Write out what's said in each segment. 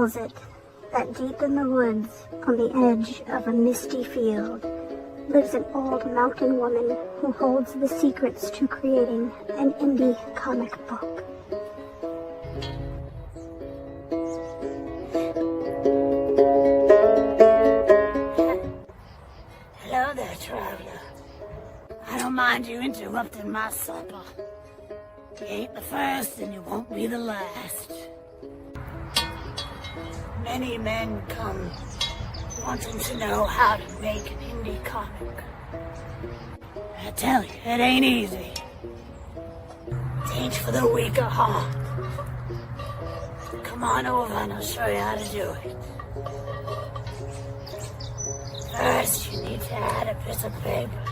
tells it that deep in the woods, on the edge of a misty field, lives an old mountain woman who holds the secrets to creating an indie comic book. Hello there, traveler. I don't mind you interrupting my supper. You ain't the first and you won't be the last. Many men come wanting to know how to make an indie comic. I tell you, it ain't easy. It ain't for the weak of heart. Come on over and I'll show you how to do it. First, you need to add a piece of paper.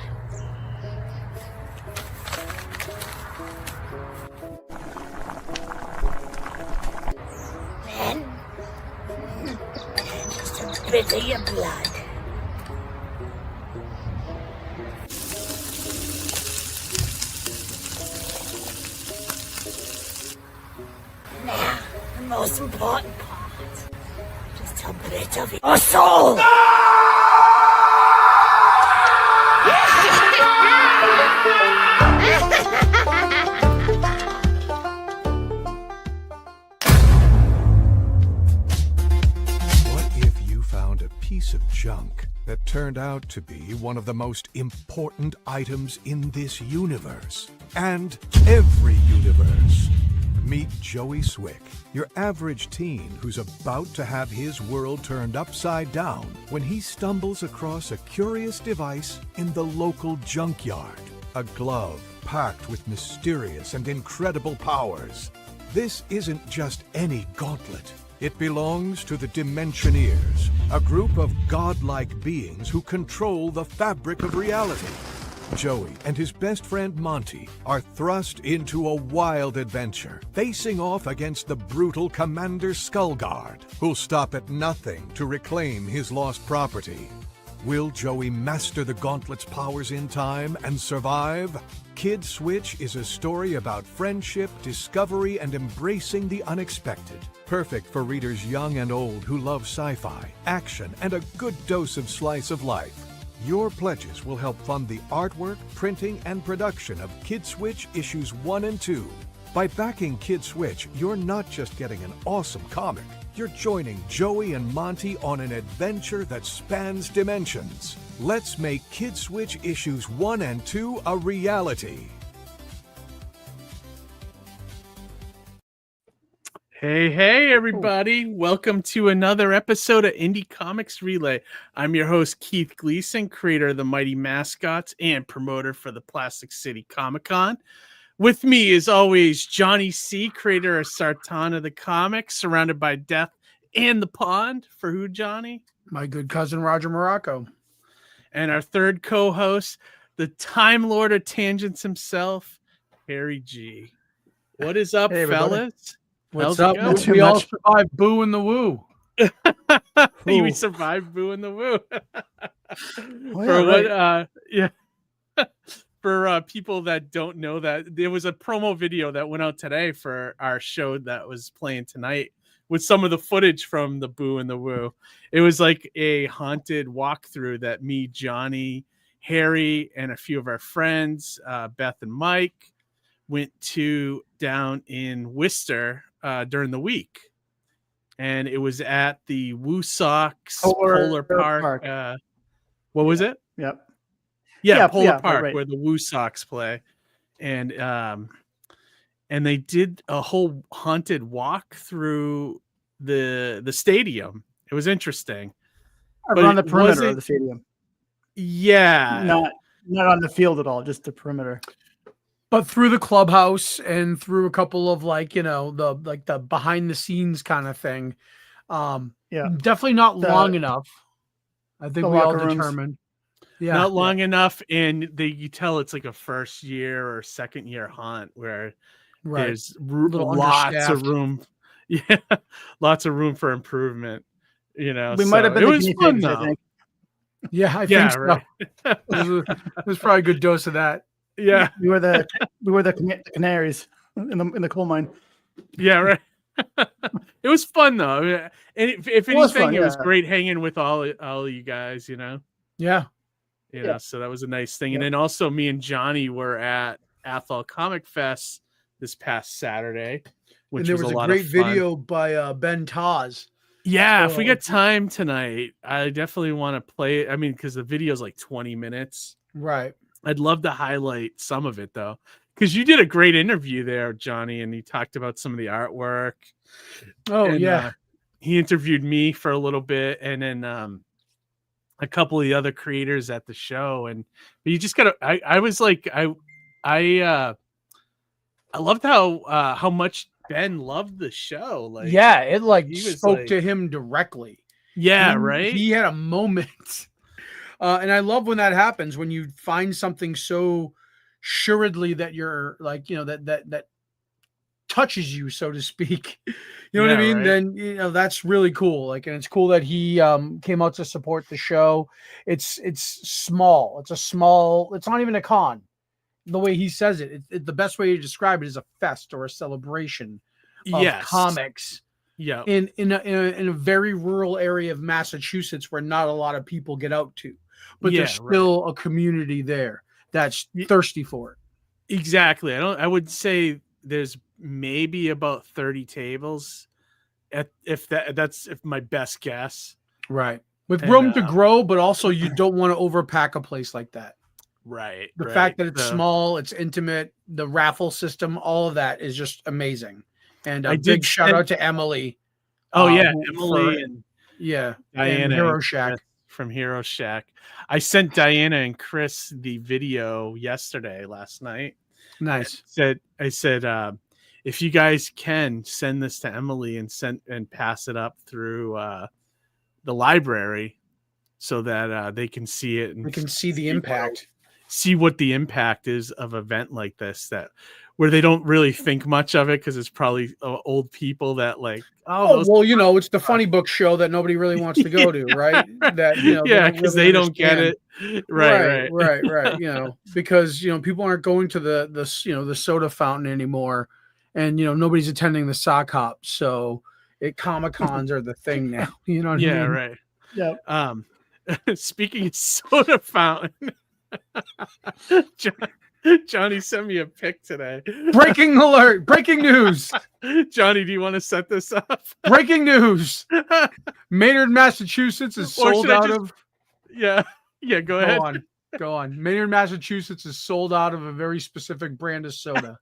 Then, just a bit of your blood. Now, the most important part. Just a bit of your soul. Piece of junk that turned out to be one of the most important items in this universe, and every universe. Meet Joey Swick, your average teen who's about to have his world turned upside down when he stumbles across a curious device in the local junkyard. A glove packed with mysterious and incredible powers. This isn't just any gauntlet. It belongs to the Dimensioneers, a group of godlike beings who control the fabric of reality. Joey and his best friend Monty are thrust into a wild adventure, facing off against the brutal Commander Skullguard, who'll stop at nothing to reclaim his lost property. Will Joey master the Gauntlet's powers in time and survive? Kid Switch is a story about friendship, discovery, and embracing the unexpected. Perfect for readers young and old who love sci-fi, action, and a good dose of slice of life. Your pledges will help fund the artwork, printing, and production of Kid Switch issues 1 and 2. By backing Kid Switch, you're not just getting an awesome comic. You're joining Joey and Monty on an adventure that spans dimensions. Let's make Kid Switch issues 1 and 2 a reality. Hey, everybody. Welcome to another episode of Indie Comics Relay. I'm your host, Keith Gleason, creator of the Mighty Mascots and promoter for the Plastic City Comic-Con. With me, as always, Johnny C., creator of Sartana the Comics, surrounded by death and the pond. For who, Johnny? My good cousin, Roger Morocco. And our third co-host, the Time Lord of Tangents himself, Harry G. What is up, hey, fellas? What's up? We all survived Boo and the Woo. We survived Boo and the Woo. For people that don't know that, there was a promo video that went out today for our show that was playing tonight with some of the footage from the Boo and the Woo. It was like a haunted walkthrough that me, Johnny, Harry, and a few of our friends, Beth and Mike, went to down in Worcester during the week. And it was at the Woosocks Polar Park. What was it? Yep. Yeah, Polar Park, right. where the Woosocks play. And they did a whole haunted walk through the stadium. It was interesting. Around the perimeter of the stadium. Yeah. Not on the field at all, just the perimeter. But through the clubhouse and through a couple of the behind the scenes kind of thing. Definitely not long enough. I think we all determined. Yeah, not long enough, and you tell it's like a first year or second year haunt where there's lots of room. Yeah, lots of room for improvement. You know, we might have been. It was fun though. I think. Yeah, I think so. Right. It was probably a good dose of that. Yeah, we were the canaries in the coal mine. Yeah, right. It was fun though. I mean, and if It was anything, fun, it was yeah. great hanging with all of you guys. Yeah. So that was a nice thing. And then also me and Johnny were at Athol Comic Fest this past Saturday, which And there was a lot great of fun. video by Ben Taz. Yeah, if we get time tonight, I definitely want to play it. I mean, because the video is like 20 minutes. Right. I'd love to highlight some of it though, because you did a great interview there, Johnny, and you talked about some of the artwork. Oh, and, yeah. He interviewed me for a little bit, and then a couple of the other creators at the show. But you just gotta. I was like, I loved how much Ben loved the show. Like, yeah, it he was spoke to him directly. Yeah, right. He had a moment. And I love when that happens, when you find something so suredly that you're like, that touches you, so to speak. You know what I mean? Right. Then, that's really cool. Like, and it's cool that he came out to support the show. It's small. It's not even a con. The way he says it, the best way to describe it is a fest or a celebration of comics. Yeah. In a very rural area of Massachusetts where not a lot of people get out to, but there's still a community there that's thirsty for it. Exactly. I would say there's maybe about 30 tables if that's my best guess. Right. With room to grow, but also you don't want to overpack a place like that. Right. The fact that it's small, it's intimate, the raffle system, all of that is just amazing. And a big shout out to Emily. Oh yeah, Emily and Diana and Hero Shack. From Hero Shack. I sent Diana and Chris the video last night. Nice. I said if you guys can send this to Emily and pass it up through the library so that they can see it and we can see the impact. See what the impact is of an event like this, where they don't really think much of it because it's probably old people that like, it's the funny book show that nobody really wants to go to, right? That because they don't get it, right. Because people aren't going to the soda fountain anymore, and nobody's attending the sock hop, so Comic Cons are the thing now. You know what I mean? Right. Yeah. Speaking of soda fountain. Johnny sent me a pic today. Breaking alert! Breaking news! Johnny, do you want to set this up? Breaking news! Maynard, Massachusetts is sold out of. Yeah, go ahead. Go on. Maynard, Massachusetts is sold out of a very specific brand of soda.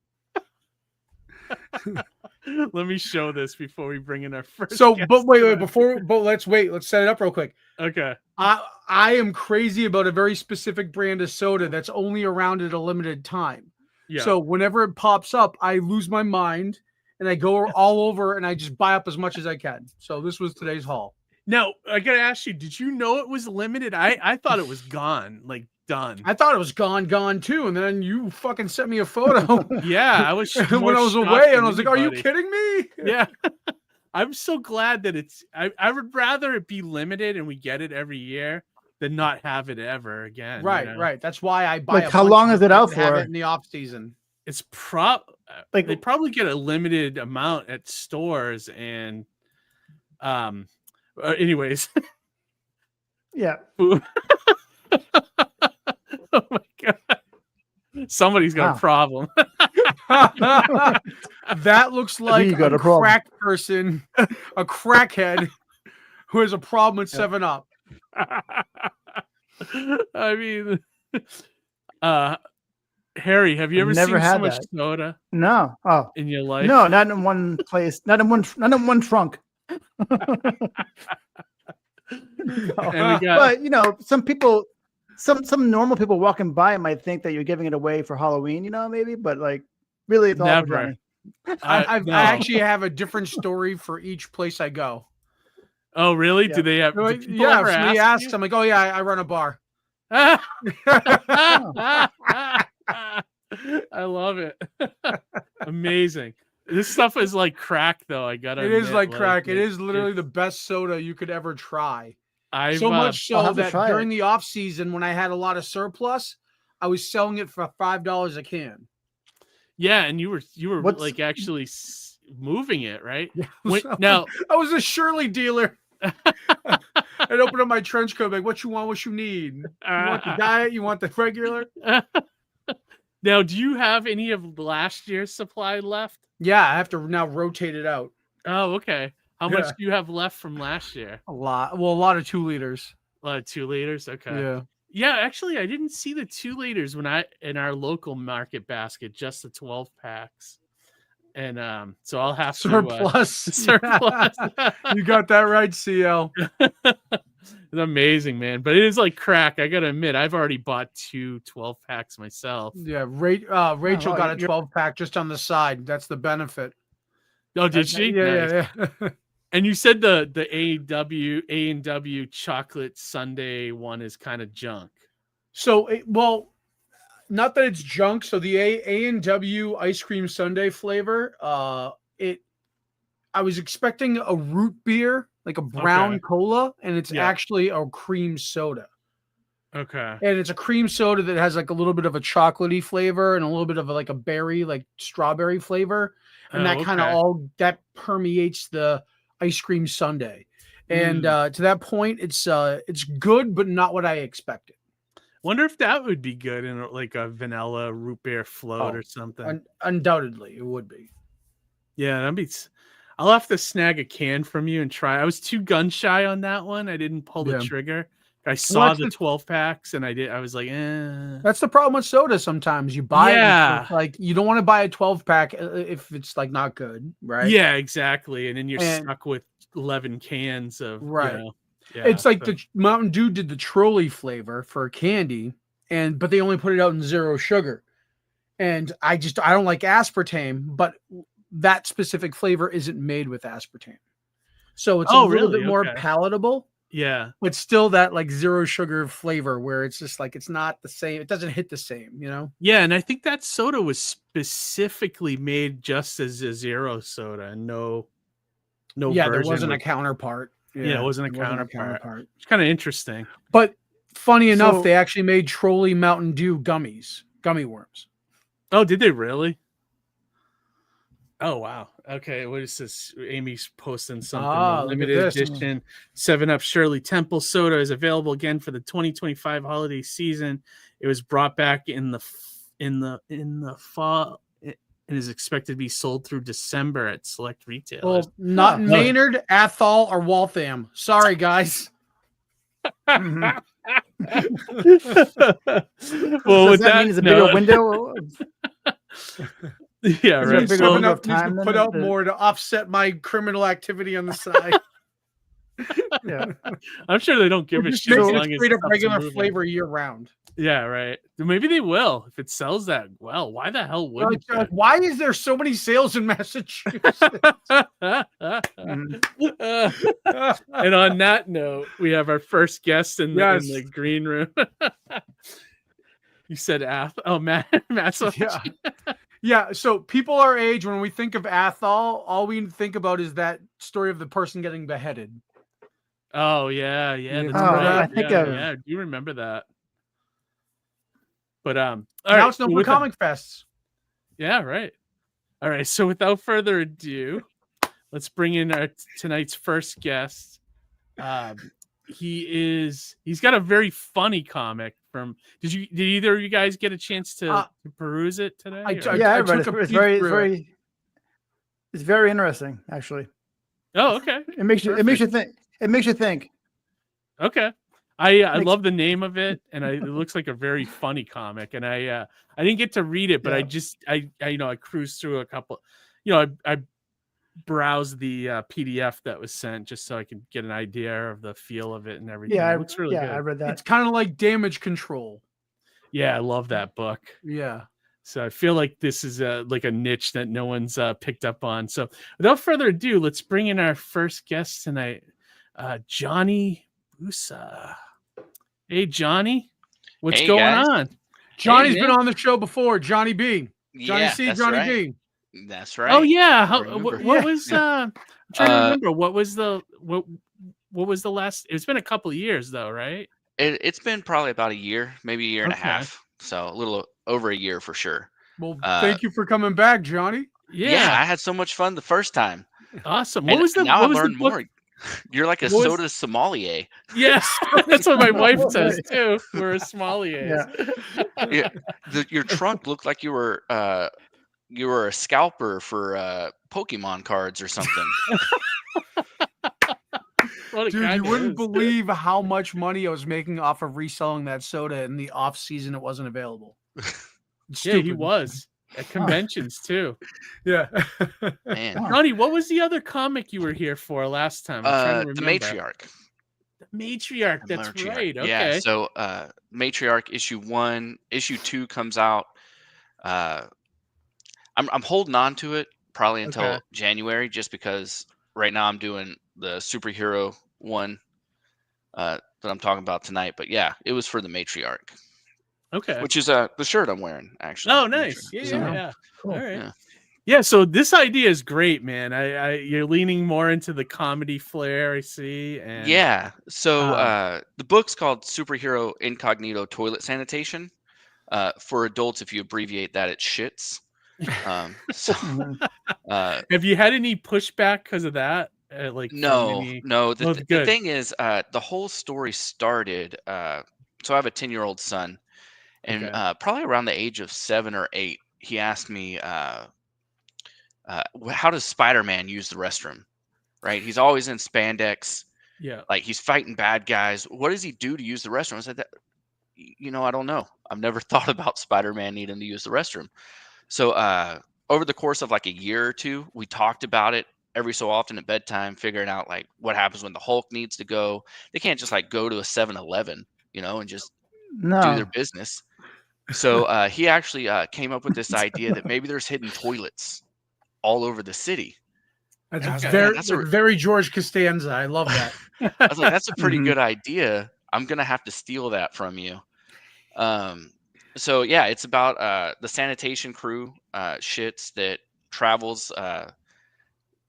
Let me show this before we bring in our first. So, but wait, let's set it up real quick. Okay. I am crazy about a very specific brand of soda that's only around at a limited time. Yeah. So whenever it pops up, I lose my mind and I go all over and I just buy up as much as I can. So this was today's haul. Now, I gotta ask you, did you know it was limited? I thought it was gone, like done. I thought it was gone too. And then you fucking sent me a photo. Yeah, I was when I was away and I was like, are you kidding me? Yeah. I'm so glad that I would rather it be limited and we get it every year than not have it ever again. Right. That's why I buy how long is it out for? Have it in the off season. It's they probably get a limited amount at stores and anyways. Yeah. Oh my god. Somebody's got a problem. That looks like a crack person, a crackhead who has a problem with 7-Up. I mean, Harry, have you ever seen so much soda? No. Oh, in your life? No, not in one place. Not in one trunk. But some people. Some normal people walking by might think that you're giving it away for Halloween, maybe, but like really it's all never. I actually have a different story for each place I go. Oh, really? Yeah. Do they have? If somebody asks, I'm like, oh yeah, I run a bar. I love it. Amazing. This stuff is like crack, though. It is like crack. It is literally the best soda you could ever try. So much so that during the off season, when I had a lot of surplus, I was selling it for $5 a can. Yeah, and you were like actually moving it, right? Yeah, Now I was a Shirley dealer. I'd open up my trench coat, like, what you want, what you need. You want the diet? You want the regular? Now, do you have any of last year's supply left? Yeah, I have to now rotate it out. Oh, okay. How much do you have left from last year? A lot. Well, a lot of 2 liters. A lot of 2 liters. Okay. Yeah. Yeah, actually, I didn't see the 2 liters in our local market basket, just the 12 packs. And so I'll have surplus. Surplus. You got that right, CL. It's amazing, man. But it is like crack. I gotta admit, I've already bought 2 12-packs myself. Yeah, Rachel got a 12-pack just on the side. That's the benefit. Oh, did she? Yeah, nice. yeah. And you said the A&W chocolate sundae one is kind of junk. So, well, not that it's junk. So the A&W ice cream sundae flavor, I was expecting a root beer, like a brown cola, and it's actually a cream soda. Okay. And it's a cream soda that has like a little bit of a chocolatey flavor and a little bit of like a berry, like strawberry flavor. And that kind of all that permeates the ice cream sundae. And to that point, it's good, but not what I expected. Wonder if that would be good in like a vanilla root beer float or something. Undoubtedly, it would be. Yeah, that'd be. I'll have to snag a can from you and try. I was too gun shy on that one. I didn't pull the trigger. I saw the 12 packs and I was like, eh. That's the problem with soda. Sometimes you buy it, like you don't want to buy a 12 pack if it's like not good, right? Yeah, exactly. And then you're stuck with 11 cans of it's like the Mountain Dew did the trolley flavor for candy, but they only put it out in 0 sugar. And I don't like aspartame, but that specific flavor isn't made with aspartame. So it's a little bit more palatable. Yeah. But still that like 0 sugar flavor where it's just like it's not the same. It doesn't hit the same, you know? Yeah, and I think that soda was specifically made just as a zero soda and no there wasn't a counterpart. Yeah, it wasn't a counterpart. It's kind of interesting. But funny enough, they actually made Trolley Mountain Dew gummy worms. Oh, did they really? Oh, wow. Okay, what is this? Amy's posting something. Limited edition 7-Up Shirley Temple soda is available again for the 2025 holiday season. It was brought back in the fall and is expected to be sold through December at select retailers. Well, not Maynard, Athol, or Waltham. Sorry, guys. Well, with that mean is a bigger window. Yeah, right. So enough time to put out more to offset my criminal activity on the side. Yeah, I'm sure they don't give a shit. As long as straight up regular flavor year round. Yeah, right. Maybe they will if it sells that well. Why the hell wouldn't? Why is there so many sales in Massachusetts? And on that note, we have our first guest in the green room. You said Matt's. Yeah, so people our age, when we think of Athol, all we think about is that story of the person getting beheaded. Oh, yeah. That's right. I think do you remember that? But now it's no more comic fests. Yeah, right. All right, so without further ado, let's bring in our tonight's first guest. He's got a very funny comic from. Did either of you guys get a chance to peruse it today? I read it. It's very interesting, actually. Oh, okay. It makes you think. Okay. I love the name of it, and it looks like a very funny comic. And I didn't get to read it, but I cruised through a couple. I browsed the PDF that was sent just so I could get an idea of the feel of it and everything. Yeah, it looks really good. I read that. It's kind of like Damage Control. Yeah, I love that book. Yeah. So I feel like this is like a niche that no one's picked up on. So without further ado, let's bring in our first guest tonight, Johnie Busa. Hey, Johnny, what's going on? Johnny's been on the show before. Johnny B. Johnny C. Johnny B. That's right. Oh yeah. What was? I'm trying to remember. What was the last? It's been a couple of years though, right? It's been probably about a year, maybe a year and a half. So a little over a year for sure. Well, thank you for coming back, Johnny. Yeah, I had so much fun the first time. Awesome. And What was the now what I've was the learned book? more. You're like a What was- soda sommelier. Yes, that's what my wife says too. We're a sommeliers. Yeah. Your trunk looked like you were a scalper for Pokemon cards or something. What it Dude, you kinda wouldn't is. believe how much money I was making off of reselling that soda in the off season. It wasn't available. It's Yeah, he stupid. was at conventions too. Yeah. Man. Johnny, what was the other comic you were here for last time? I'm trying to The remember. Matriarch. The Matriarch. The That's Matriarch. right. Okay. Yeah. So Matriarch issue 1, issue 2 comes out. I'm holding on to it probably until January, just because right now I'm doing the superhero one that I'm talking about tonight. But yeah, it was for the Matriarch. Okay. Which is the shirt I'm wearing, actually. Oh, nice. Yeah, So, yeah. Cool. All right. Yeah. Yeah, so this idea is great, man. You're leaning more into the comedy flair, I see. And Yeah. So the book's called Superhero Incognito Toilet Sanitation. For adults, if you abbreviate that, it's shits. So have you had any pushback because of that? Like from no. any... The good. thing is, the whole story started. So I have a 10-year-old son, and probably around the age of 7 or 8, he asked me, "How does Spider-Man use the restroom?" Right? He's always in spandex. Yeah. Like he's fighting bad guys. What does he do to use the restroom? I said, I don't know. I've never thought about Spider-Man needing to use the restroom. So over the course of like a year or two, we talked about it every so often at bedtime, figuring out like what happens when the Hulk needs to go. They can't just like go to a 7-Eleven, and just do their business. So he actually came up with this idea that maybe there's hidden toilets all over the city. That's Okay. very George Costanza. I love that. I was like, that's a pretty good idea. I'm gonna have to steal that from you. So yeah, it's about the sanitation crew, shits that travels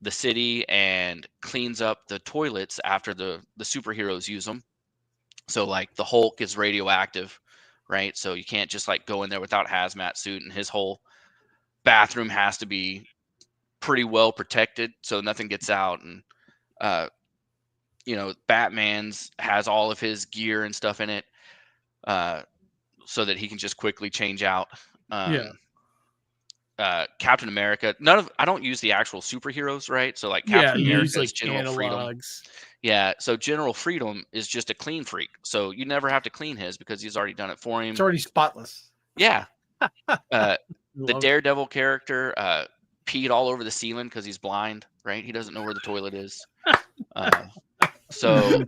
the city and cleans up the toilets after the superheroes use them. So like the Hulk is radioactive, right? So you can't just like go in there without hazmat suit, and his whole bathroom has to be pretty well protected so nothing gets out. And Batman's has all of his gear and stuff in it, so that he can just quickly change out. Captain America, I don't use the actual superheroes, right? So like Captain America is like General Freedom. Yeah, so General Freedom is just a clean freak, so you never have to clean his because he's already done it for him. It's already spotless. Yeah. The Daredevil character peed all over the ceiling because he's blind, right? He doesn't know where the toilet is. So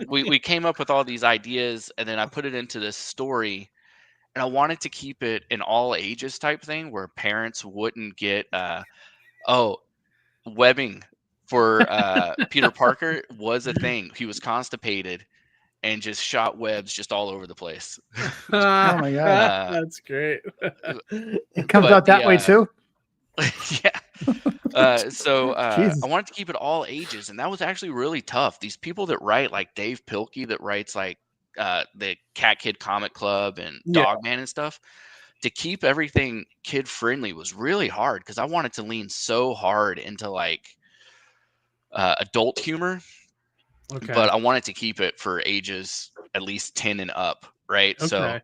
we came up with all these ideas, and then I put it into this story, and I wanted to keep it an all ages type thing where parents wouldn't get webbing for Peter Parker was a thing. He was constipated and just shot webs just all over the place. Oh my god, that's great. It comes out that way too. Yeah. So I wanted to keep it all ages, and that was actually really tough. These people that write, like Dave Pilkey, that writes like the Cat Kid Comic Club and Dogman and stuff, to keep everything kid friendly was really hard because I wanted to lean so hard into like adult humor, but I wanted to keep it for ages at least 10 and up, right? So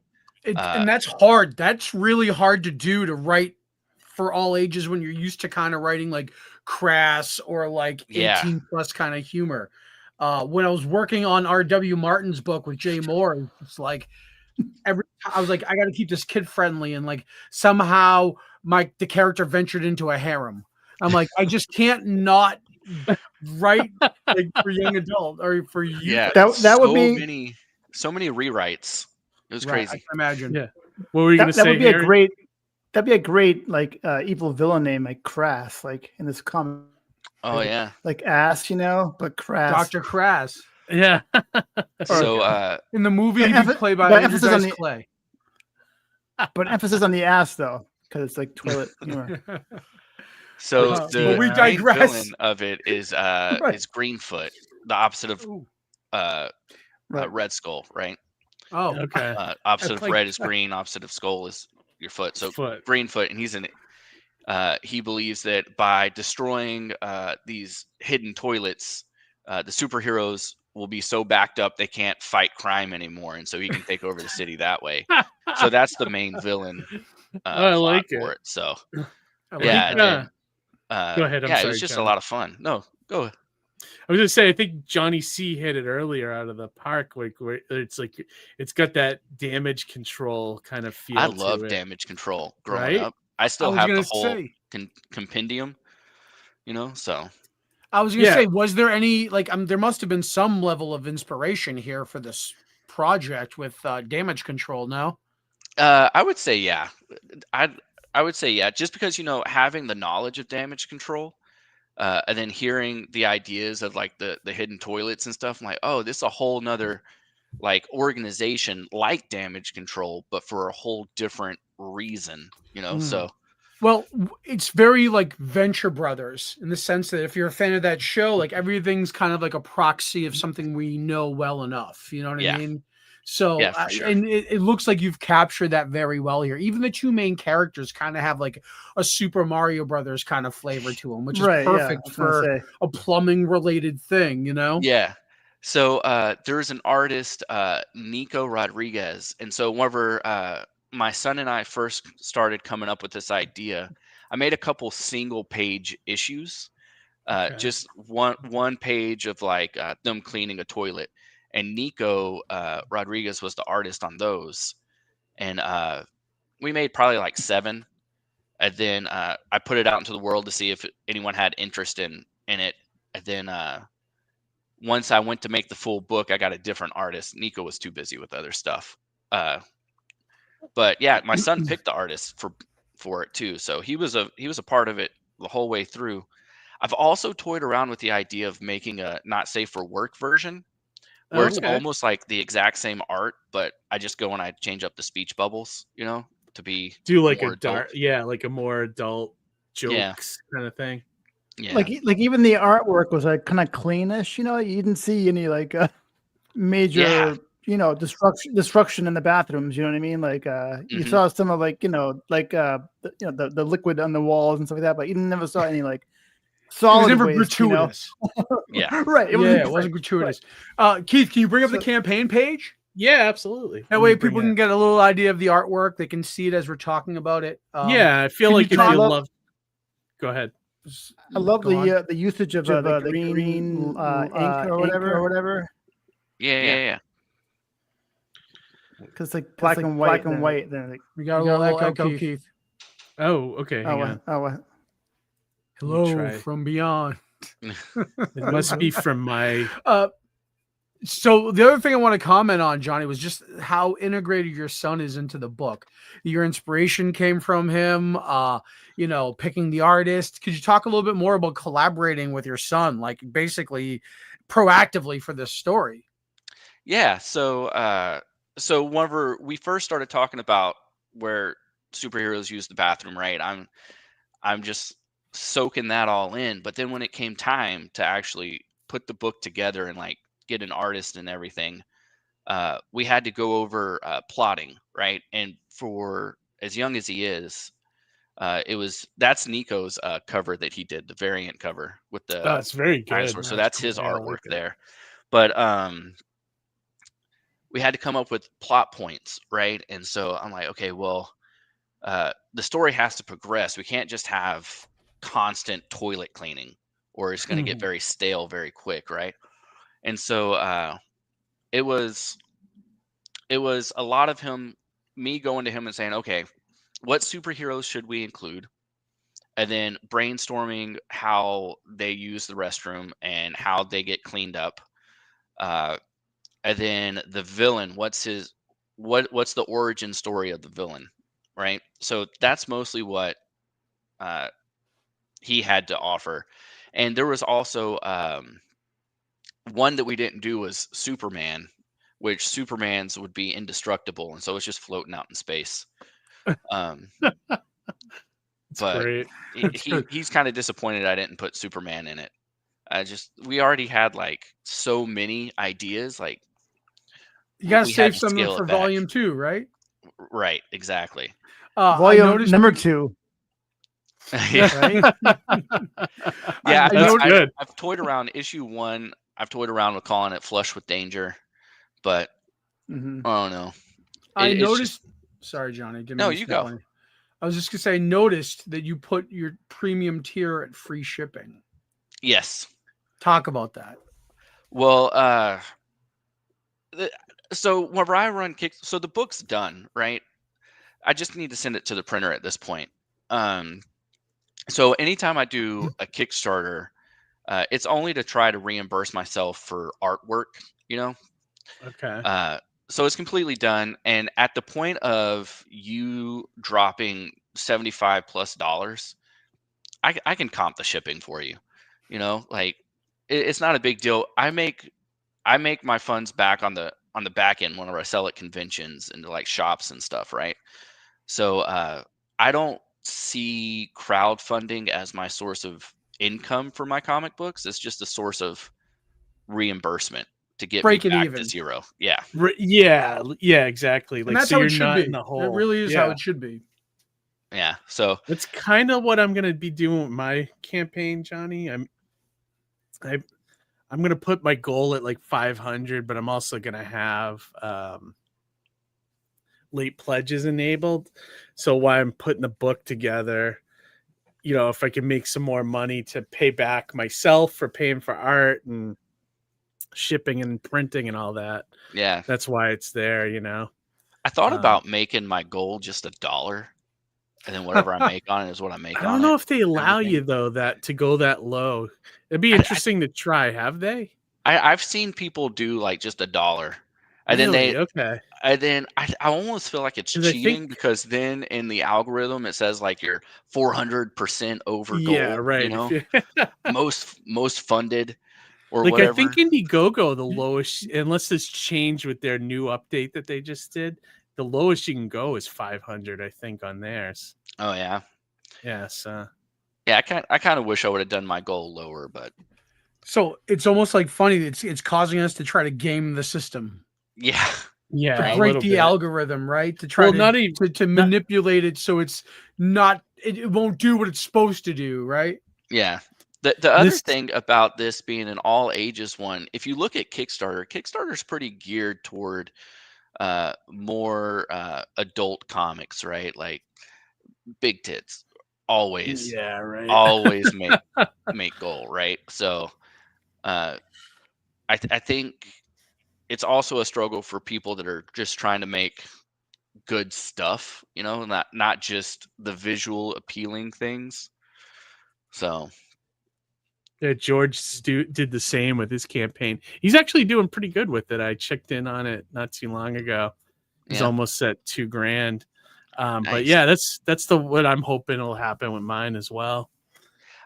and that's hard. That's really hard to do, to write for all ages when you're used to kind of writing like crass or like 18 plus kind of humor. When I was working on R.W. Martin's book with Jay Moore, it's like I was like, I got to keep this kid friendly, and like somehow the character ventured into a harem. I'm like, I just can't not write like for young adult or for youth. Yeah, that would be so many rewrites. It was crazy. I can imagine. Yeah. What were you going to say? That would be a great. That'd be a great like evil villain name, like Crass, like in this comic. Oh yeah, like ass, but Crass. Dr. Crass. Yeah. So in the movie, he'd be played by emphasis on the Clay. But emphasis on the ass though, because it's like toilet humor. So the we main digress. villain of it is Greenfoot, the opposite of Red Skull, right? Oh, okay. Opposite of red is green, opposite of skull is your foot. So Greenfoot, and he's an he believes that by destroying these hidden toilets, the superheroes will be so backed up they can't fight crime anymore, and so he can take over the city that way. So that's the main villain I plot like for it. it. So Yeah, and then go ahead. I'm yeah, sorry, it was just Johnny. a lot of fun. No, go ahead. I was gonna say, I think Johnny C hit it earlier out of the park. Like, where it's got that damage control kind of feel. I to love it. damage control growing Right? up. I still was have the gonna whole say. compendium, so. I was gonna say, was there any there must have been some level of inspiration here for this project with damage control? No. I would say yeah. I would say yeah, just because having the knowledge of damage control, and then hearing the ideas of like the hidden toilets and stuff. I'm like, oh, this is a whole nother like organization like damage control, but for a whole different reason. So. Well, it's very like Venture Brothers in the sense that if you're a fan of that show, like everything's kind of like a proxy of something we know well enough. You know what I mean? So, yeah, for sure. and it looks like you've captured that very well here. Even the two main characters kind of have like a Super Mario Brothers kind of flavor to them, which is perfect for a plumbing related thing, Yeah. So there's an artist, Nico Rodriguez. And so whenever my son and I first started coming up with this idea, I made a couple single page issues, just one page of like them cleaning a toilet. And Nico Rodriguez was the artist on those. And we made probably like 7. And then I put it out into the world to see if anyone had interest in it. And then once I went to make the full book, I got a different artist. Nico was too busy with other stuff. But yeah, my son picked the artist for it too. So he was a part of it the whole way through. I've also toyed around with the idea of making a not safe for work version where it's almost like the exact same art, but I just go and I change up the speech bubbles, to be do like more a dark, like a more adult jokes kind of thing. Yeah. Like even the artwork was like kind of cleanish, you didn't see any like major destruction in the bathrooms, you know what I mean? Like you saw some of like the liquid on the walls and stuff like that, but you never saw any like solid. It was never waste, gratuitous. Yeah. Right. It wasn't gratuitous. Keith, can you bring up the campaign page? Yeah, absolutely. That way people can get a little idea of the artwork. They can see it as we're talking about it. I feel like if you love. Go ahead. I love the usage of the green ink or whatever. Yeah. Because like black and white. Then like, we got a little echo, Keith. Oh, okay. Hello from beyond. It must be from my. So the other thing I want to comment on, Johnny, was just how integrated your son is into the book. Your inspiration came from him, picking the artist. Could you talk a little bit more about collaborating with your son, like basically proactively for this story? Yeah. So whenever we first started talking about where superheroes use the bathroom, right? I'm just soaking that all in. But then when it came time to actually put the book together and like get an artist and everything, we had to go over plotting, right? And for as young as he is, that's Nico's cover that he did, the variant cover with the that's very good. dinosaur. So that's his artwork there. But we had to come up with plot points, right? And so I'm like, okay, well, the story has to progress. We can't just have constant toilet cleaning or it's going to get very stale very quick, right? And so it was a lot of me going to him and saying, okay, what superheroes should we include? And then brainstorming how they use the restroom and how they get cleaned up. And then the villain, what's the origin story of the villain, right? So that's mostly what he had to offer. And there was also one that we didn't do was Superman, which Superman's would be indestructible, and so it's just floating out in space. But he's kind of disappointed I didn't put Superman in it. We already had like so many ideas. Like you gotta save some for volume 2, right? Right, exactly. Volume number 2. Yeah. Yeah, That's good. I've toyed around issue 1. I've toyed around with calling it Flush with Danger, but I don't know. I It's noticed. just, Sorry, Johnny. Didn't no, mean to you step go. on you. I was just gonna say, I noticed that you put your premium tier at free shipping. Yes. Talk about that. Well, so whenever I run so the book's done, right? I just need to send it to the printer at this point. So anytime I do a Kickstarter, it's only to try to reimburse myself for artwork, you know? Okay. So it's completely done. And at the point of you dropping $75+ I can comp the shipping for you. You know, like it's not a big deal. I make my funds back on the back end whenever I sell at conventions and to like shops and stuff, right? So I don't see crowdfunding as my source of income for my comic books. It's just a source of reimbursement to get Break me it back even. to zero. Yeah. Yeah, exactly. And Like, that's so how you're it should not be. in the It hole. really is how it should be. Yeah. So that's kind of what I'm gonna be doing with my campaign, Johnny. I'm gonna put my goal at like 500, but I'm also gonna have late pledges enabled. So while I'm putting the book together, you know, if I can make some more money to pay back myself for paying for art and shipping and printing and all that. yeah, That's why it's there, you know. I thought about making my goal just $1, and then whatever I make on it is what I make I on don't it. know if they allow everything. you though that to go that low. It'd be interesting to try. Have they? I've seen people do like just $1, and Really? then Okay. I almost feel like it's 'Cause I cheating think, because then in the algorithm it says like you're 400% over yeah, goal, you right. know, most funded or Like, I whatever. think Indiegogo, the lowest, unless this changed with their new update that they just did, the lowest you can go is 500, I think, on theirs. Oh yeah, Yes. yeah. I kind of wish I would have done my goal lower, but So it's almost like funny. It's causing us to try to game the system, yeah, Yeah. to a break little the bit. algorithm, right? To try Well, not even to manipulate it so it's not. It won't do what it's supposed to do, right? yeah. The other This- thing about this being an all ages one, if you look at Kickstarter's pretty geared toward more adult comics, right? Like big tits, always, Yeah, right. always make goal, right? So I think it's also a struggle for people that are just trying to make good stuff, you know, not just the visual appealing things. So Yeah, George did the same with his campaign. He's actually doing pretty good with it. I checked in on it not too long ago. He's yeah, almost at $2,000. But nice. yeah, that's what I'm hoping will happen with mine as well.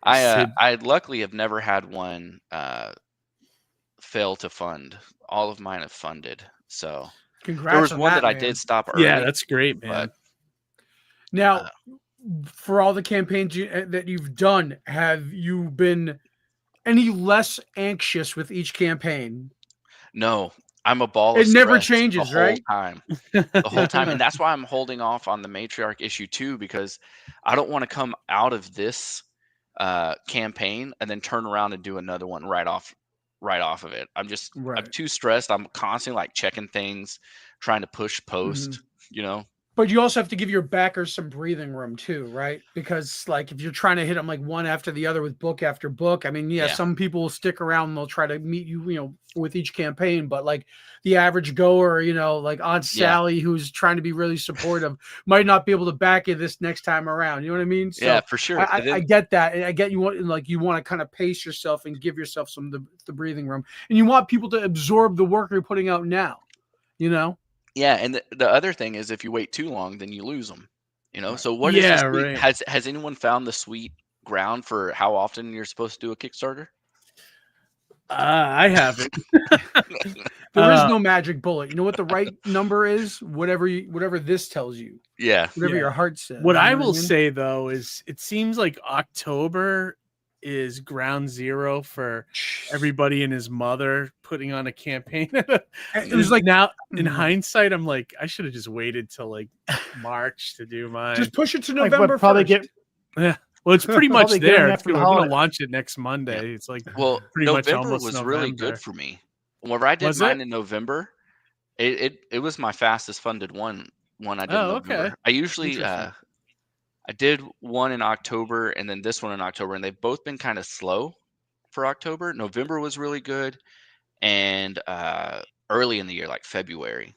I luckily have never had one fail to fund. All of mine have funded. So Congrats there was on one that I man. did stop early. Yeah, that's great, man. But Now, for all the campaigns that you've done, have you been any less anxious with each campaign? no, I'm a ball. It of never stress changes, the whole right? time. The whole time, and that's why I'm holding off on the Matriarch issue 2 because I don't want to come out of this campaign and then turn around and do another one right off of it. I'm too stressed. I'm constantly like checking things, trying to push post. You know. But you also have to give your backers some breathing room too, right? Because like if you're trying to hit them like one after the other with book after book, I mean, yeah. Some people will stick around and they'll try to meet you, you know, with each campaign. But like the average goer, you know, like Aunt Sally, who's trying to be really supportive, might not be able to back you this next time around. You know what I mean? So yeah, for sure. I get that. I get you want to kind of pace yourself and give yourself some the breathing room, and you want people to absorb the work you're putting out now. You know. Yeah, and the other thing is if you wait too long, then you lose them. You know. Right. So what is the sweet, right. has anyone found the sweet ground for how often you're supposed to do a Kickstarter? I haven't. There is no magic bullet. You know what the right number is? Whatever this tells you. Yeah. Whatever your heart says. What you know I will mean? say though is it seems like October is ground zero for everybody and his mother putting on a campaign. It was like now in hindsight, I'm like, I should have just waited till like March to do mine. just push it to Like, November. what, probably 1st. get Well, it's pretty much Probably getting there. after the We're going to holiday. launch it next Monday. It's like Well, pretty much November almost was November. really good for me. Whenever I did Was mine it? in November, it was my fastest funded one I did in Oh, November. okay. I usually Interesting. I did one in October and then this one in October, and they've both been kind of slow for October. November was really good, and early in the year, like February,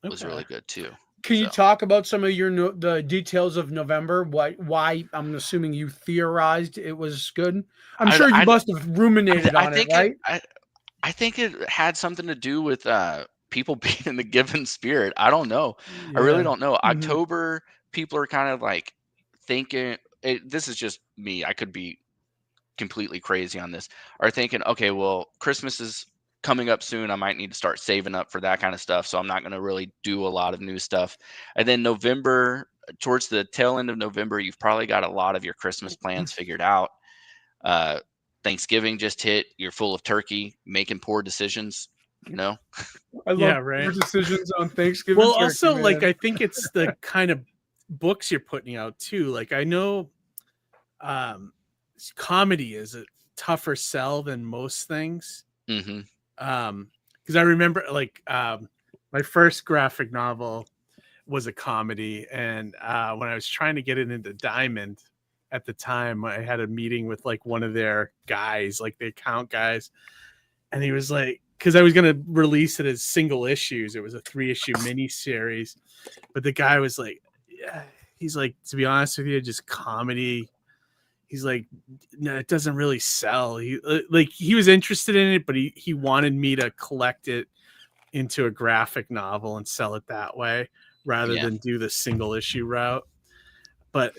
was Okay. really good too. Can you So. talk about some of the details of November? Why I'm assuming you theorized it was good. I'm sure you must have ruminated on it, right? I think it had something to do with people being in the given spirit. I don't know. I really don't know. October, people are kind of like thinking, this is just me, I could be completely crazy on this, are thinking, okay, well, Christmas is coming up soon. I might need to start saving up for that kind of stuff. So I'm not going to really do a lot of new stuff. And then November, towards the tail end of November, you've probably got a lot of your Christmas plans figured out. Thanksgiving just hit. You're full of turkey, making poor decisions, you know? I love your decisions on Thanksgiving. Well, turkey, also, man. like, I think it's the kind of books you're putting out too. Like, I know comedy is a tougher sell than most things. Mm-hmm. Because I remember, like, my first graphic novel was a comedy, and when I was trying to get it into Diamond at the time, I had a meeting with like one of their guys, like the account guys, and he was like, because I was going to release it as single issues. It was a 3-issue mini series, but the guy was like, yeah, he's like, to be honest with you, just comedy. He's like, no, it doesn't really sell. He was interested in it, but he wanted me to collect it into a graphic novel and sell it that way rather than do the single issue route. But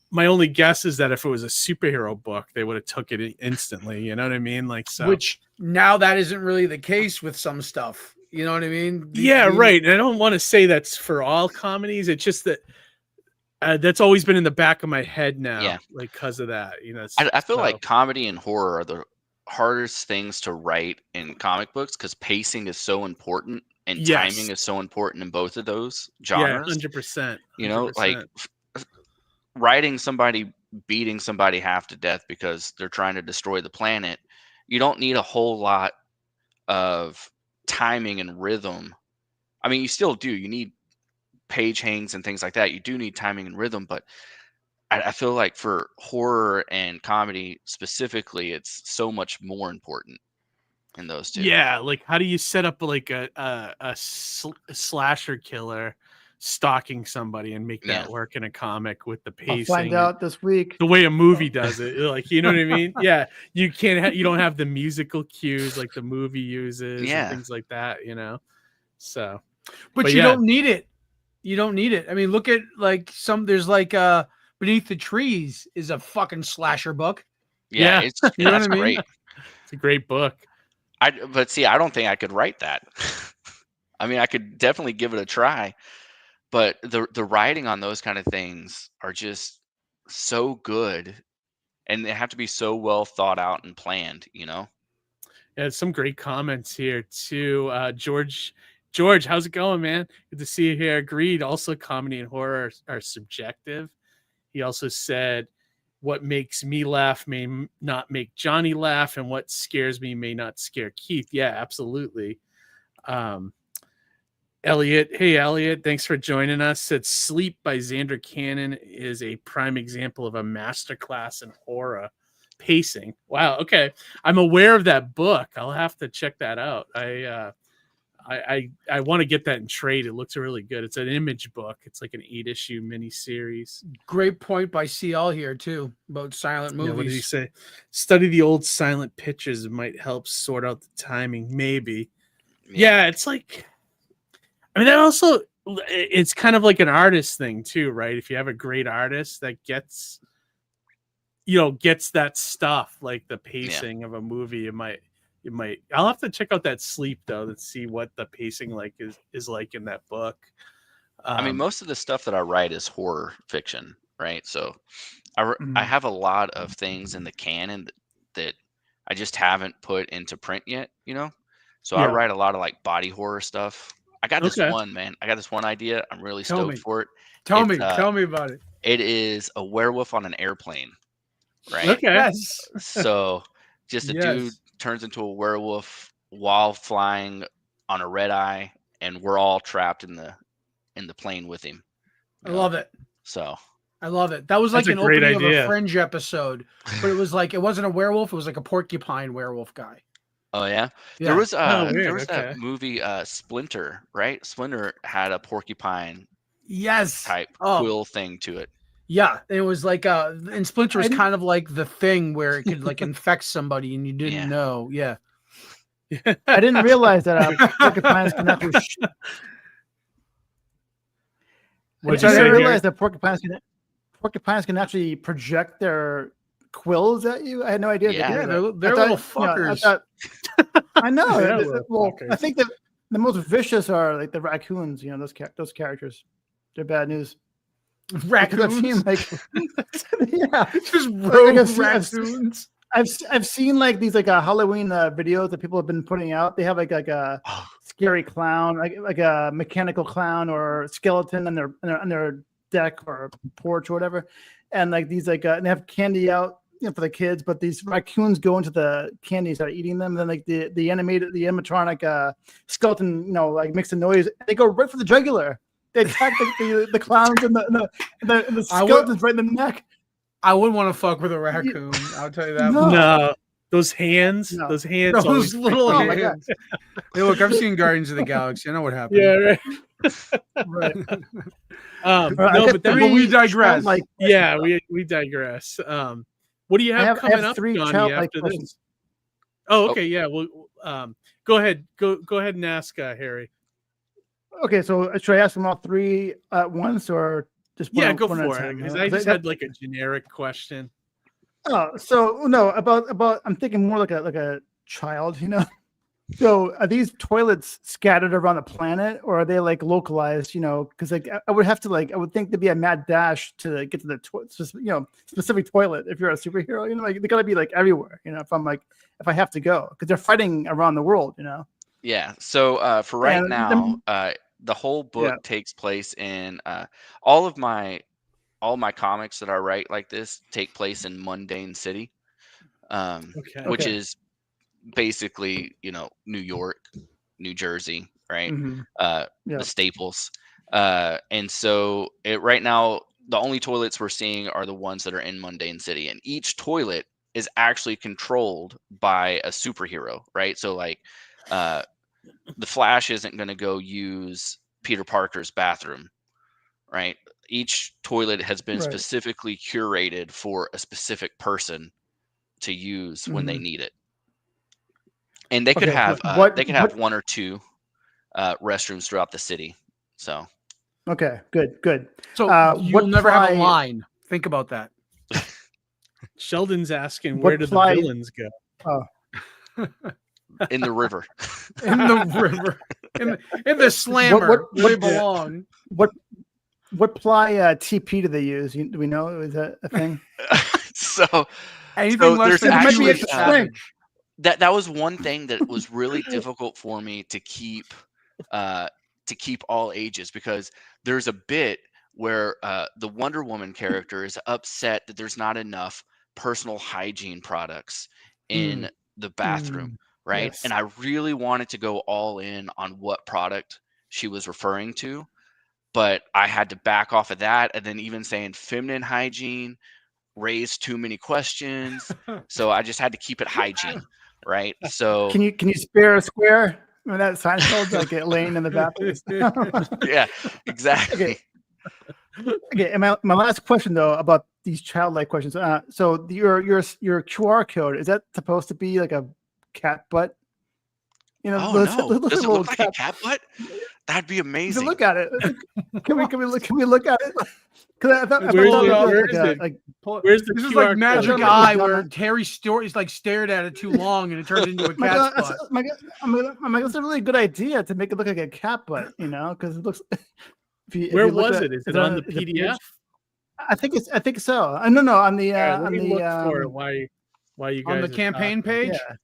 my only guess is that if it was a superhero book, they would have took it instantly. You know what I mean? Like, so. Which now that isn't really the case with some stuff. You know what I mean? Right. And I don't want to say that's for all comedies. It's just that that's always been in the back of my head now, like, because of that. You know, I feel like comedy and horror are the hardest things to write in comic books because pacing is so important and timing is so important in both of those genres. 100%. You know, like writing somebody beating somebody half to death because they're trying to destroy the planet, you don't need a whole lot of timing and rhythm. I mean, you still do. You need page hangs and things like that. You do need timing and rhythm, but I feel like for horror and comedy specifically, it's so much more important in those two. Yeah, like how do you set up like a slasher killer stalking somebody and make that work in a comic with the pacing? I'll find out this week. The way a movie does it, like, you know what I mean? Yeah, you can't. You don't have the musical cues like the movie uses, and things like that. You know, so. But you don't need it. You don't need it. I mean, look at like there's like Beneath the Trees is a fucking slasher book. Yeah, you know what I mean? Great. It's a great book. But see, I don't think I could write that. I mean, I could definitely give it a try, but the writing on those kind of things are just so good, and they have to be so well thought out and planned, you know? Yeah, some great comments here too. George, how's it going, man? Good to see you here. Agreed. Also, comedy and horror are subjective. He also said, what makes me laugh may not make Johnny laugh, and what scares me may not scare Keith. Yeah, absolutely. Elliot, hey, Elliot, thanks for joining us. Said Sleep by Xander Cannon is a prime example of a masterclass in horror pacing. Wow, okay. I'm aware of that book. I'll have to check that out. I want to get that in trade. It looks really good. It's an Image book. It's like an 8-issue mini series. Great point by CL here too about silent movies. Yeah, what did he say? Study the old silent pictures. It might help sort out the timing. Maybe. Yeah, it's like, I mean, that also, it's kind of like an artist thing too, right? If you have a great artist that gets that stuff, like the pacing of a movie, it might. I'll have to check out that Sleep though to see what the pacing like is like in that book. I mean, most of the stuff that I write is horror fiction, right? So I have a lot of things in the canon that I just haven't put into print yet, you know? So I write a lot of like body horror stuff. I got this one, man. I got this one idea. I'm really stoked for it. Tell me about it. It is a werewolf on an airplane, right? Okay. Yes. So just a dude Yes. turns into a werewolf while flying on a red eye, and we're all trapped in the plane with him. I love it. So I love it. That was like That's an a great opening of idea. a Fringe episode, but it was like it wasn't a werewolf; it was like a porcupine werewolf guy. oh yeah, Yeah. there was weird, that okay. movie Splinter, right? Splinter had a porcupine Yes. type Oh, quill thing to it. yeah. It was like and Splinter was kind of like the thing where it could like infect somebody and you didn't know. Yeah. I didn't realize that porcupines can actually. I didn't realize that porcupines can actually project their quills at you. I had no idea. Yeah, they're little fuckers. I know. They're little Well, fuckers. I think that the most vicious are like the raccoons. You know, those characters. They're bad news. Raccoons. I've seen like, yeah, Just rogue I've seen- raccoons. I've seen like these like Halloween videos that people have been putting out. They have like a scary clown, like a mechanical clown or skeleton on their deck or porch or whatever, and like these like and they have candy out, you know, for the kids. But these raccoons go into the candy, start eating them. And then like the animatronic skeleton, you know, like makes a noise. They go right for the jugular. They attack the clowns and the skeletons right in the neck. I wouldn't want to fuck with a raccoon. I'll tell you that. No. No, those hands, No. those hands, Those always little Oh my God. hands. Hey, look, I've seen Guardians of the Galaxy. I know what happened. Yeah, right. Right. No, got but we digress. Like, yeah, we digress. What do you have coming up, three Johnny, childlike after questions. this? Oh, okay, yeah. Well, go ahead and ask Harry. Okay, so should I ask them all three at once or just one? Yeah, go one at a for it. time? Because I just had like a generic question. Oh, so no, about I'm thinking more like a child, you know. So are these toilets scattered around the planet, or are they like localized? You know, because like I would think there'd be a mad dash to get to the specific toilet if you're a superhero. You know, like they gotta be like everywhere. You know, if I have to go because they're fighting around the world. You know. Yeah. So for right And now, the whole book takes place in all my comics that I write like this take place in Mundane City, which is basically, you know, New York, New Jersey, right? Mm-hmm. The staples. And so right now, the only toilets we're seeing are the ones that are in Mundane City, and each toilet is actually controlled by a superhero, right? So like the Flash isn't going to go use Peter Parker's bathroom, right? Each toilet has been specifically curated for a specific person to use when they need it. And they could have one or two restrooms throughout the city. So Okay, good. So you'll never have a line. Think about that. Sheldon's asking, where did the villains go? Oh. In the river. In the river. In the slammer. Where they belong. What ply TP do they use? Do we know? Is that a thing? Anything less than actually that that was one thing that was really difficult for me to keep all ages, because there's a bit where the Wonder Woman character is upset that there's not enough personal hygiene products in the bathroom, right? Yes. And I really wanted to go all in on what product she was referring to, but I had to back off of that, and then even saying feminine hygiene raised too many questions, so I just had to keep it hygiene, right? So can you spare a square? Remember that Seinfeld, like laying in the bathroom? Yeah, exactly. Okay, and my last question though about these childlike questions. So your QR code, is that supposed to be like a cat butt? You know, no. Does it look like a cat butt? That'd be amazing. Look at it. Can we look at it? Because I thought Where's like where's the this is QR like Magic code? Eye where Terry Story's like stared at it too long and it turned into a cat's butt. I'm like, that's a really good idea to make it look like a cat butt, you know, because it looks. Where was it? Is it on the PDF? I think so. No, on the Let me look for it. Why you guys on the campaign page? Yeah.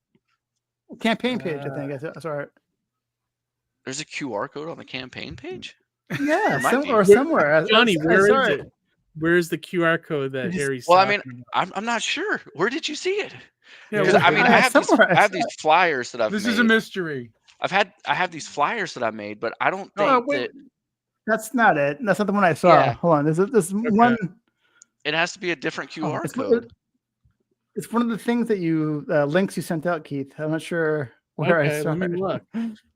Campaign page, I think. That's all right. There's a QR code on the campaign page? Yeah, might be. somewhere. Johnny, where is it? Where's the QR code that Harry's Well, I mean, talking about? I'm not sure. Where did you see it? Yeah, Because I mean, I have these flyers that I've This made. is a mystery. I have these flyers that I made, but I don't Oh, think wait, that. that's not it. That's not the one I saw. Yeah. Hold on. There's one. It has to be a different QR it's, code. It's one of the things that you links you sent out, Keith. I'm not sure where I saw let me it. look.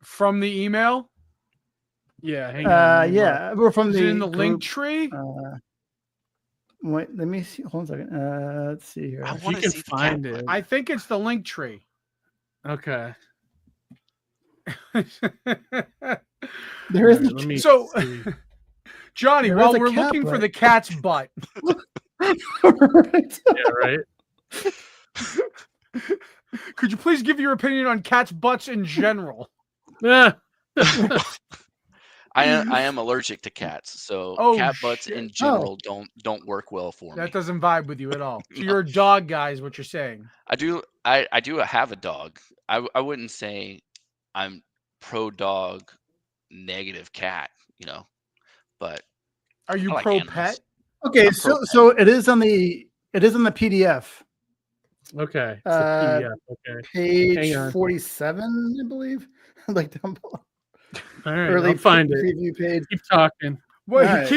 From the email? Yeah, hang on. Yeah, we're from Is the it in the link group. tree? Wait, let me see. Hold on a second. Let's see here. I If you want to can see the find cat it. I think it's the link tree. Okay. There is All right, let me So, see. Johnny, There while is a we're cat looking for butt. the cat's butt, Yeah, right. could you please give your opinion on cats' butts in general? Yeah. I am allergic to cats, so Oh, cat butts shit. in general don't work well for me. That doesn't vibe with you at all. So you're a dog guy, is what you're saying. I do have a dog. I wouldn't say I'm pro dog, negative cat, but Are you I like pro animals. pet? Okay, I'm pro pet. so it is on the PDF. Okay. It's a PDF. Okay. Page Hang on. 47, I believe. Like down below. All right. Early I'll find it. preview page. Keep talking. Well, All right.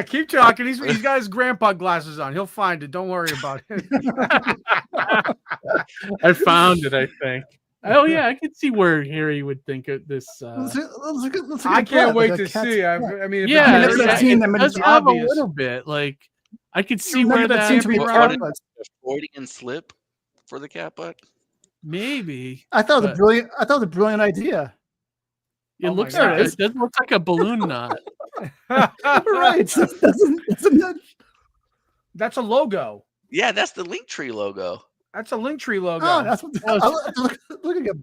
keep talking. He's got his grandpa glasses on. He'll find it. Don't worry about it. I found it, I think. Oh yeah, I could see where Harry would think of this. Let's look at I can't that, wait like a to cat's see. butt. I mean, if Yeah, I mean, it's that's what I've Harry, seen it them, and does it's have a obvious. little bit. Like I could see Remember where that seems to be What cat is butts. a Freudian slip for the cat butt? maybe I thought it was but- a brilliant. I thought it was a brilliant idea. it Oh my looks God. like it does look like a balloon knot. Right? So isn't that? That's a logo. Yeah, that's the Linktree logo. That's a Linktree logo. Oh, that's what. Look at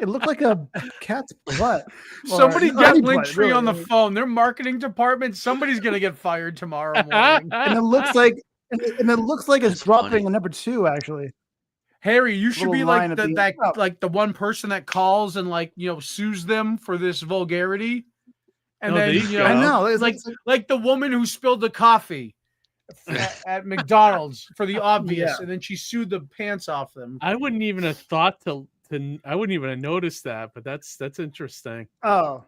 it looked like a cat's butt. Somebody Or get any butt, Linktree really. on the phone. Their marketing department. Somebody's gonna get fired tomorrow morning. And it looks like, it's That's dropping funny. a number 2 actually. Harry, you should Little be line like at the top. like the one person that calls and sues them for this vulgarity. And Oh, then there you go. I know. It's like the woman who spilled the coffee at McDonald's for the obvious, and then she sued the pants off them. I wouldn't even have thought to I wouldn't even have noticed that, but that's interesting. Oh,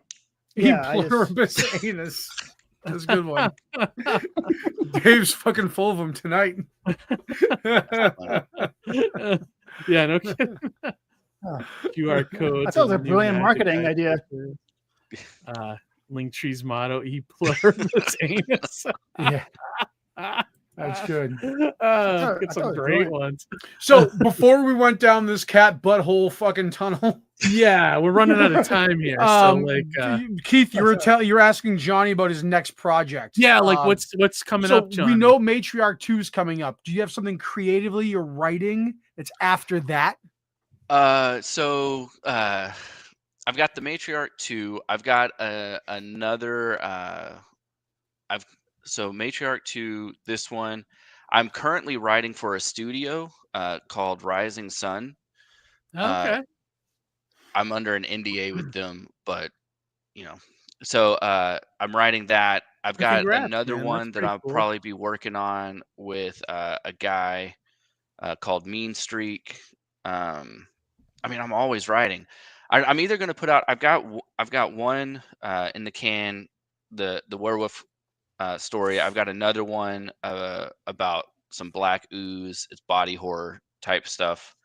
yeah. I just- Pluribus anus. That's a good one. Dave's fucking full of them tonight. Yeah, no kidding. Oh. QR codes. I thought it was a and new brilliant magic marketing idea. Linktree's motto: "E pluribus anus." Yeah, that's good. Get thought it some was great brilliant. ones. So before we went down this cat butthole fucking tunnel, Yeah, we're running out of time here. So Keith, you're asking Johnny about his next project. yeah, like what's coming so up, John? we know Matriarch 2 is coming up. Do you have something creatively you're writing that's after that? So I've got the Matriarch 2. I've got another. So Matriarch 2. This one, I'm currently writing for a studio called Rising Sun. Okay. I'm under an NDA with them, but so I'm writing that. I've got Congrats, another man. one That's that pretty I'll cool. probably be working on with a guy called Mean Streak. I mean, I'm always writing. I'm either going to put out. I've got one in the can, the werewolf story. I've got another one about some black ooze. It's body horror type stuff.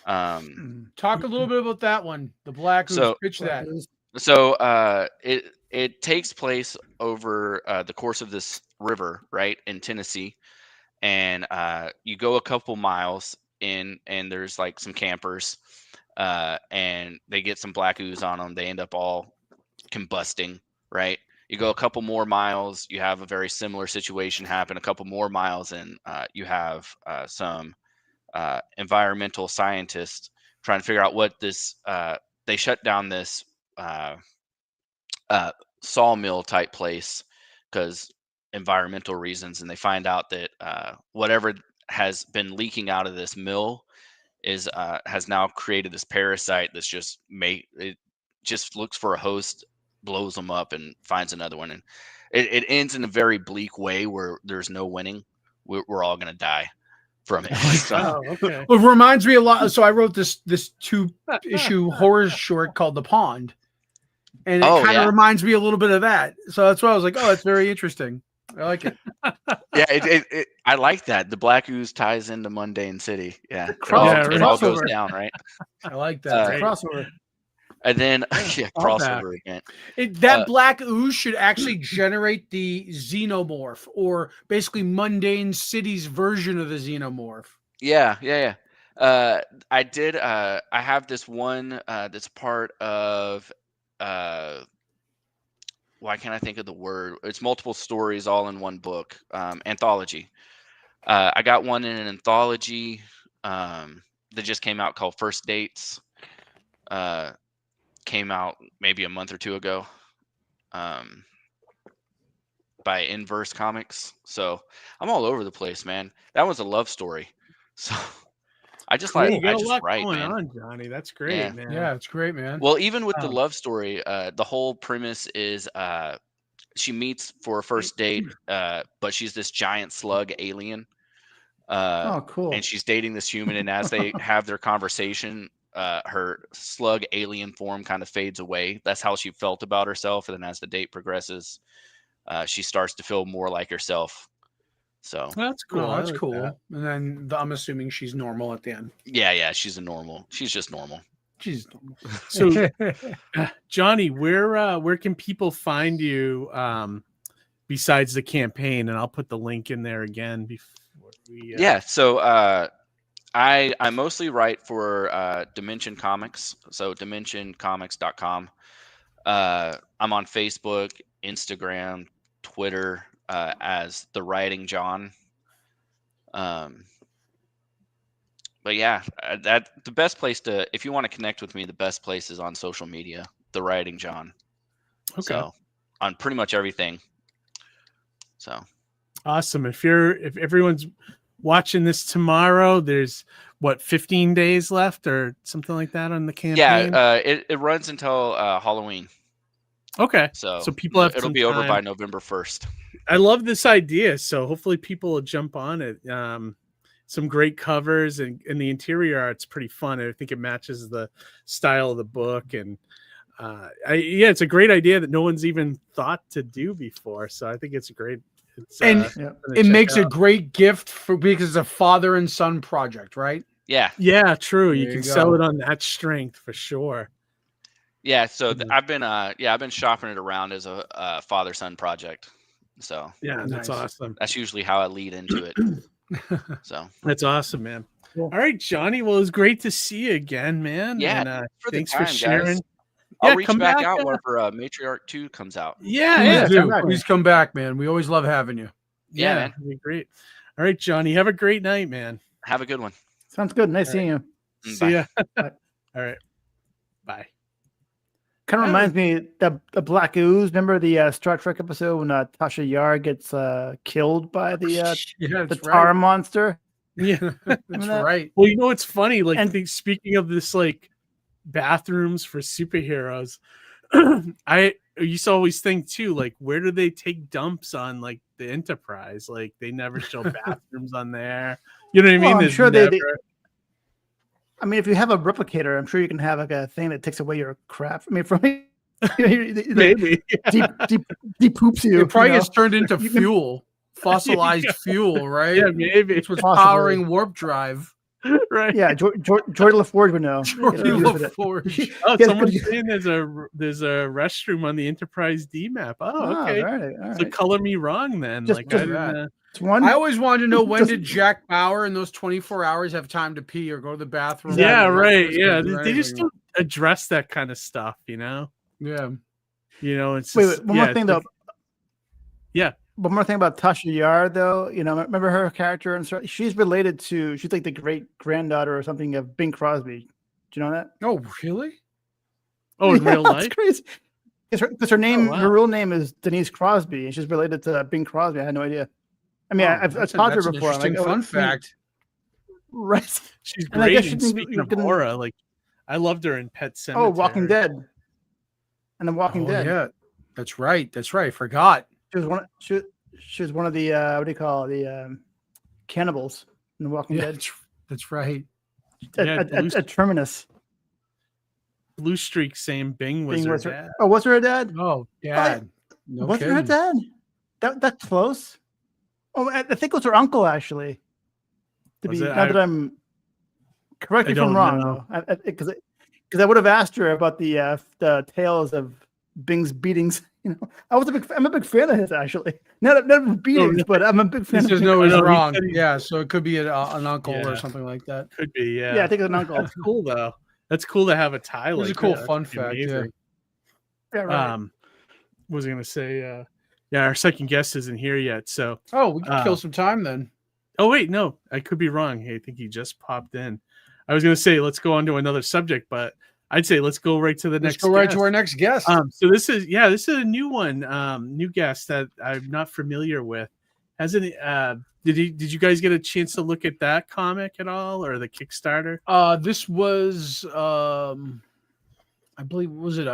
Talk a little bit about that one. The Black Ooze. So- Pitch that. So it takes place over the course of this river, right, in Tennessee, and you go a couple miles in, and there's like some campers, and they get some black ooze on them. They end up all combusting, right? You go a couple more miles, you have a very similar situation happen. A couple more miles, and you have some environmental scientists trying to figure out what this. They shut down this sawmill type place because environmental reasons, and they find out that whatever has been leaking out of this mill has now created this parasite that's just looks for a host, blows them up, and finds another one. And it ends in a very bleak way where there's no winning. We're all gonna die from it. So, Oh, okay. It reminds me a lot. So I wrote this 2-issue horror short called The Pond, and it kind of reminds me a little bit of that. So that's why I was like, oh, that's very interesting. I like it. Yeah, I like that. The Black Ooze ties into Mundane City. Yeah, Crossover. it all goes down, right? I like that. Crossover. And then crossover again. That black ooze should actually generate the xenomorph, or basically Mundane City's version of the xenomorph. Yeah. I did. I have this one that's part of. Why can't I think of the word? It's multiple stories all in one book. Anthology. I got one in an anthology that just came out called First Dates. Came out maybe a month or two ago by Inverse Comics. So I'm all over the place, man. That one's a love story. So I just Cool. like You got I a just lot write, going man. on, Johnny. That's great, man. Yeah, it's great, man. Well, even with the love story, the whole premise is she meets for a first date, but she's this giant slug alien. Oh, cool. And she's dating this human, and as they have their conversation, her slug alien form kind of fades away. That's how she felt about herself. And then as the date progresses, she starts to feel more like herself. So that's cool. Oh, that's like cool. that. And then I'm assuming she's normal at the end. yeah, she's just normal. She's normal. So, Johnny, where can people find you besides the campaign? And I'll put the link in there again before we. So I mostly write for Dimension Comics, so dimensioncomics.com. I'm on Facebook, Instagram, Twitter as The Writing John. But yeah, the best place if you want to connect with me, the best place is on social media, The Writing John. Okay. So on pretty much everything. So awesome. If everyone's watching this tomorrow, there's 15 days left or something like that on the campaign. Yeah, it runs until Halloween. Okay, so people have it'll be over by November 1st. I love this idea, so hopefully people will jump on it. Some great covers, and the interior art's pretty fun. I think it matches the style of the book, and it's a great idea that no one's even thought to do before. So I think it's great. It makes a great gift because it's a father and son project, right? Yeah, true. You can sell it on that strength for sure. Yeah, so I've been shopping it around as a father-son project. So yeah, that's awesome. That's usually how I lead into it. So that's awesome, man. Cool. All right, Johnny. Well, it was great to see you again, man. Yeah, and, thanks for sharing. Guys. I'll reach back out whenever Matriarch 2 comes out. Please come back, man. We always love having you. Yeah, man. That'd be great. All right, Johnny. Have a great night, man. Have a good one. Sounds good. Nice seeing you. See ya. All right. Bye. Kind of reminds me the Black Ooze. Remember the Star Trek episode when Tasha Yar gets killed by the tar monster? Yeah, that's right. Well, it's funny. Like, speaking of this, like bathrooms for superheroes, I used to always think too, like, where do they take dumps on like the Enterprise? Like, they never show bathrooms on there. You know what I mean? I'm sure they. I mean, if you have a replicator, I'm sure you can have like a thing that takes away your crap. I mean, from maybe deep poops you. It probably gets turned into fuel, fossilized fuel, right? Yeah, maybe it's what's powering warp drive. Right. Yeah, Jordy LaForge would know. Jordy LaForge. Oh, someone's saying there's a restroom on the Enterprise D map. Oh, okay. All right. So color me wrong then. I always wanted to know when did Jack Bauer in those 24 hours have time to pee or go to the bathroom? Yeah, right. Yeah, they just don't address that kind of stuff, Yeah. It's wait, one more thing though. Yeah. One more thing about Tasha Yar, though. Remember her character? And she's related to. She's like the great granddaughter or something of Bing Crosby. Do you know that? Oh, really? Oh, in real life? That's crazy. Because her name, her real name is Denise Crosby, and she's related to Bing Crosby. I had no idea. I mean, I've talked to her before. Interesting fun fact. Right. She's great. And speaking of horror, like I loved her in Pet Sematary. Oh, Walking Dead. And The Walking Dead. Yeah, that's right. I forgot. She was one of the what do you call it? The cannibals in The Walking Dead. That's right. A Terminus. Blue Streak saying Bing was her dad. Oh, was her dad? Oh, dad. No was kidding. her dad? That's close. Oh, I think it was her uncle actually. That I'm correct me if I'm wrong, because I would have asked her about the tales of Bing's beatings. You know, I'm a big fan of his actually. Not beatings, but I'm a big fan. He says of no, he's Bing. wrong. Yeah, so it could be an uncle or something like that. Could be, yeah. Yeah, I think it's an uncle. That's cool though. That's cool to have a tie. It was like a cool that. fun That'd be fact. Yeah. amazing. Yeah, right. What was I gonna say? Yeah, our second guest isn't here yet. So we can kill some time then. Oh wait, no, I could be wrong. Hey, I think he just popped in. I was gonna say let's go on to another subject, but I'd say let's go right to the next. Let's go right to our next guest. So this is a new one, new guest that I'm not familiar with. Hasn't did you guys get a chance to look at that comic at all or the Kickstarter? This was I believe was it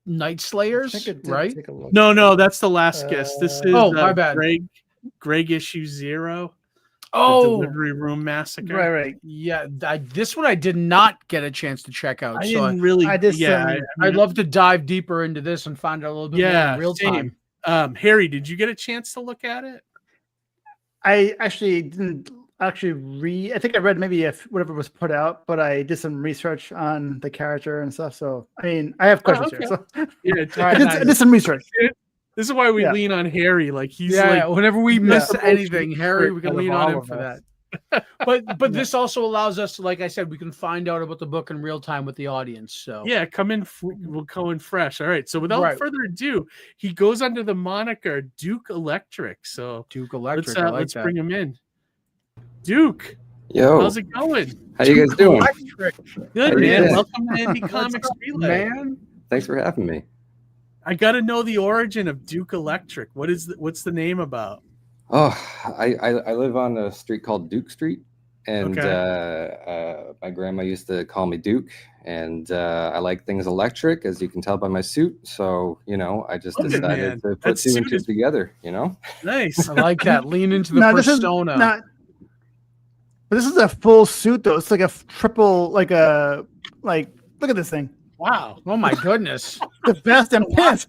Night Slayers, right? No, that's the last guest. This is my bad. Greg issue 0. Oh, the Delivery Room Massacre. Right. Yeah, this one I did not get a chance to check out. I'd love to dive deeper into this and find out a little bit more in real time. Harry, did you get a chance to look at it? I actually didn't read. I think I read maybe whatever was put out, but I did some research on the character and stuff. So I mean, I have questions here. So I did some research. This is why we lean on Harry. Like he's whenever we miss anything, Harry, we can lean on him for that. But this also allows us to, like I said, we can find out about the book in real time with the audience. So we'll go in fresh. All right. So without further ado, he goes under the moniker Duke Electric. So Duke Electric, let's bring him in. Duke, yo, how's it going? How you guys doing? Good, man. Welcome to Indie Comics Relay. Man, thanks for having me. I got to know the origin of Duke Electric. What's the name about? Oh, I live on a street called Duke Street, and my grandma used to call me Duke, and I like things electric, as you can tell by my suit. So I just decided to put two and two together. Nice. I like that. Lean into the persona. But this is a full suit, though. It's like a triple, look at this thing. Wow. Oh my goodness. The vest and pants.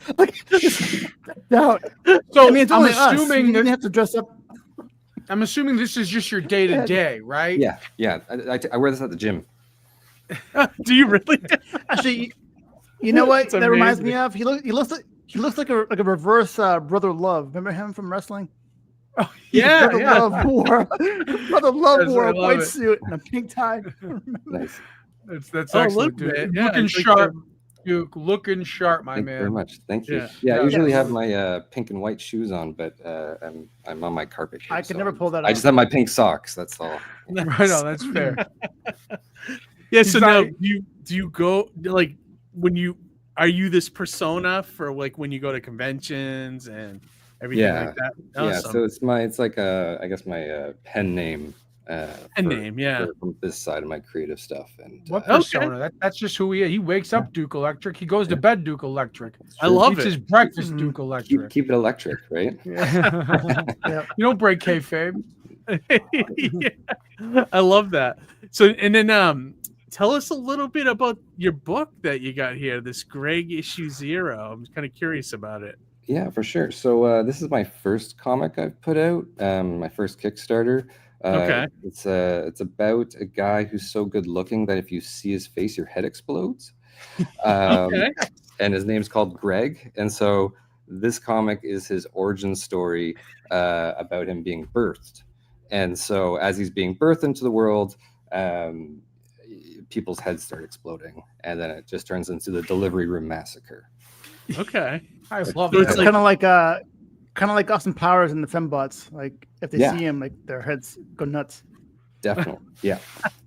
No. So it's I'm only assuming that you have to dress up. I'm assuming this is just your day to day, right? Yeah. I wear this at the gym. Do you really? Actually, you know what that reminds me of? He looks like a reverse Brother Love. Remember him from wrestling? Oh, yeah. Brother Love wore a white suit and a pink tie. Nice. That's excellent, dude. Looking sharp, Duke. Looking sharp, my man. Thank you very much. Thank you. Yeah, I usually have my pink and white shoes on, but I'm on my carpet here. I can never pull that off. I just have my pink socks. That's all. Right on. That's fair. So now, do you go like are you this persona for like when you go to conventions and everything like that? Awesome. So it's like I guess my pen name. From this side of my creative stuff. And what persona? That's just who he is. He wakes up Duke Electric. He goes to bed Duke Electric. I love it. Eats his breakfast Duke Electric. Keep it electric, right? You don't break kayfabe. I love that. So and then tell us a little bit about your book that you got here, this Greg issue 0. I'm kind of curious about it. Yeah, for sure. So this is my first comic I've put out, my first Kickstarter. It's about a guy who's so good looking that if you see his face, your head explodes. And his name's called Greg. And so this comic is his origin story about him being birthed. And so as he's being birthed into the world, people's heads start exploding, and then it just turns into the Delivery Room Massacre. Okay, I love it. It's kind of like Austin Powers and the Fembots. Like if they see him, like their heads go nuts. Definitely, yeah,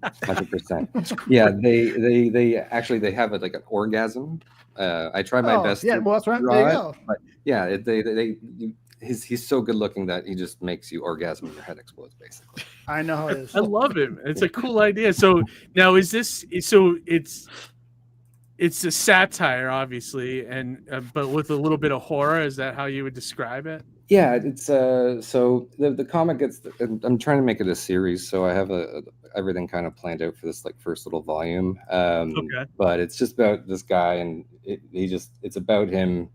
100%. Yeah, they actually have like an orgasm. I try my best. Yeah, well, that's right. There you go. But yeah, he's so good looking that he just makes you orgasm and your head explodes, basically. I know how it is. I love it. It's a cool idea. So now is it's a satire, obviously, and but with a little bit of horror. Is that how you would describe it? Yeah, it's so the comic gets. I'm trying to make it a series, so I have everything kind of planned out for this like first little volume. Okay. But it's just about this guy, and it's about him.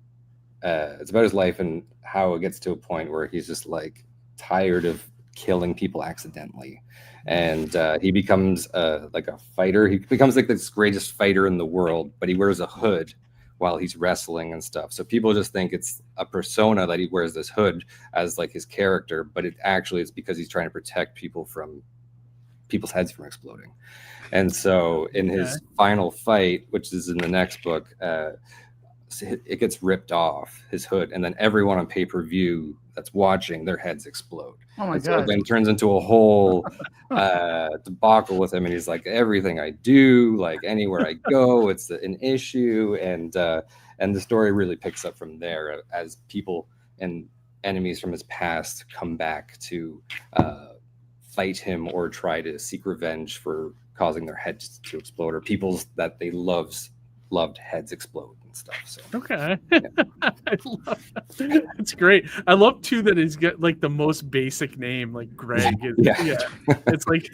It's about his life and how it gets to a point where he's just like tired of killing people accidentally, and he becomes like a fighter. He becomes like this greatest fighter in the world, but he wears a hood while he's wrestling and stuff. So people just think it's a persona that he wears this hood as like his character, but it's because he's trying to protect people's heads from exploding. And so in his final fight, which is in the next book, it gets ripped off, his hood, and then everyone on pay-per-view that's watching, their heads explode. Oh my God. God. So then it turns into a whole debacle with him, and he's like, everything I do, like anywhere I go, it's an issue, and the story really picks up from there as people and enemies from his past come back to fight him or try to seek revenge for causing their heads to explode, or people's that they loved heads explode and stuff. So okay. Yeah. I love that. It's great. I love too that he's got like the most basic name, like Greg. Yeah. It's like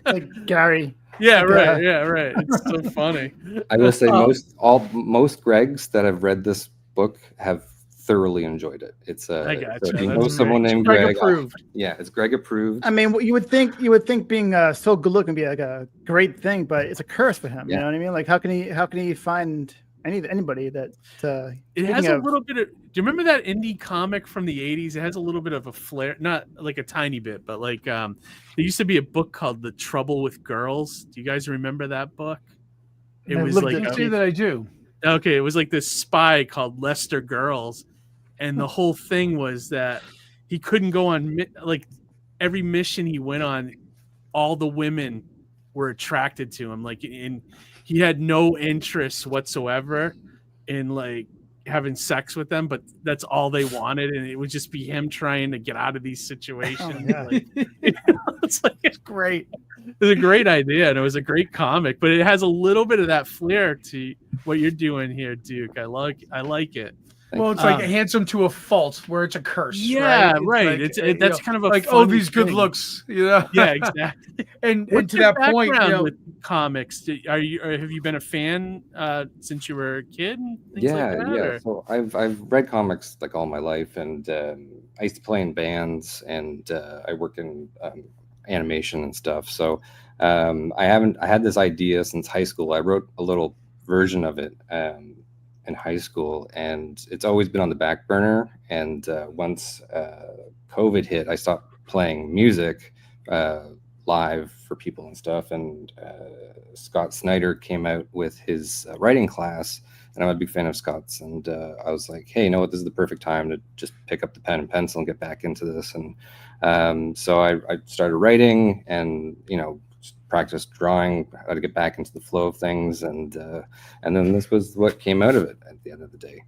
like Gary. Yeah, right. Yeah, right. It's so funny. I will say most Gregs that have read this book have thoroughly enjoyed it. It's I gotcha. So if you know someone named Greg approved. Yeah, it's Greg approved. I mean, you would think being so good looking be like a great thing, but it's a curse for him. Yeah. You know what I mean? Like how can he find anybody that it has a little bit of, do you remember that indie comic from the 80s? It has a little bit of a flair, not like a tiny bit, but like there used to be a book called The Trouble with Girls. Do you guys remember that book? It was like that I do. Okay, it was like this spy called Lester Girls, and the whole thing was that he couldn't go on like every mission he went on, all the women were attracted to him, like in he had no interest whatsoever in like having sex with them, but that's all they wanted, and it would just be him trying to get out of these situations. It's great. It's a great idea, and it was a great comic, but it has a little bit of that flair to what you're doing here, Duke. I like it. Well, it's like a handsome to a fault, where it's a curse. Yeah, right. Like, that's kind of a like these thing. good looks, you know. Yeah, exactly. and to that point, with comics, have you been a fan since you were a kid? And things like that, yeah. Or? So I've read comics like all my life, and I used to play in bands, and I work in animation and stuff. So I had this idea since high school. I wrote a little version of it in high school, and it's always been on the back burner. And once COVID hit, I stopped playing music live for people and stuff, and Scott Snyder came out with his writing class, and I'm a big fan of Scott's, and I was like, hey, you know what, this is the perfect time to just pick up the pen and pencil and get back into this. And so I started writing, and practiced drawing, how to get back into the flow of things, and then this was what came out of it at the end of the day.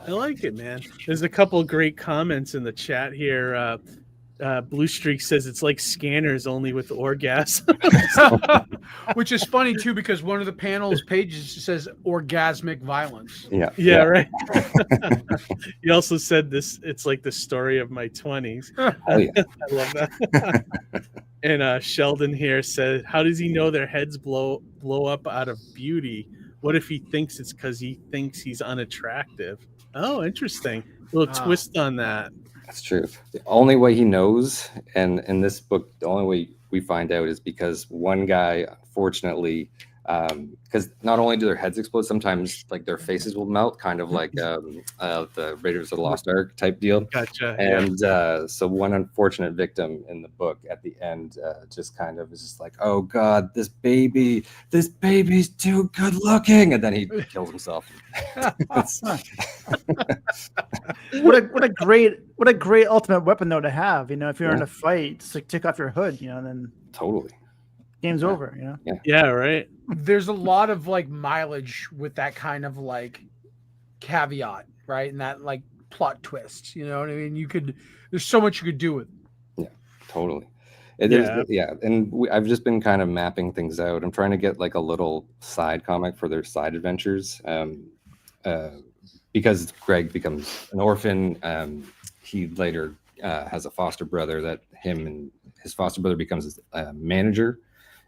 I like it, man. There's a couple of great comments in the chat here. Blue Streak says it's like Scanners, only with orgasm. Which is funny too, because one of the panel's pages says orgasmic violence. Yeah, right. He also said this, it's like the story of my 20s. Oh, yeah. I love that. And Sheldon here said, how does he know their heads blow up out of beauty? What if he thinks it's because he thinks he's unattractive? Oh, interesting. A little twist on that. That's true. The only way he knows, and in this book, the only way we find out is because one guy, unfortunately, because not only do their heads explode, sometimes like their faces will melt, kind of like the Raiders of the Lost Ark type deal. Gotcha. And so one unfortunate victim in the book at the end just kind of is just like, oh God, this baby's too good looking, and then he kills himself. What a great ultimate weapon though to have. If you're in a fight, just like take off your hood, and then totally game's over. Yeah, right. There's a lot of like mileage with that kind of like caveat, right? And that like plot twist, you know what I mean? There's so much you could do with it. Yeah, totally. And I've just been kind of mapping things out. I'm trying to get like a little side comic for their side adventures, because Greg becomes an orphan. He later has a foster brother that him and his foster brother becomes his manager,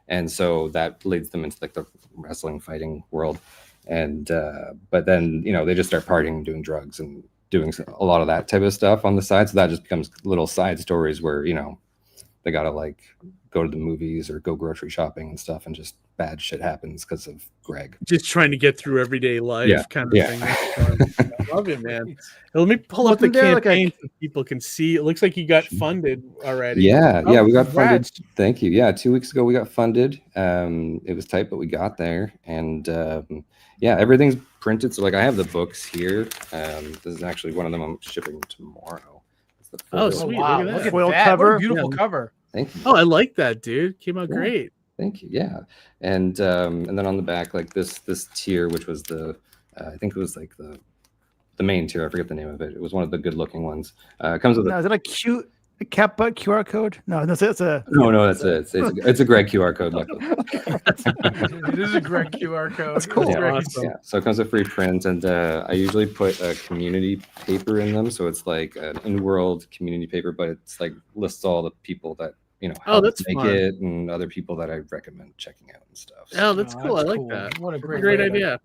and so that leads them into like the wrestling fighting world. And but then they just start partying and doing drugs and doing a lot of that type of stuff on the side. So that just becomes little side stories where they gotta like go to the movies or go grocery shopping and stuff, and just bad shit happens because of Greg. Just trying to get through everyday life kind of thing. I love it, man. Let me pull up the campaign so people can see. It looks like you got funded already. Yeah, we got funded. Thank you. Yeah, 2 weeks ago we got funded. It was tight, but we got there. And everything's printed. So like I have the books here. This is actually one of them I'm shipping tomorrow. Oh, sweet. Wow. Look at that. Foil cover. What a beautiful cover. Thank you. Oh, I like that, dude. Came out great. Thank you. Yeah. And then on the back, like this tier, which was I think it was like the main tier. I forget the name of it. It was one of the good looking ones. It comes with is it a cute cat butt QR code? No, that's a no. That's it's a Greg QR code. Luckily, it is a Greg QR code. That's cool. Awesome. Yeah. So it comes with free print, and I usually put a community paper in them. So it's like an in-world community paper, but it's like lists all the people that that's make fun. it, and other people that I recommend checking out and stuff. Oh, that's cool. I like cool. that. What a Great idea.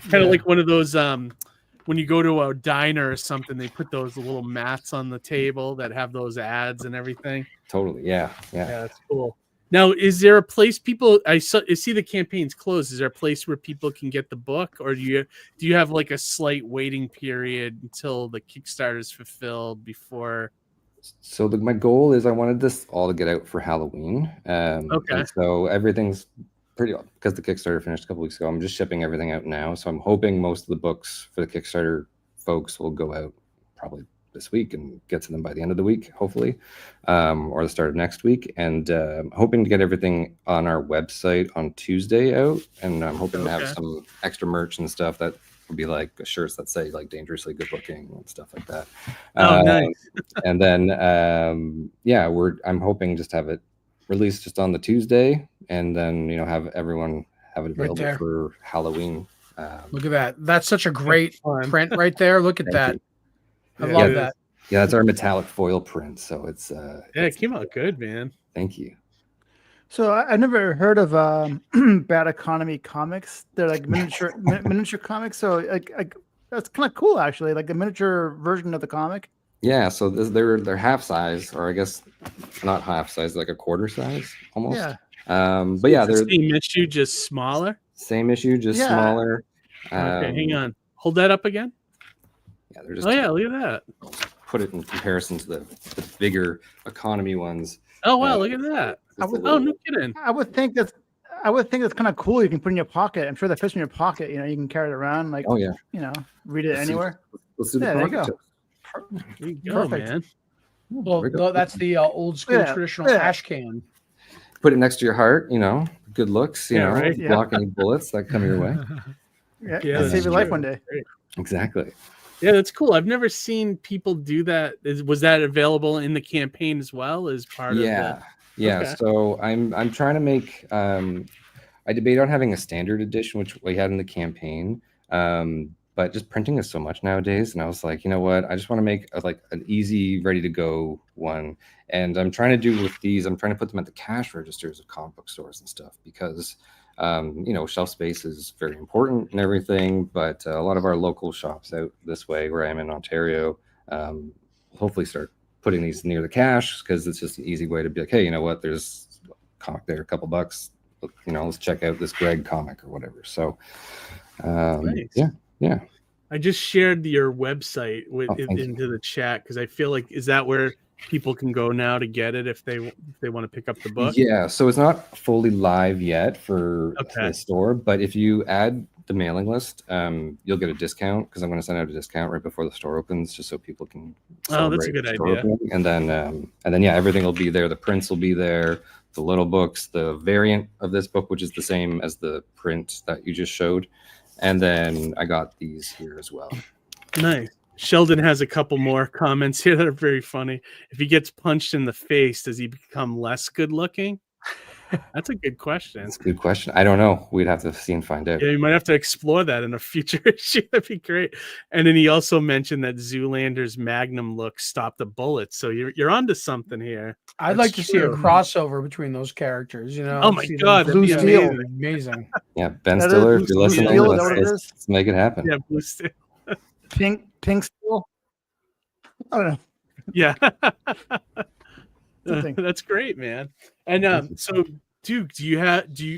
Kind of like one of those when you go to a diner or something, they put those little mats on the table that have those ads and everything. Totally. Yeah. That's cool. Now, is there a place I see the campaign's closed? Is there a place where people can get the book, or do you have like a slight waiting period until the Kickstarter is fulfilled before? So my goal is I wanted this all to get out for Halloween. Okay. So everything's because the Kickstarter finished a couple weeks ago. I'm just shipping everything out now. So I'm hoping most of the books for the Kickstarter folks will go out probably this week and get to them by the end of the week, hopefully, or the start of next week. And I'm hoping to get everything on our website on Tuesday out. And I'm hoping to have some extra merch and stuff that will be like shirts that say like dangerously good looking and stuff like that. Nice. And then I'm hoping just to have it released just on the Tuesday, and then have everyone have it available for Halloween. Look at that. That's such a great print right there. Look at that. I love that. Yeah, that's our metallic foil print. So it's it came out good, man. Thank you. So I never heard of Bad Economy Comics. They're like miniature comics. So like that's kind of cool, actually. Like the miniature version of the comic. Yeah. So they're half size, or I guess not half size, like a quarter size almost. Yeah. But yeah, they're the same issue, just smaller. Same issue, just smaller. Okay, hang on. Hold that up again. Yeah, they're just. Oh yeah, look at that. Put it in comparison to the bigger economy ones. Oh wow, look at that. No kidding. I would think that's kind of cool. You can put in your pocket. I'm sure that fits in your pocket. You can carry it around. Like, read it anywhere. Let's do the there you pocket go. There you go, Perfect. man. Well, that's the old school traditional ash can. Put it next to your heart. Good looks. right. Block any bullets that come your way. Yeah, save your life one day. Exactly. Yeah, that's cool. I've never seen people do that. Was that available in the campaign as well as part of the... Yeah. Okay. So I'm trying to make I debate on having a standard edition, which we had in the campaign. But just printing is so much nowadays, and I was like, you know what? I just want to make an easy, ready to go one. And I'm trying to do with these. I'm trying to put them at the cash registers of comic book stores and stuff because shelf space is very important and everything. But a lot of our local shops out this way, where I'm in Ontario, hopefully start putting these near the cash because it's just an easy way to be like, hey, you know what? There's a comic there, a couple bucks. Let's check out this Greg comic or whatever. So, nice. Yeah. I just shared your website into the chat because I feel like, is that where people can go now to get it if they want to pick up the book? Yeah. So it's not fully live yet for the store, but if you add the mailing list, you'll get a discount because I'm going to send out a discount right before the store opens, just so people can. Oh, that's a good idea. Opening. And then everything will be there. The prints will be there. The little books, the variant of this book, which is the same as the print that you just showed. And then I got these here as well. Nice. Sheldon has a couple more comments here that are very funny. If he gets punched in the face, does he become less good looking? That's a good question. That's a good question. I don't know. We'd have to see and find out. Yeah, you might have to explore that in a future issue. That'd be great. And then he also mentioned that Zoolander's Magnum look stopped the bullets. So you're onto something here. I'd like to see a crossover between those characters. You know? Oh my God, that'd be amazing. Amazing. Yeah, Ben Stiller, if you're listening, let's make it happen. Yeah, Blue Steel. Pink Steel. I don't know. Yeah. That's great, man. And so Duke,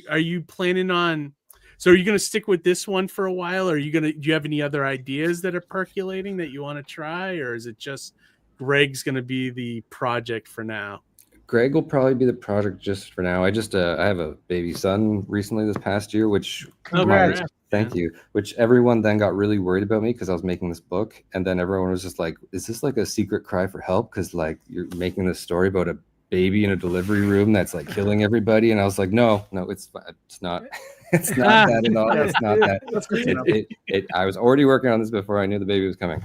are you planning on, so are you going to stick with this one for a while? Or do you have any other ideas that are percolating that you want to try? Or is it just Greg's going to be the project for now? Greg will probably be the project just for now. I have a baby son recently this past year, which thank you. Which everyone then got really worried about me because I was making this book, and then everyone was just like, "Is this like a secret cry for help? Because like you're making this story about a baby in a delivery room that's like killing everybody?" And I was like, "No, it's not. It's not that at all. It's not that. I was already working on this before I knew the baby was coming.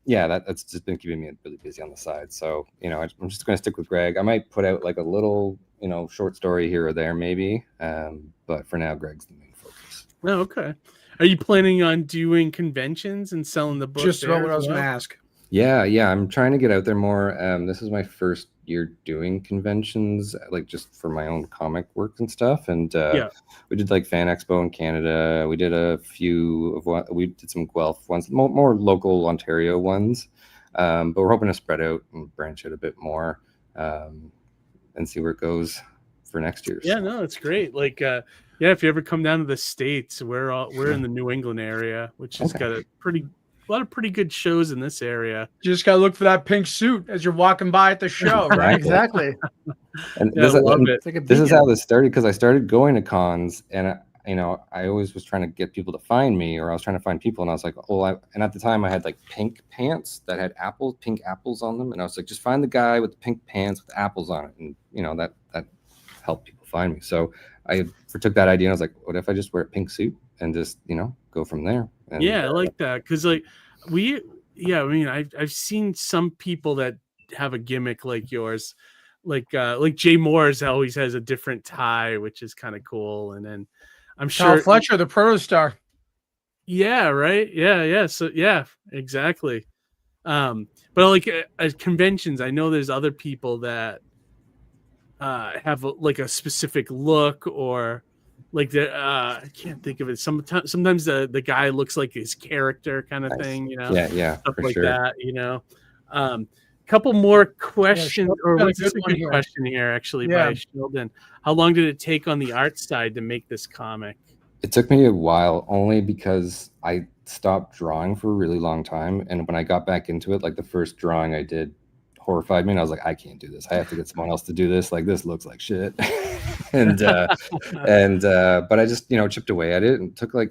Yeah, that's just been keeping me really busy on the side. So, I'm just going to stick with Greg. I might put out like a little, short story here or there maybe. But for now, Greg's the main focus. Oh, okay. Are you planning on doing conventions and selling the book? Just about what I was going to ask. Yeah. I'm trying to get out there more. This is my first year doing conventions, like just for my own comic work and stuff. And we did like Fan Expo in Canada. We did a few of what we did some Guelph ones, more local Ontario ones. But we're hoping to spread out and branch out a bit more and see where it goes for next year. Yeah, no, it's great. Like, if you ever come down to the States, we're in the New England area, which has got a lot of pretty good shows in this area. You just gotta look for that pink suit as you're walking by at the show, right? Exactly. And this is how this started, because I started going to cons, and I always was trying to get people to find me, or I was trying to find people, and I was like, and at the time I had like pink pants that had pink apples on them, and I was like, just find the guy with the pink pants with apples on it, and that helped people find me. So I took that idea and I was like, what if I just wear a pink suit and just go from there? And, I like that, because like I've seen some people that have a gimmick like yours, like Jay Moore's always has a different tie, which is kind of cool. And then I'm sure Fletcher, the proto star. Yeah, right. Yeah. So yeah, exactly. But like at conventions, I know there's other people that have like a specific look, or like I can't think of it. Sometimes the guy looks like his character kind of thing, Yeah, stuff for like sure. that, Couple more questions, or what's a good question here actually by Sheldon. How long did it take on the art side to make this comic? It took me a while, only because I stopped drawing for a really long time, and when I got back into it, like the first drawing I did horrified me, and I was like, I can't do this. I have to get someone else to do this. Like, this looks like shit. But I just chipped away at it, and took I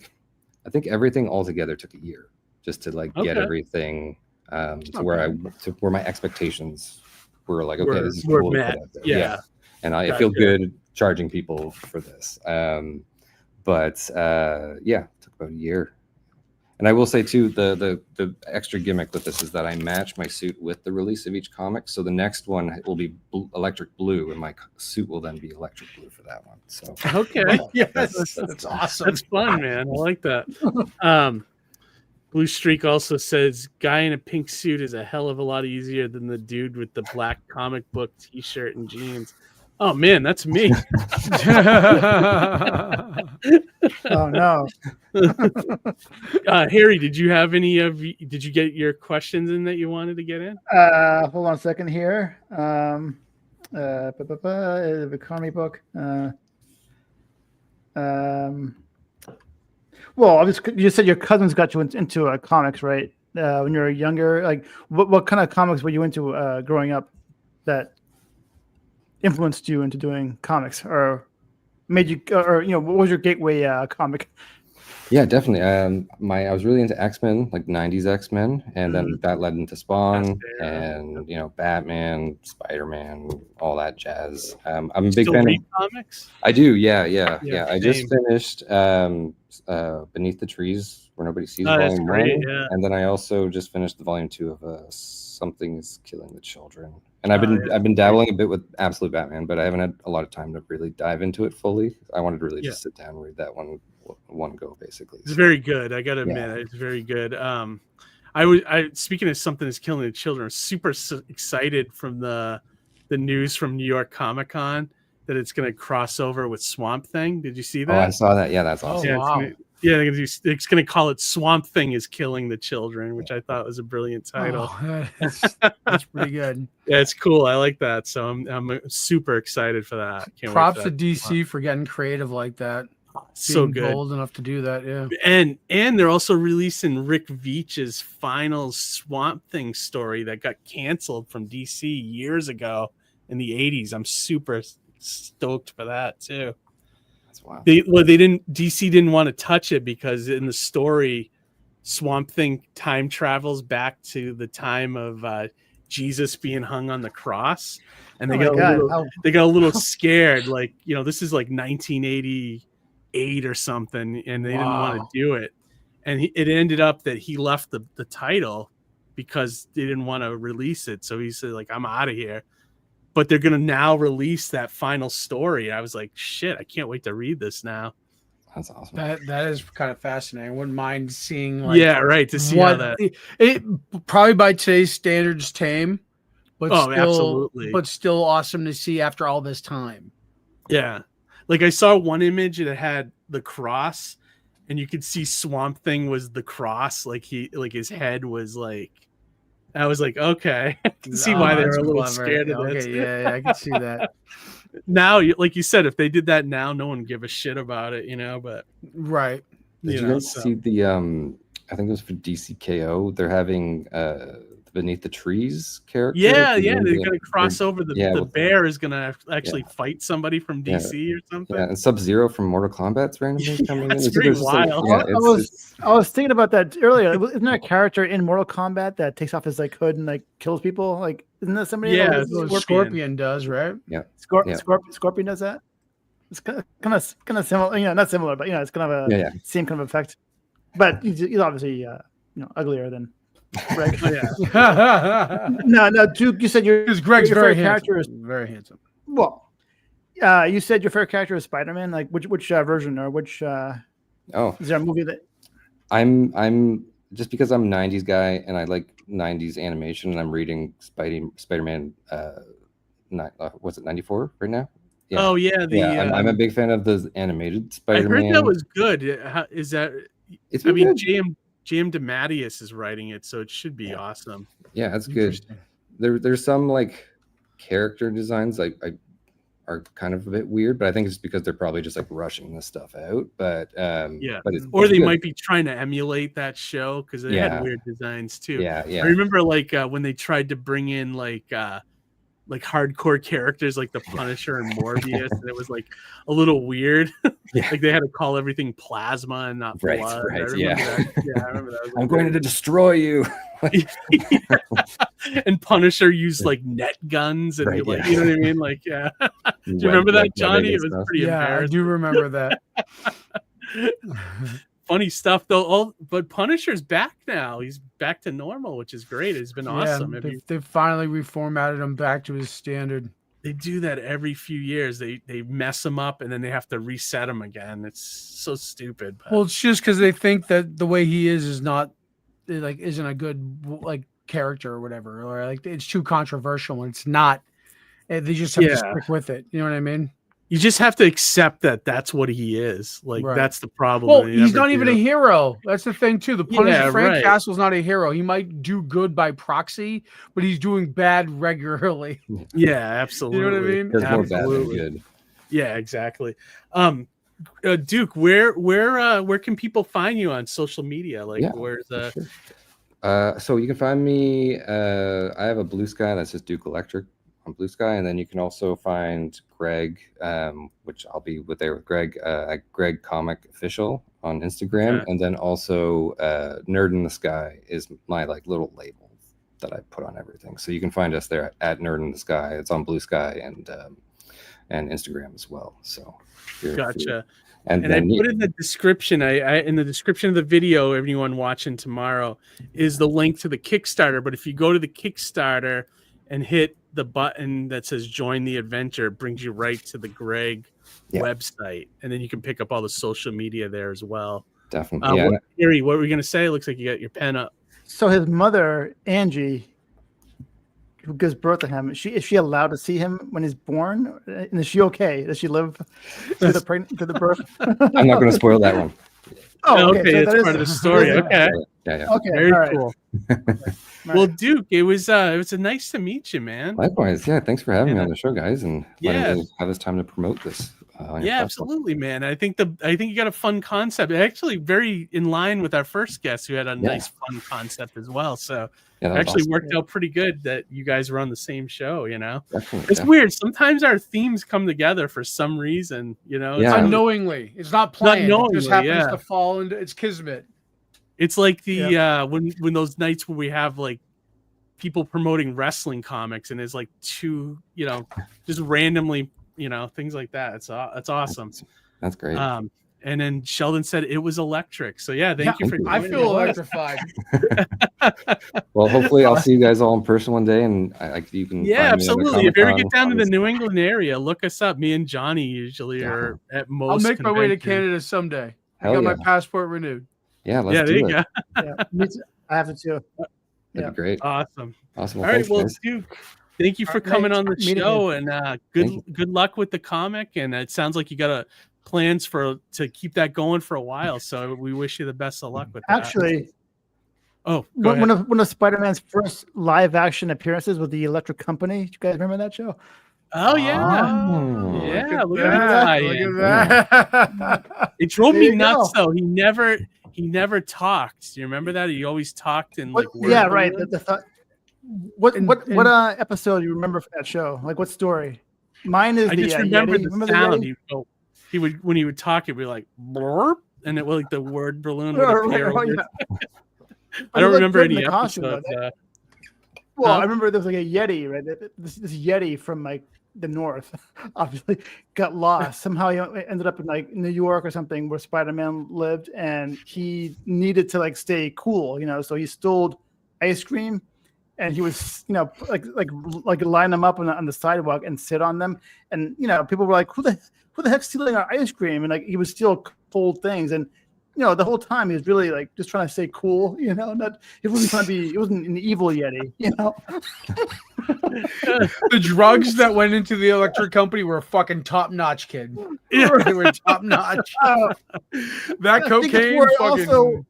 think everything all together took a year just to get everything to where my expectations were like, okay, this is cool to put out there. Yeah. And I feel good charging people for this. It took about a year. And I will say too, the extra gimmick with this is that I match my suit with the release of each comic. So the next one will be electric blue, and my suit will then be electric blue for that one. So okay, yes, that's awesome. That's fun, man. I like that. Blue Streak also says, guy in a pink suit is a hell of a lot easier than the dude with the black comic book T-shirt and jeans. Oh man, that's me. Oh no. Harry, did you get your questions in that you wanted to get in? Hold on a second here. The economy book. Well, you said your cousins got you into comics, right? When you were younger, like what kind of comics were you into growing up that influenced you into doing comics, or made you, or what was your gateway comic? Yeah, definitely. I was really into X-Men, like '90s X-Men, and then that led into Spawn and Batman, Spider-Man, all that jazz. I'm a big Still fan read of comics? I do, yeah. I just same. finished Beneath the Trees Where Nobody Sees Oh, that's Volume great, 1, yeah. and then I also just finished the Volume 2 of Something is Killing the Children. And I've been dabbling a bit with Absolute Batman, but I haven't had a lot of time to really dive into it fully. I wanted to really just sit down and read that one go, basically. It's very good. I gotta admit, it's very good. I speaking of Something is Killing the Children, I'm super excited from the news from New York Comic Con that it's going to cross over with Swamp Thing. Did you see that? Oh, I saw that. Yeah, that's awesome. Yeah, wow. It's going to call it Swamp Thing is Killing the Children, which I thought was a brilliant title. Oh, that's pretty good. Yeah, it's cool. I like that. So I'm super excited for that. Can't Props wait for to DC for getting creative like that. So Being good. bold enough to do that, yeah. And they're also releasing Rick Veitch's final Swamp Thing story that got canceled from DC years ago in the 80s. I'm super stoked for that too. That's wild. DC didn't want to touch it because in the story, Swamp Thing time travels back to the time of Jesus being hung on the cross, and they got a little scared. Like, this is like 1988 or something, and they didn't want to do it. And it ended up that he left the title because they didn't want to release it. So he said, like, I'm out of here. But they're going to now release that final story. I was like, shit, I can't wait to read this now. That's awesome. That is kind of fascinating. I wouldn't mind seeing to see how that it probably by today's standards tame, but absolutely. But still awesome to see after all this time. Yeah. Like I saw one image that had the cross, and you could see Swamp Thing was the cross, like his head was like. I was like, okay, I can see why they were a little scared of this. Yeah, I can see that. Now, like you said, if they did that now, no one would give a shit about it, But right. Did you guys see the? I think it was for DCKO. They're having Beneath the Trees character. Yeah, they're gonna cross over. The bear is gonna actually fight somebody from DC or something. Yeah, and Sub-Zero from Mortal Kombat's randomly coming in. It's pretty wild. I was thinking about that earlier. Isn't there a character in Mortal Kombat that takes off his hood and kills people? Like, isn't that somebody? Yeah, Scorpion does, right? Yeah, Scorpion does that. It's kind of similar. Not similar, but it's kind of a same kind of effect. But he's obviously uglier than Greg. No, Duke. You said Greg's very handsome. Very handsome. Well, you said your favorite character is Spider-Man. Like which version or which? Is there a movie that? I'm just because I'm a '90s guy and I like '90s animation, and I'm reading Spider-Man. Was it '94 right now? Yeah. Oh yeah, I'm a big fan of the animated Spider-Man. I heard that was good. Is that? It's good. J.M. DeMatteis is writing it, so it should be awesome. Yeah, that's good. There's some character designs are kind of a bit weird, but I think it's because they're probably just rushing this stuff out. But or they might be trying to emulate that show because they had weird designs too. Yeah. I remember when they tried to bring in hardcore characters like the Punisher and Morbius, and it was a little weird. Like they had to call everything plasma and not blood. Right. I remember that. I'm going to destroy you. And Punisher used net guns and you know what I mean? Do you remember that, Johnny? It was pretty embarrassing. I do remember that. Funny stuff though. But Punisher's back now. He's back to normal, which is great. It's been awesome. They've finally reformatted him back to his standard. They do that every few years. They mess him up and then they have to reset him again. It's so stupid. But... Well, it's just because they think that the way he is not isn't a good character or whatever, or it's too controversial. And it's not. They just have to stick with it. You know what I mean? You just have to accept that that's what he is. That's the problem. Well, he's not even a hero. That's the thing too. The Punisher, Frank Castle's not a hero. He might do good by proxy, but he's doing bad regularly. Yeah, absolutely. You know what I mean? There's more bad than good. Yeah, exactly. Duke, where can people find you on social media? Where's Sure. So you can find me. I have a Blue Sky that's just Duke Electric on Blue Sky, and then you can also find Greg, which I'll be there with Greg at Greg Comic Official on Instagram, and then also Nerd in the Sky is my like little label that I put on everything. So you can find us there at Nerd in the Sky. It's on Blue Sky and Instagram as well. So gotcha. And I put in the description. I in the description of the video, everyone watching tomorrow, is the link to the Kickstarter. But if you go to the Kickstarter and hit the button that says "Join the Adventure," it brings you right to the Greg website, and then you can pick up all the social media there as well. Definitely. Harry, what were you going to say? It looks like you got your pen up. So his mother, Angie, who gives birth to him, is she allowed to see him when he's born? And is she okay? Does she live through the birth? I'm not going to spoil that one. Oh, okay. So that's part of the story. Okay. Yeah. Okay. Very right. cool. Well, Duke, it was nice to meet you, man. Likewise. Yeah. Thanks for having me on the show, guys, and letting me have this time to promote this. Absolutely, man. I think you got a fun concept. Actually, very in line with our first guest, who had a nice, fun concept as well. So it actually worked out pretty good that you guys were on the same show. You know, it's weird. Sometimes our themes come together for some reason. You know, unknowingly. It's not planned. It just happens to fall into it's kismet. It's like the when those nights where we have like people promoting wrestling comics, and there's like two, just randomly. Things like that. It's awesome. That's great. And then Sheldon said it was electric. So thank you for. I feel electrified. Well, hopefully I'll see you guys all in person one day, and you can. Yeah, absolutely. If you ever get down to the New England area, look us up. Me and Johnny usually are at most. I'll make my way to Canada someday. I got my passport renewed. Yeah, let's do it. I have to too. That'd be great. Awesome. Well, all right. Well, guys. Duke. Thank you for coming on the show, and good luck with the comic. And it sounds like you got plans to keep that going for a while. So we wish you the best of luck with that. Actually, one of Spider-Man's first live action appearances with the Electric Company. Do you guys remember that show? Oh yeah, look at that. It drove me nuts though. He never talked. Do you remember that? He always talked in like words. Yeah, right. What episode do you remember from that show? Like what story? Mine is I just remember Yeti. the sound. He would when he would talk, it'd be like blurp, and it was like the word balloon would appear. I don't remember any episodes. Well, I remember there was like a Yeti, right? This Yeti from like the north, obviously got lost. Somehow he ended up in like New York or something where Spider-Man lived, and he needed to like stay cool, so he stole ice cream. And he was, like line them up on the sidewalk and sit on them. And, people were like, who the heck's stealing our ice cream? And like, he would steal cold things. And, the whole time he was really like, just trying to stay cool, it wasn't an evil Yeti, The drugs that went into the Electric Company were fucking top notch, kid. Yeah. They were top notch. That cocaine fucking.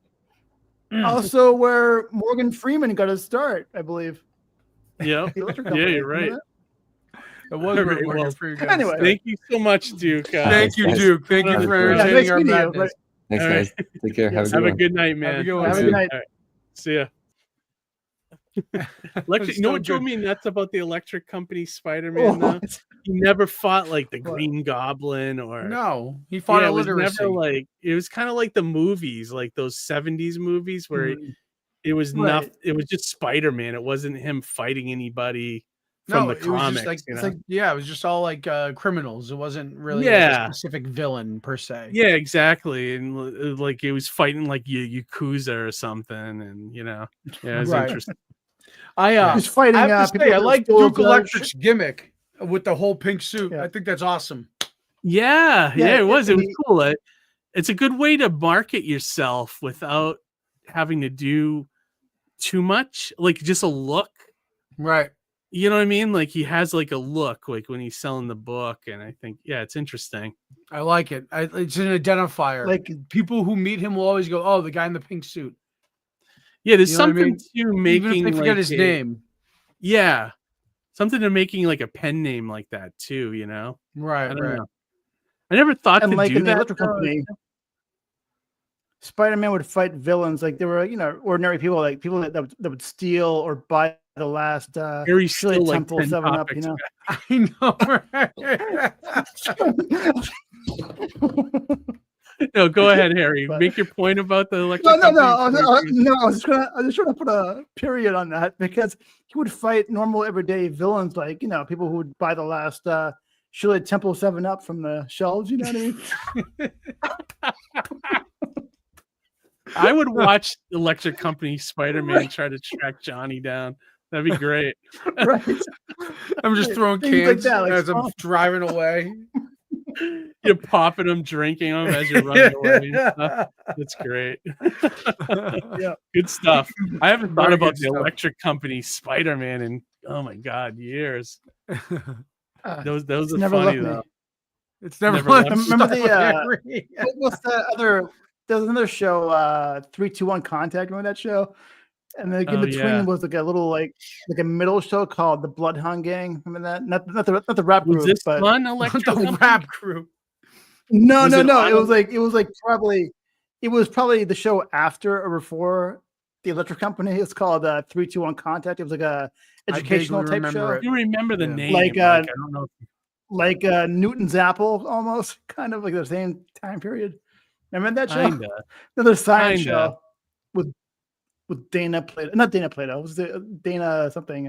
Also, where Morgan Freeman got his start, I believe. Yeah, you're right. It was anyway, thank you so much, Duke. Thank you, Duke. Thank you for entertaining our madness. Thanks, guys. Take care. Have a good night, man. Have a good night. Right. See ya. You know what drove me nuts about the Electric Company Spider-Man? Though? He never fought like the Green Goblin or he fought illiteracy. It was never it was kind of like the movies, like those 70s movies where it was nothing. It was just Spider-Man. It wasn't him fighting anybody from the comics. It was just all like criminals. It wasn't really a specific villain per se. Yeah, exactly. And like it was fighting like Yakuza or something, and it was interesting. I was fighting. I like Duke Electric's gimmick with the whole pink suit. I think that's awesome. Yeah, it was. It was cool. It's a good way to market yourself without having to do too much. Like just a look, right? You know what I mean? Like he has like a look, like when he's selling the book, and I think it's interesting. I like it. It's an identifier. Like people who meet him will always go, "Oh, the guy in the pink suit." Yeah, there's something to making. Even if they forget his name. Yeah, something to making like a pen name like that too. Right. I don't know. I never thought to like do in that. The Electric Company, Spider-Man would fight villains like they were, ordinary people, like people that would steal or buy the last Harry's Shirley still like Temple 10 7 Up, you topics. know. I know, right? No, go ahead, Harry. But- Make your point about the electric No. company. I was just trying to put a period on that because he would fight normal everyday villains like, you know, people who would buy the last Shirley Temple 7 Up from the shelves, you know what I mean? I would watch Electric Company Spider-Man try to track Johnny down. That'd be great. Right. I'm just throwing Things like cans that, like as I'm driving away. You're popping them, drinking them as you're running away. And stuff. That's great. Yeah. Good stuff. I haven't thought Very about good the stuff. Electric Company Spider-Man in, oh my God, years. Those are never funny, left me. though. It's never Never left left. me. Remember the Harry. what's the other? There's another show, 3-2-1 Contact. Remember that show? And then in between yeah. was like a little like a middle show called the Bloodhound Gang. Remember that? Not the rap Was group, this but fun, Electric The Company? rap crew. no. Was it on It was probably the show after or before the Electric Company. It's called 3-2-1 Contact. It was like a educational vaguely type remember show, it. You remember the Yeah. name? Like, I don't know. like Newton's Apple, almost kind of like the same time period. Remember that show? Kinda. Another science Kinda. show with Dana Plato. Not Dana Plato. It was Dana something.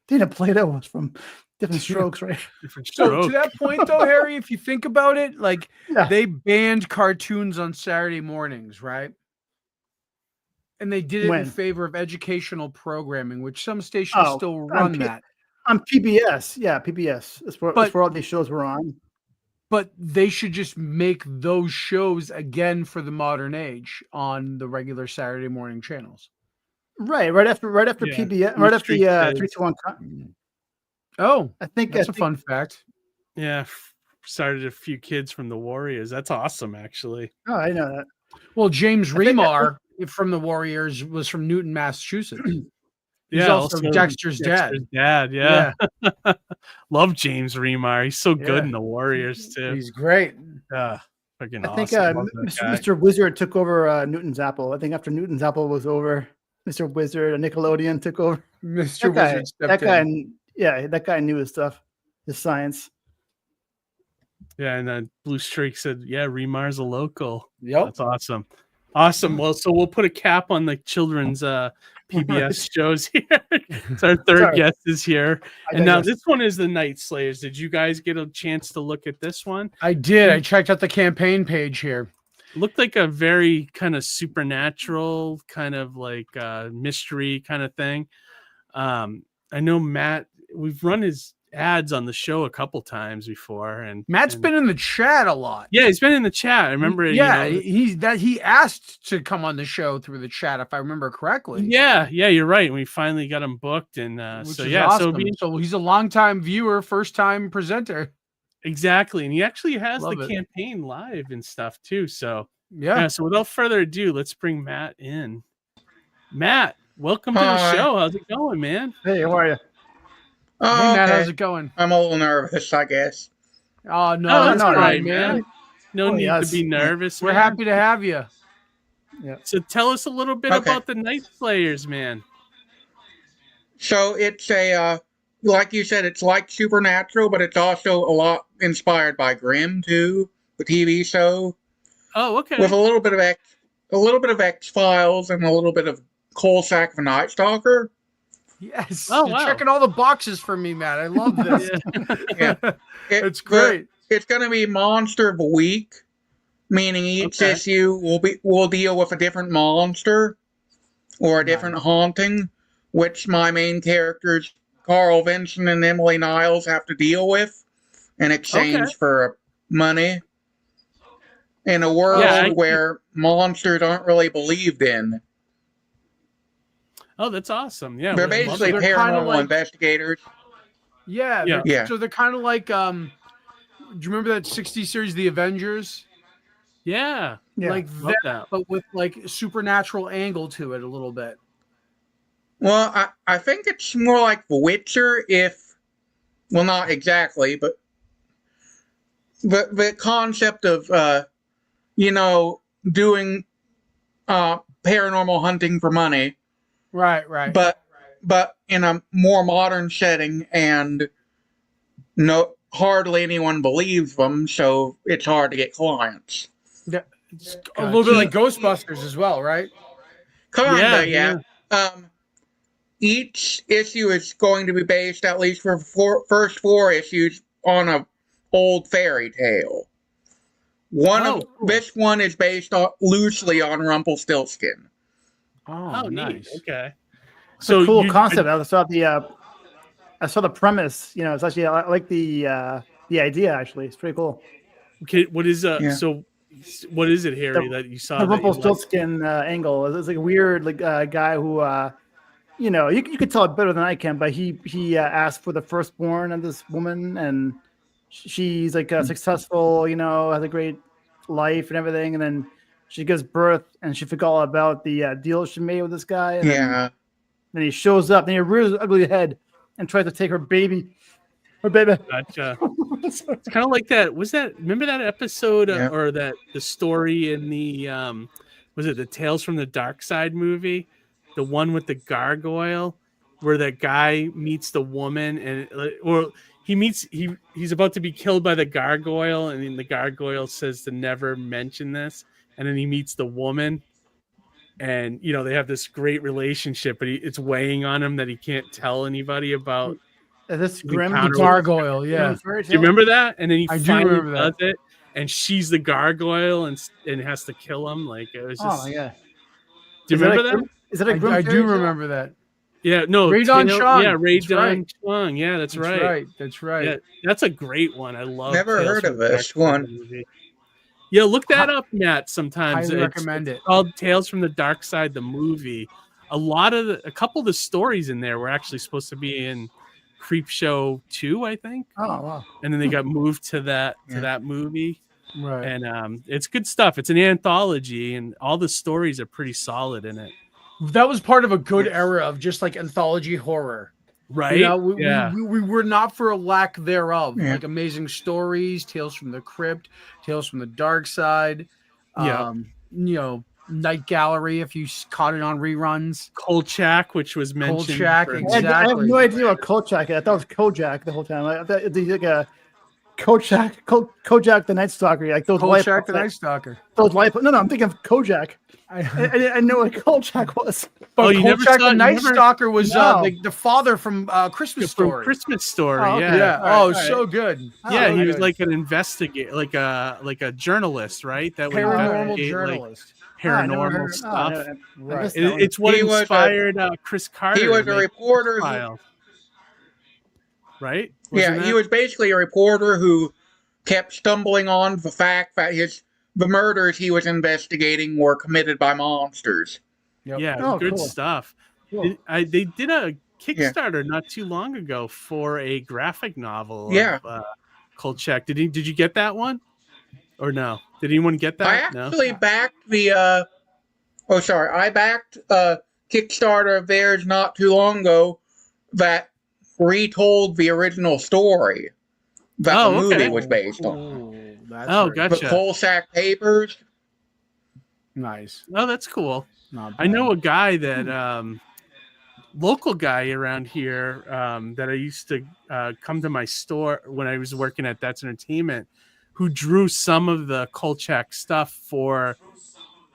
Dana Plato was from Different Strokes, right? Different So stroke. to that point, though, Harry, if you think about it, like Yeah. they banned cartoons on Saturday mornings, right? And they did it When? in favor of educational programming, which some stations Oh, still on run P- that. On PBS. Yeah, PBS. That's where all these shows were on. But they should just make those shows again for the modern age on the regular Saturday morning channels. Right after Yeah. PBS, Blue right after Streak the says- 3-2-1. Oh, I think that's a fun fact. Yeah, started a few kids from the Warriors. That's awesome, actually. Oh, I know that. Well, James I think Remar from the Warriors was from Newton, Massachusetts. He's Yeah, also Dexter's dad. Yeah. Love James Remar. He's so good Yeah. in the Warriors too. He's great. Fucking I think awesome. Love that guy. Mr. Wizard took over Newton's Apple. I think after Newton's Apple was over, Mr. Wizard, Nickelodeon took over. Mr. That guy, Wizard stepped in. that guy knew his stuff, his science. Yeah, and then Blue Streak said, "Yeah, Remar's a local." Yep. That's awesome. Awesome. Well, so we'll put a cap on the children's PBS shows here. So our third Sorry. guest is here. I And now digress. this one is the Night Slayers. Did you guys get a chance to look at this one? I did. I checked out the campaign page here. Looked like a very kind of supernatural, kind of like mystery kind of thing. I know Matt, we've run his ads on the show a couple times before, and Matt's been in the chat a lot. yeah, he's been in the chat. I remember. Yeah, you know, he asked to come on the show through the chat, if I remember correctly. yeah, you're right. We finally got him booked, and Which so is yeah, awesome. so So he's a longtime viewer, first time presenter. exactly, and he actually has Love the it. campaign live and stuff too. So Yeah. so without further ado, let's bring Matt in. Matt, welcome to the Hi. show. How's it going, man? Hey, how are you? Hey, Oh, Matt, okay. how's it going? I'm a little nervous, I guess. Oh no, Oh, that's no, all right, man. man. No Oh, need yes. to be nervous. We're man. happy to have you. So tell us a little bit Okay. about the Night Slayers, man. So it's like you said, it's like Supernatural, but it's also a lot inspired by Grimm too, the TV show, Oh, okay. with a little bit of X-Files and a little bit of Kolchak of a Night Stalker. Yes. Oh, You're wow. checking all the boxes for me, Matt. I love this. Yeah. It's great. It's going to be Monster of the Week, meaning each Okay. issue will deal with a different monster or a different haunting, which my main characters, Carl Vinson and Emily Niles, have to deal with in exchange Okay. for money. In a world Yeah, where monsters aren't really believed in. Oh, that's awesome. Yeah, They're we love basically it. They're kinda paranormal like- investigators. Yeah. Yeah. Yeah. So they're kind of like do you remember that 60 series, The Avengers? Yeah, Yeah. Like love that, that. but with like a supernatural angle to it a little bit. Well, I think it's more like The Witcher, well, not exactly, but the concept of, doing paranormal hunting for money, Right. but in a more modern setting, and hardly anyone believes them, so it's hard to get clients. Yeah, it's a little bit like Ghostbusters as well, right? Kinda, yeah. Each issue is going to be based, at least for first 4 issues, on a old fairy tale. This one is based loosely on Rumpelstiltskin. Oh, nice. Neat. Okay. It's a cool concept. I saw the premise. You know, it's actually I like the idea. Actually, it's pretty cool. Okay, what is so? What is it, Harry, that you saw? The Rumpelstiltskin angle. It's like a weird guy who, you know, you could tell it better than I can, but he asked for the firstborn of this woman, and she's like successful, you know, has a great life and everything, and then she gives birth, and she forgot all about the deal she made with this guy. And then he shows up, and he rears his ugly head and tries to take her baby. Gotcha. It's kind of like that. Remember that episode or the story in the was it the Tales from the Dark Side movie? The one with the gargoyle, where that guy meets the woman, and he's about to be killed by the gargoyle, and then the gargoyle says to never mention this, and then he meets the woman, and you know they have this great relationship, but it's weighing on him that he can't tell anybody about this gargoyle. Yeah, do you remember that? And then he finally does it, and she's the gargoyle, and has to kill him. Like it was just. Oh my god! Do you remember that? Is it a I do remember that. Yeah, no. Ray Don Chung. Yeah, Ray Don Chung. Yeah, that's right. That's right. Yeah, that's a great one. I love. Never heard of this one. Yeah, look that up, Matt. Sometimes I recommend it. It's called Tales from the Dark Side, the movie. A couple of the stories in there were actually supposed to be in Creepshow 2, I think. Oh wow! And then they got moved to that movie. Right. And it's good stuff. It's an anthology, and all the stories are pretty solid in it. That was part of a good era of just like anthology horror, right? You know, we were not for a lack thereof. Like Amazing Stories, Tales from the Crypt, Tales from the Dark Side. You know, Night Gallery. If you caught it on reruns, Kolchak, which was mentioned. Kolchak, exactly. I have no idea what Kolchak is. I thought it was Kojak the whole time. I thought it was like a Kojak the Night Stalker, like those Kojak the Night Stalker. Those life. No, I'm thinking of Kojak. I know what Kolchak was. But Kolchak the Night Stalker was the father from Christmas Story. Christmas Story, so good. Yeah, he was like an investigator, like a journalist, right? That paranormal journalist. Paranormal stuff. Right. It's what inspired Chris Carter. He was a reporter. Right? He was basically a reporter who kept stumbling on the fact that the murders he was investigating were committed by monsters. Yep. Yeah, good stuff. Cool. They did a Kickstarter not too long ago for a graphic novel of Kolchak. Did you get that one? Or no? Did anyone get that? I actually backed I backed a Kickstarter of theirs not too long ago that retold the original story that the movie was based on. Gotcha. The Kolchak Papers. Nice. Oh, that's cool. I know a guy that local guy around here that I used to come to my store when I was working at That's Entertainment, who drew some of the Kolchak stuff for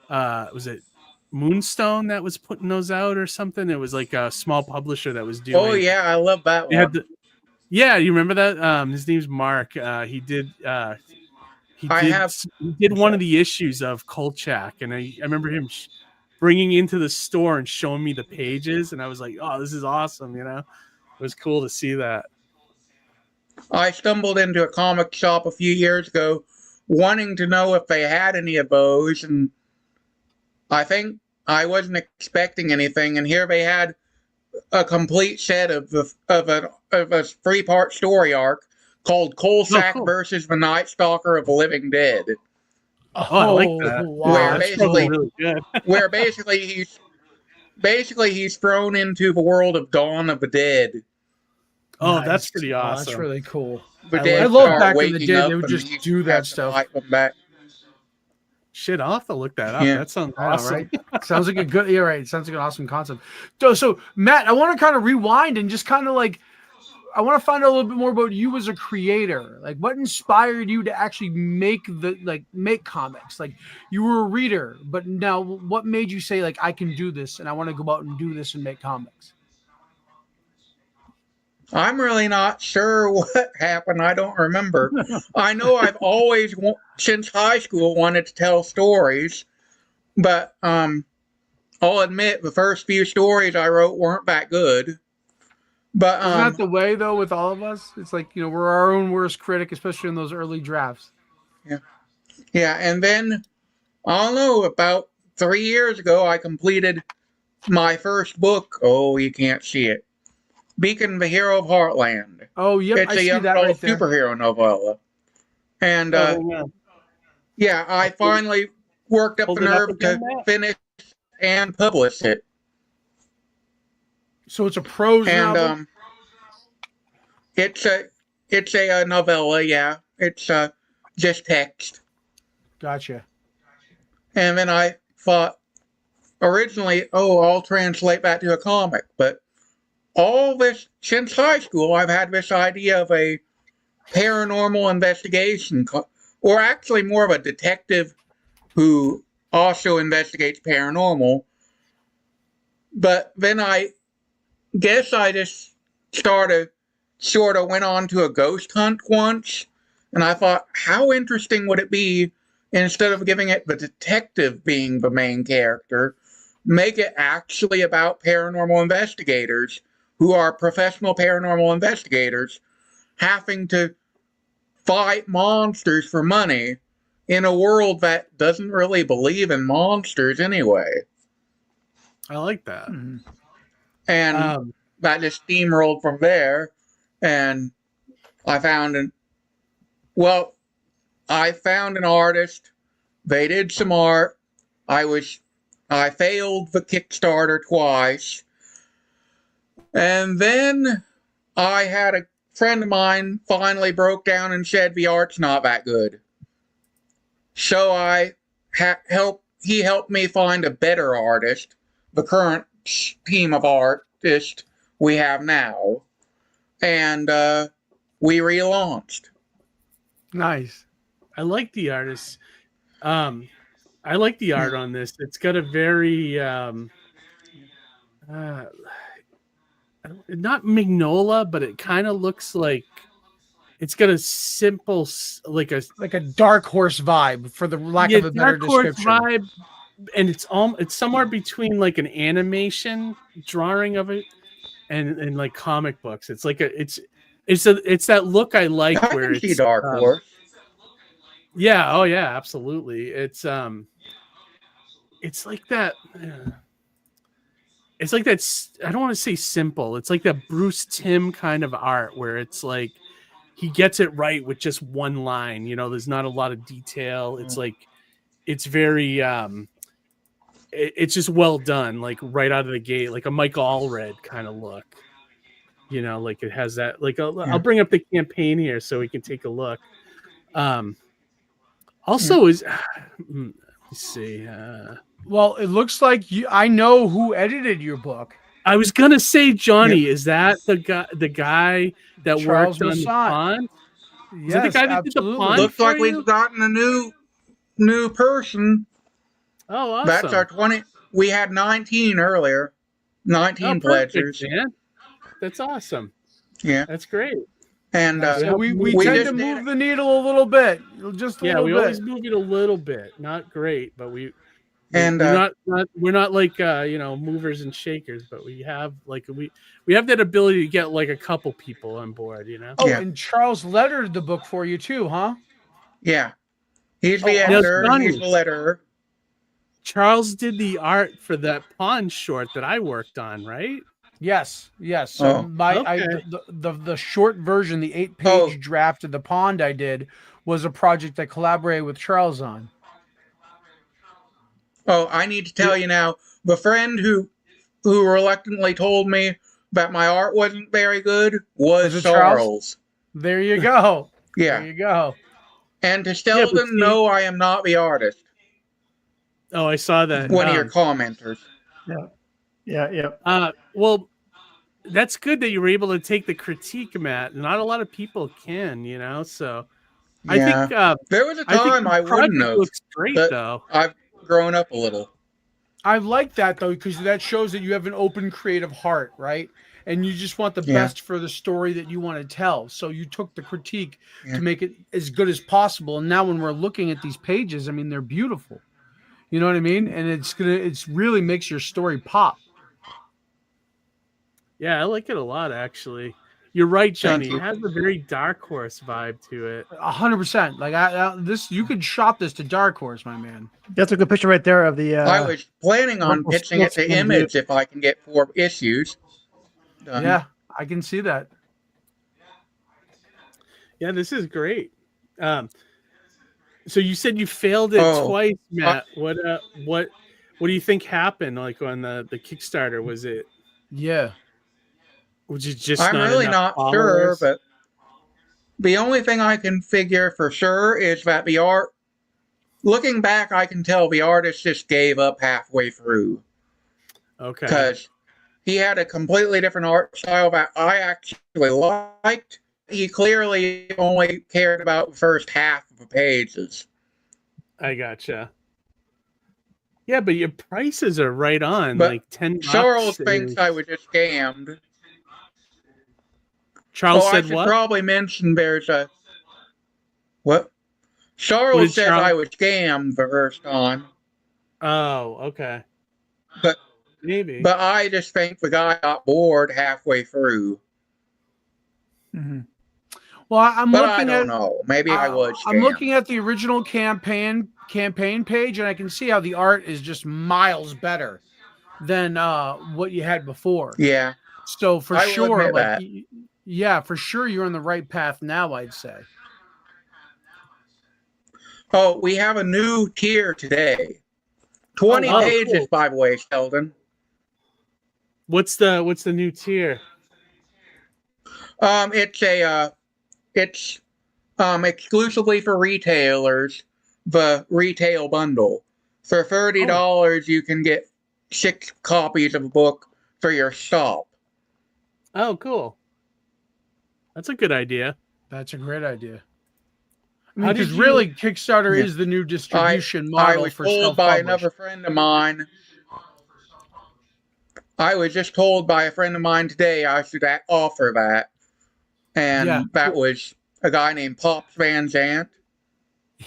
was it Moonstone that was putting those out or something? It was like a small publisher that was doing. Oh yeah, I love that one. You remember that? His name's Mark. He did one of the issues of Kolchak, and I remember him bringing into the store and showing me the pages, and I was like, "Oh, this is awesome!" You know, it was cool to see that. I stumbled into a comic shop a few years ago, wanting to know if they had any of those, and I think I wasn't expecting anything, and here they had a complete set of a 3-part story arc called Kolchak versus the Night Stalker of the Living Dead. Oh, I like that. Wow. Where basically he's thrown into the world of Dawn of the Dead. Oh, nice. That's pretty awesome. That's really cool. I love back in the day they would just do that stuff. Shit, I'll have to look that up. Yeah. That sounds I know, awesome. right? Sounds like a good. You're right. Sounds like an awesome concept. So Matt, I want to kind of rewind and just kind of like, I want to find out a little bit more about you as a creator. Like, what inspired you to actually make comics? Like, you were a reader, but now what made you say, like, I can do this and I want to go out and do this and make comics? I'm really not sure what happened. I don't remember. I know I've always, since high school, wanted to tell stories, but I'll admit the first few stories I wrote weren't that good. But isn't that the way though with all of us? It's like, you know, we're our own worst critic, especially in those early drafts. Yeah, and then I don't know, about 3 years ago, I completed my first book. Oh, you can't see it. Beacon, the Hero of Heartland. Oh, yep, It's I a see young that adult right there. superhero novella. And yeah, I finally worked up Hold the it up nerve again, to Matt? finish and publish it. So it's a prose And novel? it's a novella, yeah. It's just text. Gotcha. And then I thought originally, I'll translate that to a comic, but all this, since high school, I've had this idea of a paranormal investigation, or actually more of a detective who also investigates paranormal. But then I guess I just sort of went on to a ghost hunt once, and I thought, how interesting would it be, instead of giving it the detective being the main character, make it actually about paranormal investigators who are professional paranormal investigators having to fight monsters for money in a world that doesn't really believe in monsters anyway. I like that. Mm-hmm. And that just steamrolled from there. And I found an artist. They did some art. I failed the Kickstarter twice. And then I had a friend of mine finally broke down and said the art's not that good. So he helped me find a better artist, the current team of artists we have now. And we relaunched. Nice. I like the artist. I like the art on this. It's got a very not magnolia, but it kind of looks like it's got a simple, like a dark horse vibe, for the lack of a better description. Vibe, and it's somewhere between like an animation drawing of it and like comic books. It's like it's that look I like, I where can see it's dark horse. Yeah. Oh yeah, absolutely. It's like that. It's like that. I don't want to say simple. It's like that Bruce Timm kind of art, where it's like he gets it right with just one line. You know, there's not a lot of detail. It's like it's very. It's just well done, like right out of the gate, like a Michael Allred kind of look. You know, like it has that. Like I'll bring up the campaign here so we can take a look. Also, is let me see. Well, it looks like I know who edited your book. I was gonna say, Johnny, is that the guy that Charles worked on the pond? Yes, is that the guy that absolutely. did the pond? Looks like we've gotten a new person. Oh, awesome! That's our 20. We had 19 earlier. 19 pledgers. Man. That's awesome. Yeah, that's great. And so we tend to move the needle a little bit, just a little bit. We always move it a little bit. Not great, but we're not like movers and shakers, but we have we have that ability to get like a couple people on board, you know. And Charles lettered the book for you too, huh? Yeah, he's the editor. He's the letterer. Charles did the art for that pond short that I worked on, right? Yes. So the short version, the 8-page draft of the pond I did, was a project I collaborated with Charles on. Oh, I need to tell you now, the friend who reluctantly told me that my art wasn't very good was Charles. There you go. Yeah. There you go. And to tell them, no, I am not the artist. Oh, I saw that. One of your commenters. Yeah. Well, that's good that you were able to take the critique, Matt. Not a lot of people can, so I think there was a I think time the I wouldn't project have. looks great, but though. I've grown up a little. I like that though, because that shows that you have an open creative heart, right? And you just want the best for the story that you want to tell. So you took the critique to make it as good as possible. And now when we're looking at these pages, I mean, they're beautiful. You know what I mean? And it's really makes your story pop. Yeah, I like it a lot, actually. You're right, Johnny. It has a very Dark Horse vibe to it. 100%. Like this, you could shop this to Dark Horse, my man. That's a good picture right there of the. I was planning on pitching it to Image if I can get 4 issues done. Yeah, I can see that. Yeah, this is great. So you said you failed it twice, Matt. What do you think happened? Like on the Kickstarter, was it? Yeah. Was it just? I'm really not sure, but the only thing I can figure for sure is that the art. Looking back, I can tell the artist just gave up halfway through. Okay. Because he had a completely different art style that I actually liked. He clearly only cared about the first half of the pages. I gotcha. Yeah, but your prices are right on, but like $10. Charles thinks I was just scammed. Charles said I should what? probably mention there's a... What? Charles says I was scammed the first time. Oh, okay. But maybe. But I just think the guy got bored halfway through. Mm-hmm. Well, I don't know. Maybe I was scammed. I'm looking at the original campaign page, and I can see how the art is just miles better than what you had before. Yeah. So for sure, that. Yeah, for sure, you're on the right path now, I'd say. Oh, we have a new tier today. 20 pages, cool. By the way, Sheldon. What's the new tier? It's exclusively for retailers, the retail bundle. For $30, you can get 6 copies of a book for your shop. Oh, cool. That's a good idea. That's a great idea. Because really, Kickstarter is the new distribution model. I was told by another friend of mine. I was just told by a friend of mine today I should offer that. And that was a guy named Pops Van Zant.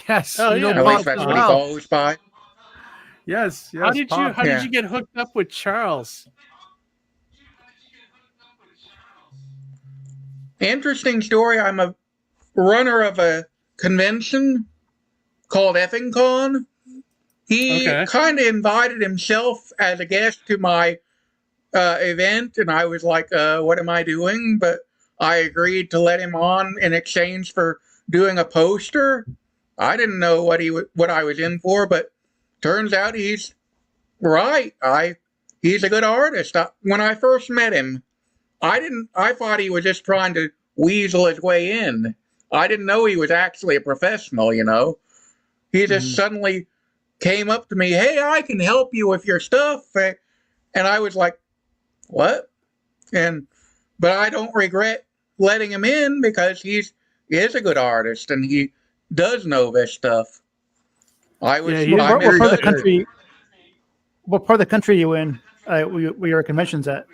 Yes. At least that's what he goes by. Yes. How did you get hooked up with Charles? Interesting story. I'm a runner of a convention called Effing Con. He kind of invited himself as a guest to my event, and I was like, what am I doing? But I agreed to let him on in exchange for doing a poster. I didn't know what I was in for, but turns out he's right. He's a good artist. When I first met him, I thought he was just trying to weasel his way in. I didn't know he was actually a professional, He just suddenly came up to me, hey, I can help you with your stuff. And I was like, what? But I don't regret letting him in because he is a good artist and he does know this stuff. What part of the country? What part of the country are you in? Where your convention's at?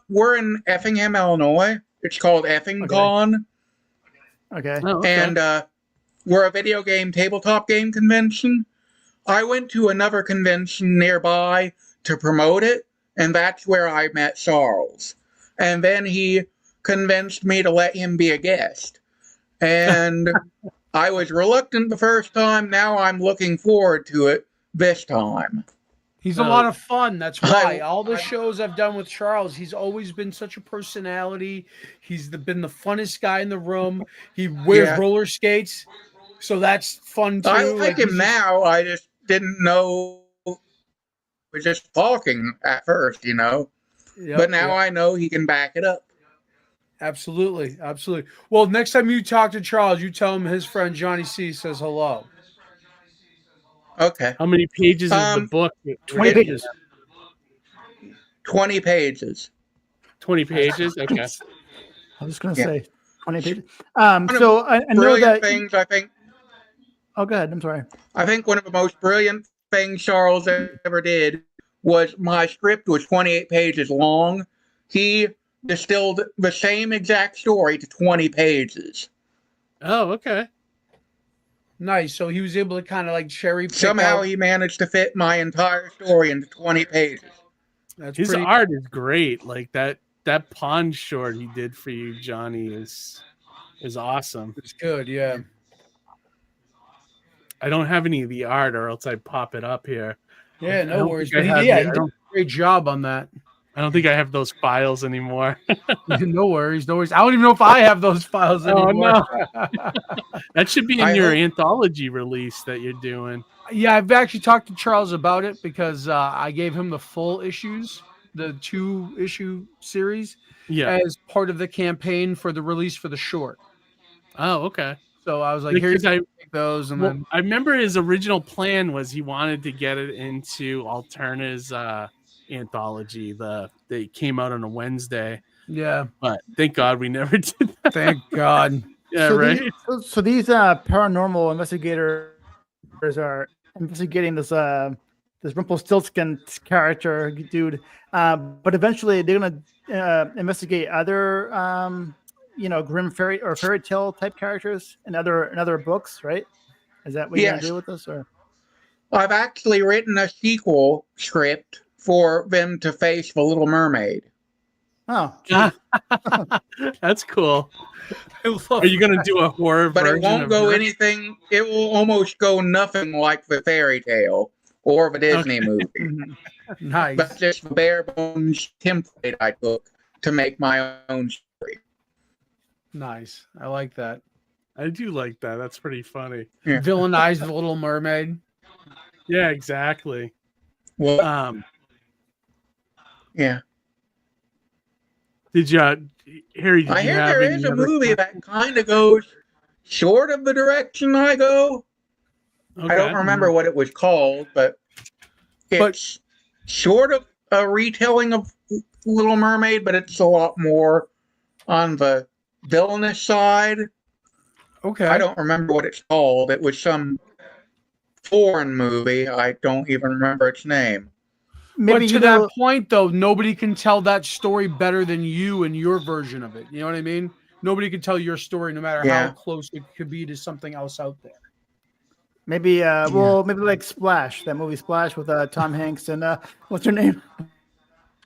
We're in Effingham, Illinois. It's called Effing Con. Okay. Oh, okay. And we're a video game tabletop game convention. I went to another convention nearby to promote it, and that's where I met Charles. And then he convinced me to let him be a guest. And I was reluctant the first time. Now I'm looking forward to it this time. He's a lot of fun. That's why all the shows I've done with Charles, he's always been such a personality. He's been the funnest guy in the room. He wears roller skates, so that's fun too. I like him now. I just didn't know. We're just talking at first, but now I know he can back it up. Absolutely, absolutely. Well, next time you talk to Charles, you tell him his friend Johnny C says hello. Okay. How many pages is the book? 20 pages. 20 pages. 20 pages. Okay. I was just gonna say 20 pages. One So of I know brilliant that. things, I think. Oh, go ahead. I'm sorry. I think one of the most brilliant things Charles ever did was my script was 28 pages long. He distilled the same exact story to 20 pages. Oh, okay. Nice. So he was able to kind of like cherry pick. Somehow he managed to fit my entire story into 20 pages. His art is great. Like that pond short he did for you, Johnny, is awesome. It's good, yeah. I don't have any of the art, or else I'd pop it up here. Yeah, no worries. But He did a great job on that. I don't think I have those files anymore. No worries, no worries. I don't even know if I have those files anymore. No. That should be in your anthology release that you're doing. Yeah, I've actually talked to Charles about it because I gave him the full issues, the 2-issue series, as part of the campaign for the release for the short. Oh, okay. So I was like, "Here's take those." And then I remember his original plan was he wanted to get it into Alterna's anthology. They came out on a Wednesday. Yeah, but thank God we never did that. Thank God. Yeah, so right. These paranormal investigators are investigating this Rumpelstiltskin character dude, but eventually they're gonna investigate other grim fairy tale type characters in other books, right? Is that what you're gonna do with this? Or I've actually written a sequel script for them to face The Little Mermaid. Oh, that's cool. Are you gonna do a horror but version? It won't go anything. It will almost go nothing like the fairy tale or the Disney movie. Nice. That's just the bare bones template I took to make my own story. Nice. I like that. I do like that. That's pretty funny. Yeah. Villainize the Little Mermaid. Yeah, exactly. Well, Did yeah. you, Harry? I hear there is a movie that kind of goes short of the direction I go. Okay. I don't remember what it was called, but it's sort of a retelling of Little Mermaid, but it's a lot more on the villainous side. Okay. I don't remember what it's called. It was some foreign movie. I don't even remember its name. Maybe to that point, though, nobody can tell that story better than you and your version of it. You know what I mean? Nobody can tell your story, no matter how close it could be to something else out there. Maybe, maybe like Splash, that movie Splash with Tom Hanks and what's her name?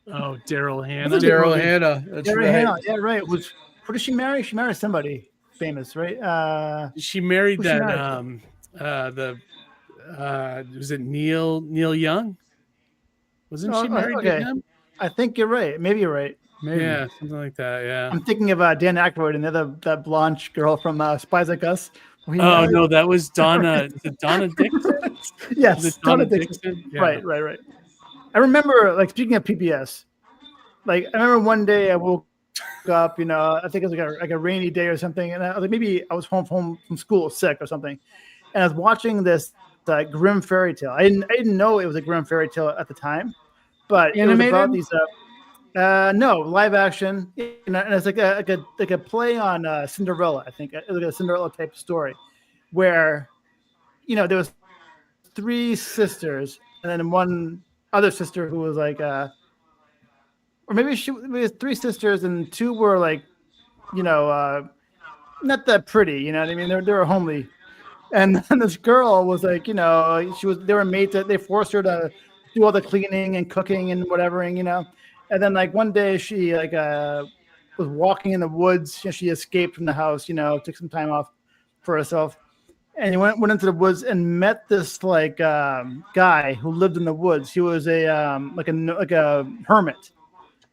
Oh, Daryl Hannah. Daryl Hannah. That's right. Hannah. Yeah, right. Who did she marry? She married somebody famous, right? She married that. Was it Neil Young? Wasn't she married to him? I think you're right. Maybe you're right. Maybe. Yeah, something like that. Yeah. I'm thinking of Dan Aykroyd and that blonde girl from Spies Like Us. Oh no, that was Donna. Is it Donna Dixon? Yes, Donna Dixon. Yeah. Right. I remember, like, speaking of PBS, like I remember one day I woke up, I think it was like a rainy day or something, and I was like, maybe I was home from school sick or something, and I was watching this grim fairy tale. I didn't know it was a grim fairy tale at the time, but animated? It was about these no live action, and it's like a play on Cinderella. I think it was like a Cinderella type story, where there was 3 sisters and then one other sister who was like or maybe it was 3 sisters and 2 were like not that pretty, you know what I mean? They were homely. And then this girl was like, they were made to, they forced her to do all the cleaning and cooking and whatever, and and then like one day she was walking in the woods. She escaped from the house, took some time off for herself, and he went into the woods and met this guy who lived in the woods. He was a hermit,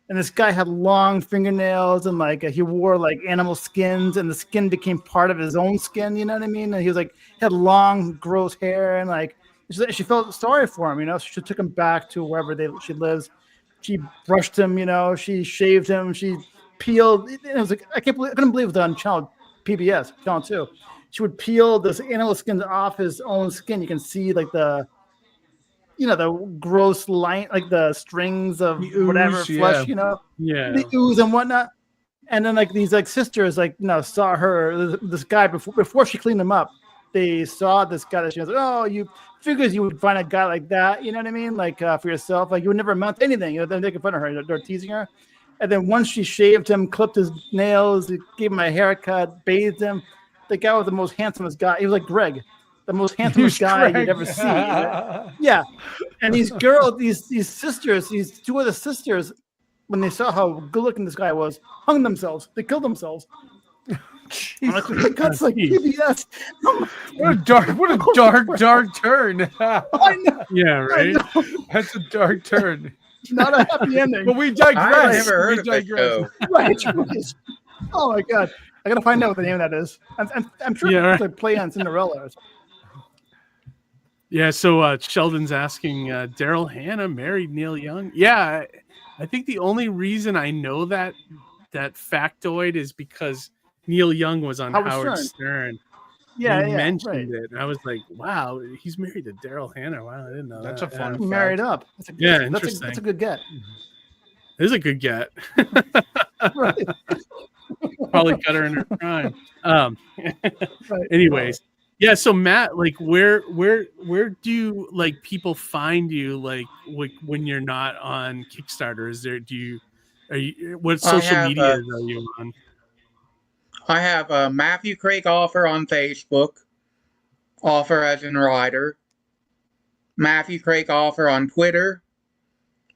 and this guy had long fingernails and he wore like animal skins, and the skin became part of his own skin. You know what I mean? And he was had long, gross hair, and she felt sorry for him. She took him back to wherever she lives. She brushed him, she shaved him, she peeled. It was like I couldn't believe it was on PBS, Channel 2. she would peel this animal skin off his own skin. You can see like the gross line, like the strings of The ooze, whatever flesh, yeah. the ooze and whatnot. And then like these like sisters saw her, this guy before she cleaned him up. They saw this guy that she was like, oh, you figures you would find a guy like that, you know what I mean? Like for yourself, like you would never amount to anything. They're making fun of her, they're teasing her. And then once she shaved him, clipped his nails, gave him a haircut, bathed him, the guy was the most handsomest guy. He was like Greg, the most handsomest guy you'd ever see. Yeah. And these girls, these sisters, these two other sisters, when they saw how good looking this guy was, hung themselves. They killed themselves. I'm like, oh my God, it's like PBS. What a dark turn. I know. Yeah, right. That's a dark turn. Not a happy ending. But we digress. I've never heard of it, though. Right. Oh my God. I gotta find out what the name of that is. I'm sure it's a play on Cinderella. Yeah, so Sheldon's asking, Daryl Hannah married Neil Young? Yeah, I think the only reason I know that factoid is because Neil Young was on Howard Stern. Yeah, he mentioned it. And I was like, wow, he's married to Daryl Hannah. Wow, I didn't know that's that. a fun married up. Interesting. That's a good get. It is a good get. Right. Probably cut her in her prime. Anyways. Yeah, so Matt, like where do like people find you like when you're not on Kickstarter? What social media are you on? I have a Matthew Kreke author on Facebook, author as in writer, Matthew Kreke author on Twitter,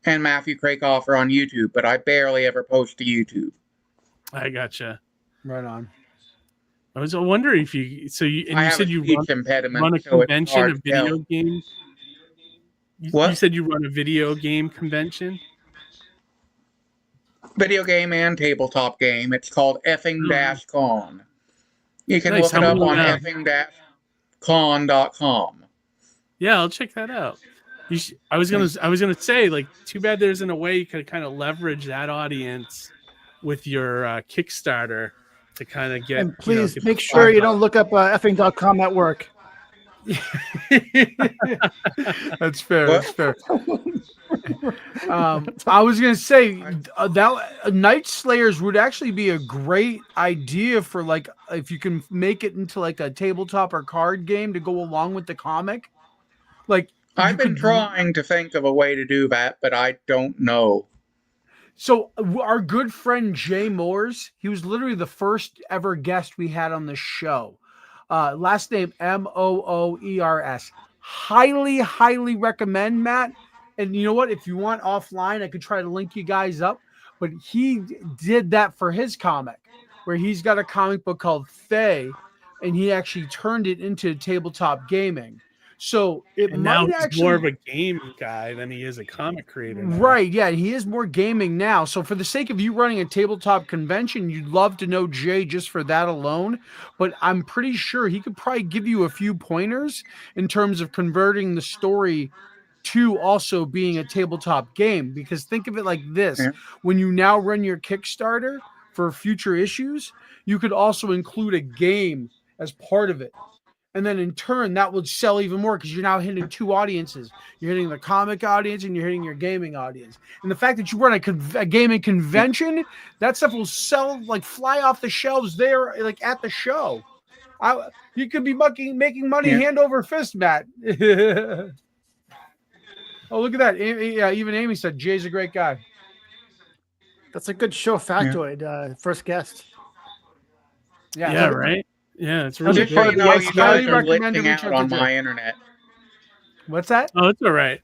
and Matthew Kreke author on YouTube, but I barely ever post to YouTube. I gotcha. Right on. I was wondering if you said you run a convention of video games. You said you run a video game convention? Video game and tabletop game. It's called effing-con. You can look it up on effing-con.com. Yeah, I'll check that out. I was gonna say, like, too bad there isn't a way you could kind of leverage that audience with your Kickstarter to kind of get. And please make sure you don't look up effing.com at work. That's fair. That's fair. I was gonna say that Night Slayers would actually be a great idea for, like, if you can make it into like a tabletop or card game to go along with the comic. Like, I've been trying to think of a way to do that, but I don't know. So our good friend Jay Moores, he was literally the first ever guest we had on the show. Last name Moores. Highly, highly recommend, Matt. And you know what? If you want offline, I could try to link you guys up. But he did that for his comic, where he's got a comic book called Faye, and he actually turned it into tabletop gaming. So now he's more of a game guy than he is a comic creator now. Right, yeah, he is more gaming now. So for the sake of you running a tabletop convention, you'd love to know Jay just for that alone. But I'm pretty sure he could probably give you a few pointers in terms of converting the story to also being a tabletop game. Because think of it like this. Yeah. When you now run your Kickstarter for future issues, you could also include a game as part of it. And then in turn, that would sell even more because you're now hitting two audiences. You're hitting the comic audience and you're hitting your gaming audience. And the fact that you run a gaming convention, that stuff will sell, like, fly off the shelves there, like, at the show. You could be making money hand over fist, Matt. Oh, look at that. Yeah, even Amy said Jay's a great guy. That's a good show factoid. First guest. Yeah, right? Yeah, it's really good. You know, you guys are glitching out on my internet. What's that? Oh, it's all right.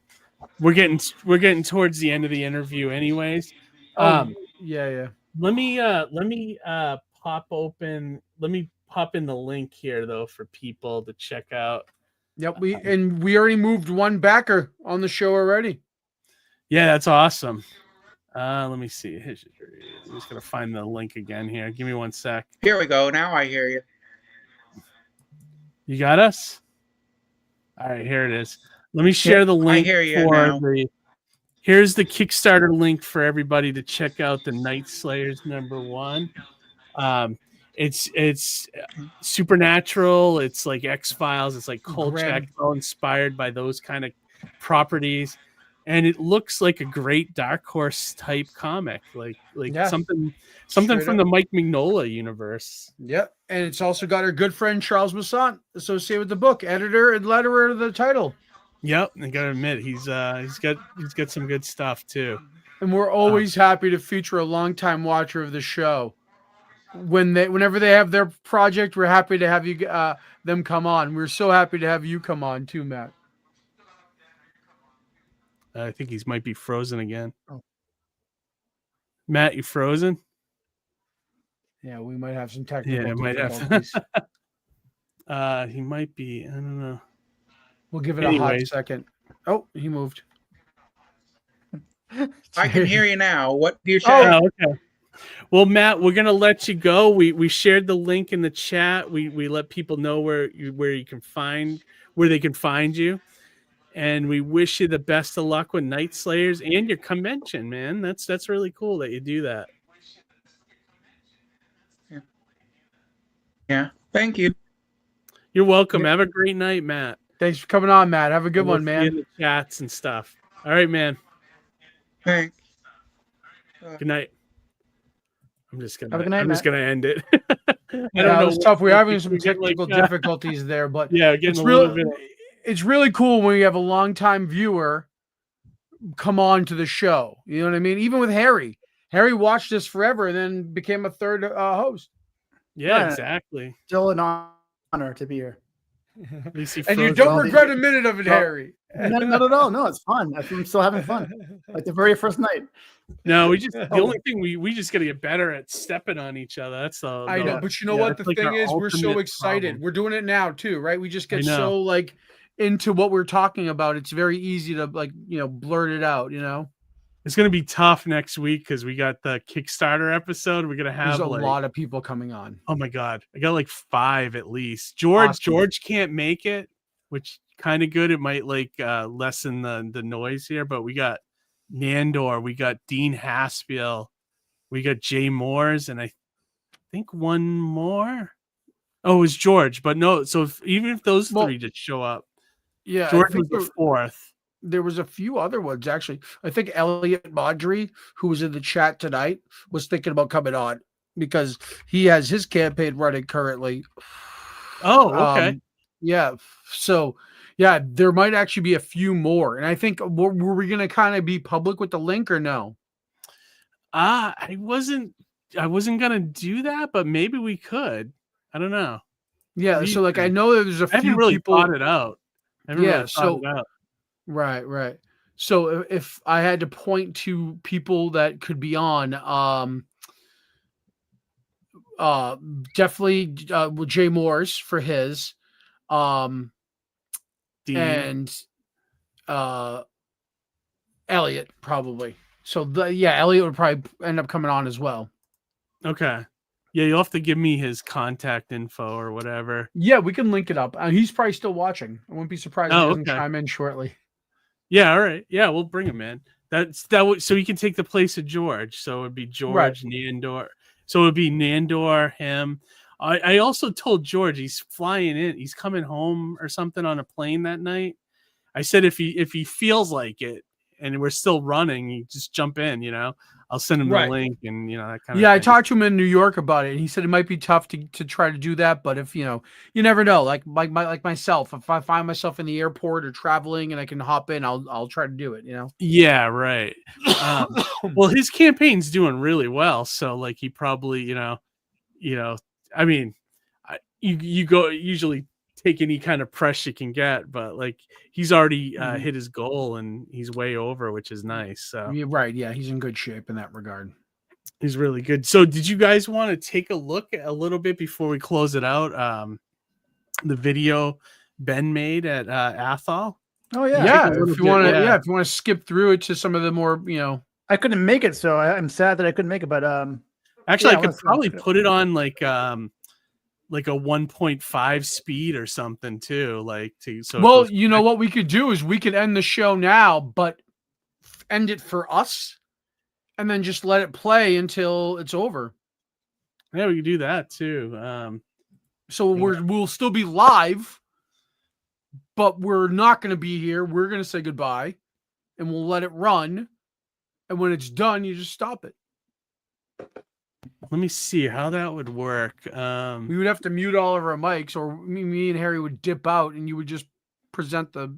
We're getting towards the end of the interview, anyways. Yeah. Let me pop in the link here though for people to check out. Yep, we already moved one backer on the show already. Yeah, that's awesome. Let me see. I'm just gonna find the link again here. Give me 1 sec. Here we go. Now I hear you. You got us? All right, here it is. Let me share the link. I hear you now. Here's the Kickstarter link for everybody to check out the Night Slayers #1. It's supernatural. It's like X-Files. It's like Kolchak, all inspired by those kind of properties, and it looks like a great Dark Horse type comic, like something from the Mike Mignola universe. Yep, and it's also got our good friend Charles Masson associated with the book, editor and letterer of the title. Yep, I gotta admit he's got some good stuff too. And we're always happy to feature a longtime watcher of the show. Whenever they have their project, we're happy to have you them come on. We're so happy to have you come on too, Matt. I think he might be frozen again. Oh. Matt, you frozen? Yeah, we might have some technical difficulties. He might be. I don't know. We'll give it a hot second. Oh, he moved. I can hear you now. What do you say? Oh, okay. Well, Matt, we're gonna let you go. We shared the link in the chat. We let people know where they can find you, and we wish you the best of luck with Night Slayers and your convention, man. That's really cool that you do that. Yeah. Thank you. You're welcome. Have a great night, Matt. Thanks for coming on, Matt. Have a good one, man. In the chats and stuff. All right, man. Thanks. Good night. I'm just gonna end it. I don't know. It's tough. We're having some technical difficulties there, but it's really cool when you have a longtime viewer come on to the show. You know what I mean? Even with Harry. Harry watched us forever and then became a third host. Yeah, exactly. Still an honor to be here. And you don't regret a minute of it, Harry. Not at all. No, it's fun. I'm still having fun. Like the very first night. No, the only thing we just got to get better at stepping on each other. That's all. I know, but you know what? The thing is, we're so excited. Problem. We're doing it now too, right? We just get so like into what we're talking about. It's very easy to blurt it out. It's going to be tough next week because we got the Kickstarter episode. We're going to have a lot of people coming on. Oh my God. I got like 5 at least. George can't make it, which kind of good. It might lessen the noise here, but we got Nandor, we got Dean Haspiel, we got Jay Moores, and I think one more. Oh, it was George, but no. So even if those 3 just show up, George was the 4th. There was a few other ones, actually. I think Elliot Baudry, who was in the chat tonight, was thinking about coming on because he has his campaign running currently. Oh, okay. So, there might actually be a few more. And I think, were we going to kind of be public with the link or no? I wasn't going to do that, but maybe we could. I don't know. Yeah, so I know there's a few haven't really people. Thought it out. Right. So if I had to point to people that could be on, definitely Jay Moores for his, Dean. And Elliot probably. So Elliot would probably end up coming on as well. Okay. Yeah, you'll have to give me his contact info or whatever. Yeah, we can link it up. He's probably still watching. I wouldn't be surprised if he doesn't chime in shortly. Yeah, all right. Yeah, we'll bring him in. So he can take the place of George. So it'd be George, Nandor. So it'd be Nandor, him. I also told George he's flying in. He's coming home or something on a plane that night. I said if he feels like it and we're still running, you just jump in. I'll send him the link and that kind of thing. I talked to him in New York about it, and he said it might be tough to try to do that, but if you never know. Like myself, if I find myself in the airport or traveling and I can hop in, I'll try to do it. Yeah, right. Well, his campaign's doing really well, so he probably I mean, you go usually take any kind of press you can get, but he's already hit his goal and he's way over, which is nice. So right, he's in good shape in that regard. He's really good. So did you guys want to take a look a little bit before we close it out? The video Ben made at Athol. Oh yeah. If you want to skip through it to some of the more I couldn't make it, so I'm sad that I couldn't make it. But actually, I could probably put it on a 1.5 speed or something too. What we could do is we could end the show now, but end it for us, and then just let it play until it's over. Yeah, we can do that too. So we'll still be live, but we're not going to be here. We're going to say goodbye, and we'll let it run. And when it's done, you just stop it. Let me see how that would work. We would have to mute all of our mics, or me and Harry would dip out, and you would just present the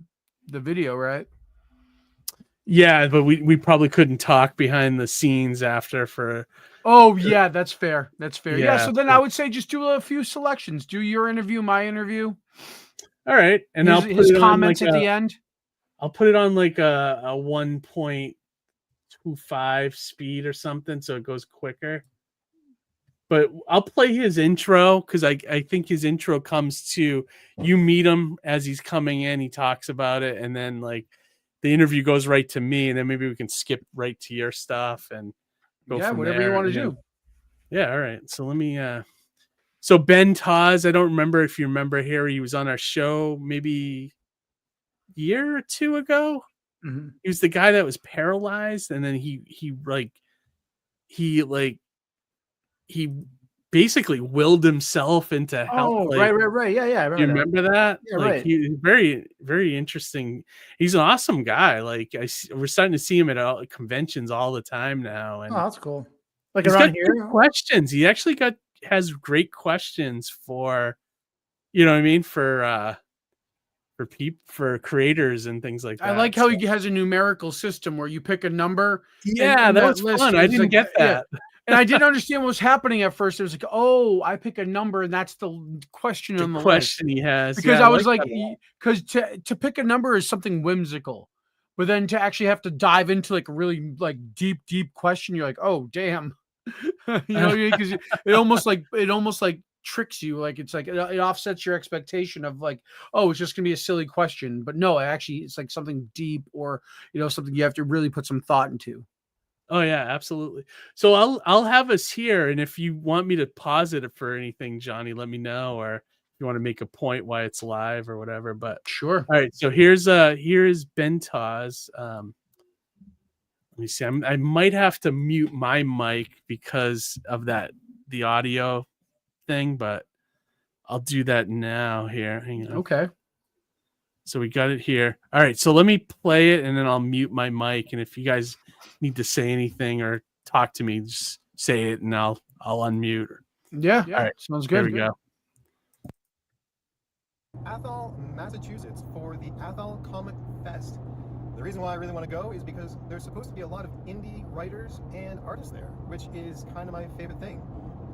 video, right? Yeah, but we probably couldn't talk behind the scenes after for. Oh yeah, that's fair. That's fair. Yeah. So then so- I would say just do a few selections. Do your interview, my interview. All right, and I'll put his it on comments like at the end. I'll put it on like a 1.25 speed or something, so it goes quicker. But I'll play his intro because I think his intro comes to you meet him as he's coming in. He talks about it, and then like the interview goes right to me, and then maybe we can skip right to your stuff and go from whatever there, you want to do. Yeah, all right. So let me. So Ben Taz, I don't remember if you remember Harry. He was on our show maybe a year or two ago. Mm-hmm. He was the guy that was paralyzed, and then he basically willed himself into help. Oh, right. Yeah. I remember that? Yeah, like right. He's very, very interesting. He's an awesome guy. Like we're starting to see him at conventions all the time now. And Oh, that's cool. Like he's around got here. good questions. He actually has great questions for, you know what I mean, for creators and things like that. I like how he has a numerical system where you pick a number. Yeah, that was fun. I didn't get that. Yeah. And I didn't understand what was happening at first. It was like, oh, I pick a number, and that's the question on the question list. he has. Because I was like, because to pick a number is something whimsical, but then to actually have to dive into like a really like deep question, you're like, oh damn, you know, because it almost like tricks you. Like it's like it offsets your expectation of like, oh, it's just gonna be a silly question, but no, actually it's like something deep, or you know, something you have to really put some thought into. Oh yeah, absolutely. So I'll have us here, and if you want me to pause it for anything, Johnny, let me know, or if you want to make a point why it's live or whatever. But sure. All right. So here's Ben Taz. Let me see. I might have to mute my mic because of the audio thing, but I'll do that now. Here, hang on. Okay. So we got it here. All right. So let me play it, and then I'll mute my mic. And if you guys need to say anything or talk to me, just say it, and I'll unmute. Yeah. All right. Sounds good. Here we go. Athol, Massachusetts for the Athol Comic Fest. The reason why I really want to go is because there's supposed to be a lot of indie writers and artists there, which is kind of my favorite thing.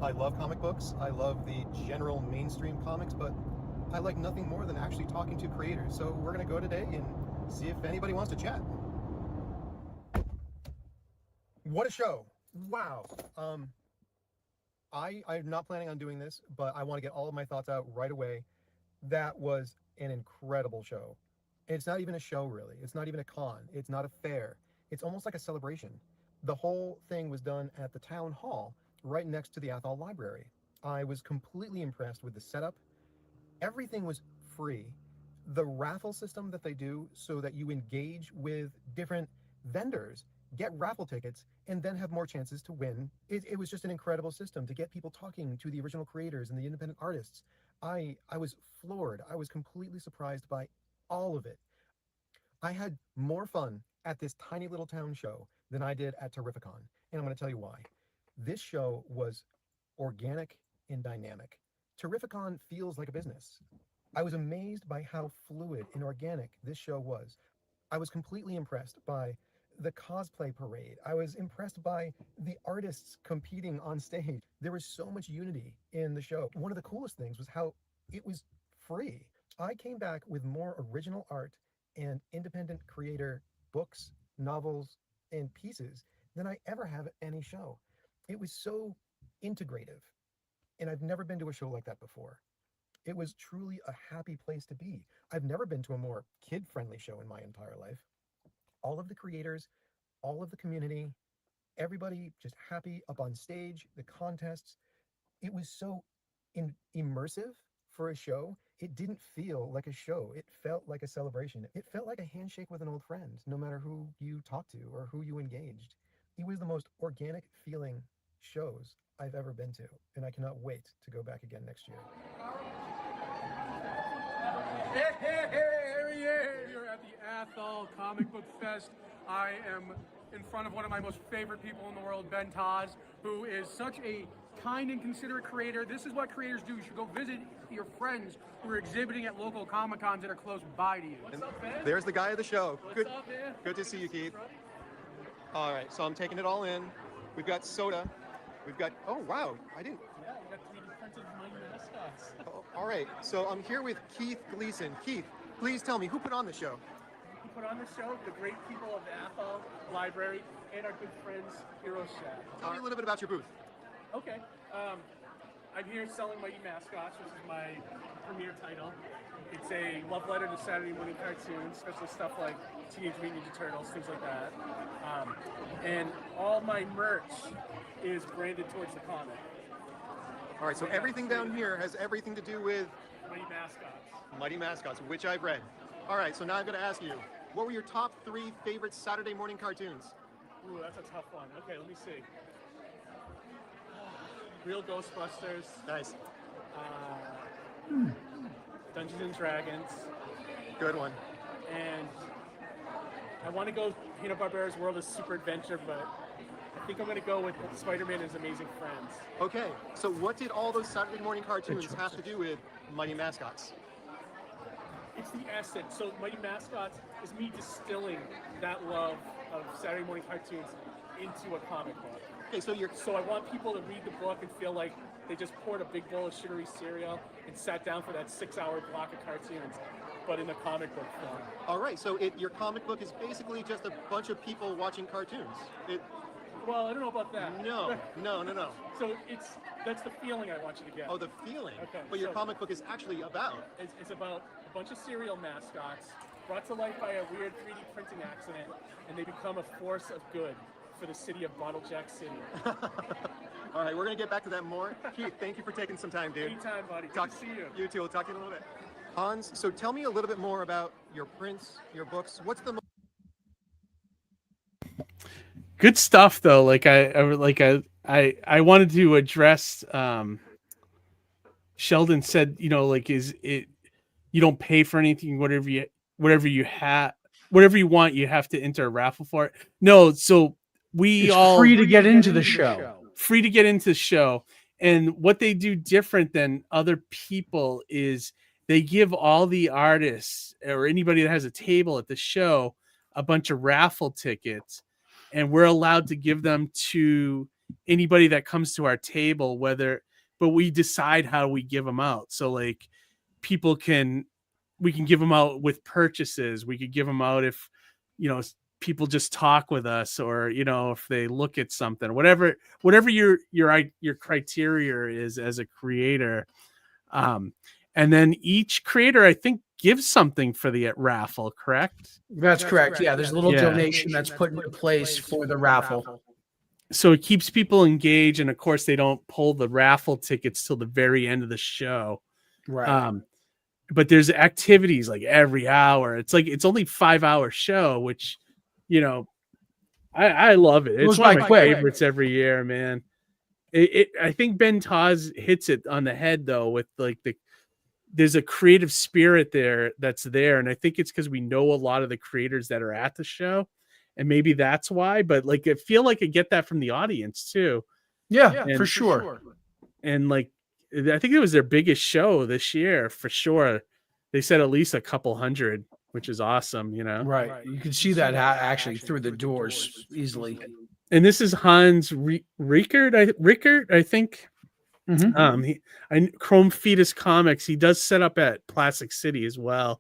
I love comic books, I love the general mainstream comics, but I like nothing more than actually talking to creators. So we're going to go today and see if anybody wants to chat. What a show. Wow. I'm not planning on doing this, but I want to get all of my thoughts out right away. That was an incredible show. It's not even a show, really. It's not even a con. It's not a fair. It's almost like a celebration. The whole thing was done at the town hall right next to the Athol Library. I was completely impressed with the setup. Everything was free. The raffle system that they do so that you engage with different vendors, get raffle tickets, and then have more chances to win. It was just an incredible system to get people talking to the original creators and the independent artists. I was floored. I was completely surprised by all of it. I had more fun at this tiny little town show than I did at Terrificon, and I'm going to tell you why. This show was organic and dynamic. Terrificon feels like a business. I was amazed by how fluid and organic this show was. I was completely impressed by the cosplay parade. I was impressed by the artists competing on stage. There was so much unity in the show. One of the coolest things was how it was free. I came back with more original art and independent creator books, novels, and pieces than I ever have at any show. It was so integrative, and I've never been to a show like that before. It was truly a happy place to be. I've never been to a more kid-friendly show in my entire life. All of the creators, all of the community, everybody just happy up on stage, the contests. It was so immersive for a show. It didn't feel like a show. It felt like a celebration. It felt like a handshake with an old friend, no matter who you talked to or who you engaged. It was the most organic feeling shows I've ever been to, and I cannot wait to go back again next year. Hey, you're at the Athol Comic Book Fest. I am in front of one of my most favorite people in the world, Ben Taz, who is such a kind and considerate creator. This is what creators do. You should go visit your friends who are exhibiting at local Comic Cons that are close by to you. What's up, Ben? There's the guy of the show. What's up, man? Good to see you, Keith. All right, so I'm taking it all in. We've got soda. We've got, oh wow, I didn't. Yeah, we got 3D printed Mighty Mascots. Oh, all right, so I'm here with Keith Gleason. Keith, please tell me, who put on the show? We put on the show the great people of the Athol Library and our good friends, Hero Shack. Tell me a little bit about your booth. Okay. I'm here selling Mighty Mascots, which is my premier title. It's a love letter to Saturday morning cartoons, especially stuff like Teenage Mutant Ninja Turtles, things like that. And all my merch is branded towards the comic. All right, so everything down here has everything to do with Mighty Mascots. Mighty Mascots, which I've read. All right, so now I'm going to ask you, what were your top 3 favorite Saturday morning cartoons? Ooh, that's a tough one. Okay, let me see. Real Ghostbusters. Nice. Dungeons and Dragons. Good one. And I want to go Hanna-Barbera's World of Super Adventure, but I think I'm going to go with Spider-Man and His Amazing Friends. Okay, so what did all those Saturday morning cartoons have to do with Mighty Mascots? It's the essence. So Mighty Mascots is me distilling that love of Saturday morning cartoons into a comic book. Okay, so I want people to read the book and feel like they just poured a big bowl of sugary cereal and sat down for that 6-hour block of cartoons, but in the comic book form. All right, so your comic book is basically just a bunch of people watching cartoons. Well, I don't know about that. No. So that's the feeling I want you to get. Oh, the feeling. Okay. But your comic book is actually about. It's about a bunch of cereal mascots brought to life by a weird 3D printing accident, and they become a force of good for the city of Bottle Jack City. All right, we're going to get back to that more. Keith, thank you for taking some time, dude. Anytime, buddy. Good to see you. You too. We'll talk to you in a little bit. Hans, so tell me a little bit more about your prints, your books. What's the good stuff though? Like I wanted to address Sheldon said, like, is it you don't pay for anything, whatever you want, you have to enter a raffle for it. No, so it's free to get into the show. Free to get into the show. And what they do different than other people is they give all the artists or anybody that has a table at the show a bunch of raffle tickets, and we're allowed to give them to anybody that comes to our table, but we decide how we give them out. So like we can give them out with purchases. We could give them out if, people just talk with us, or, if they look at something, whatever your criteria is as a creator. And then each creator, I think, gives something for the raffle, correct? That's correct. Yeah, there's a little donation that's put into place for the raffle. So it keeps people engaged, and of course they don't pull the raffle tickets till the very end of the show. Right. But there's activities like every hour. It's only 5-hour show, which, I love it. It's one of my favorites every year, man. I think Ben Taz hits it on the head though, with like there's a creative spirit that's there. And I think it's because we know a lot of the creators that are at the show, and maybe that's why, but like, I feel like I get that from the audience too. Yeah, for sure. And like, I think it was their biggest show this year for sure. They said at least a couple hundred, which is awesome, Right. You can see that actually through the doors easily. And this is Hans Rickert, I think. Mm-hmm. Chrome Fetus Comics. He does set up at Plastic City as well.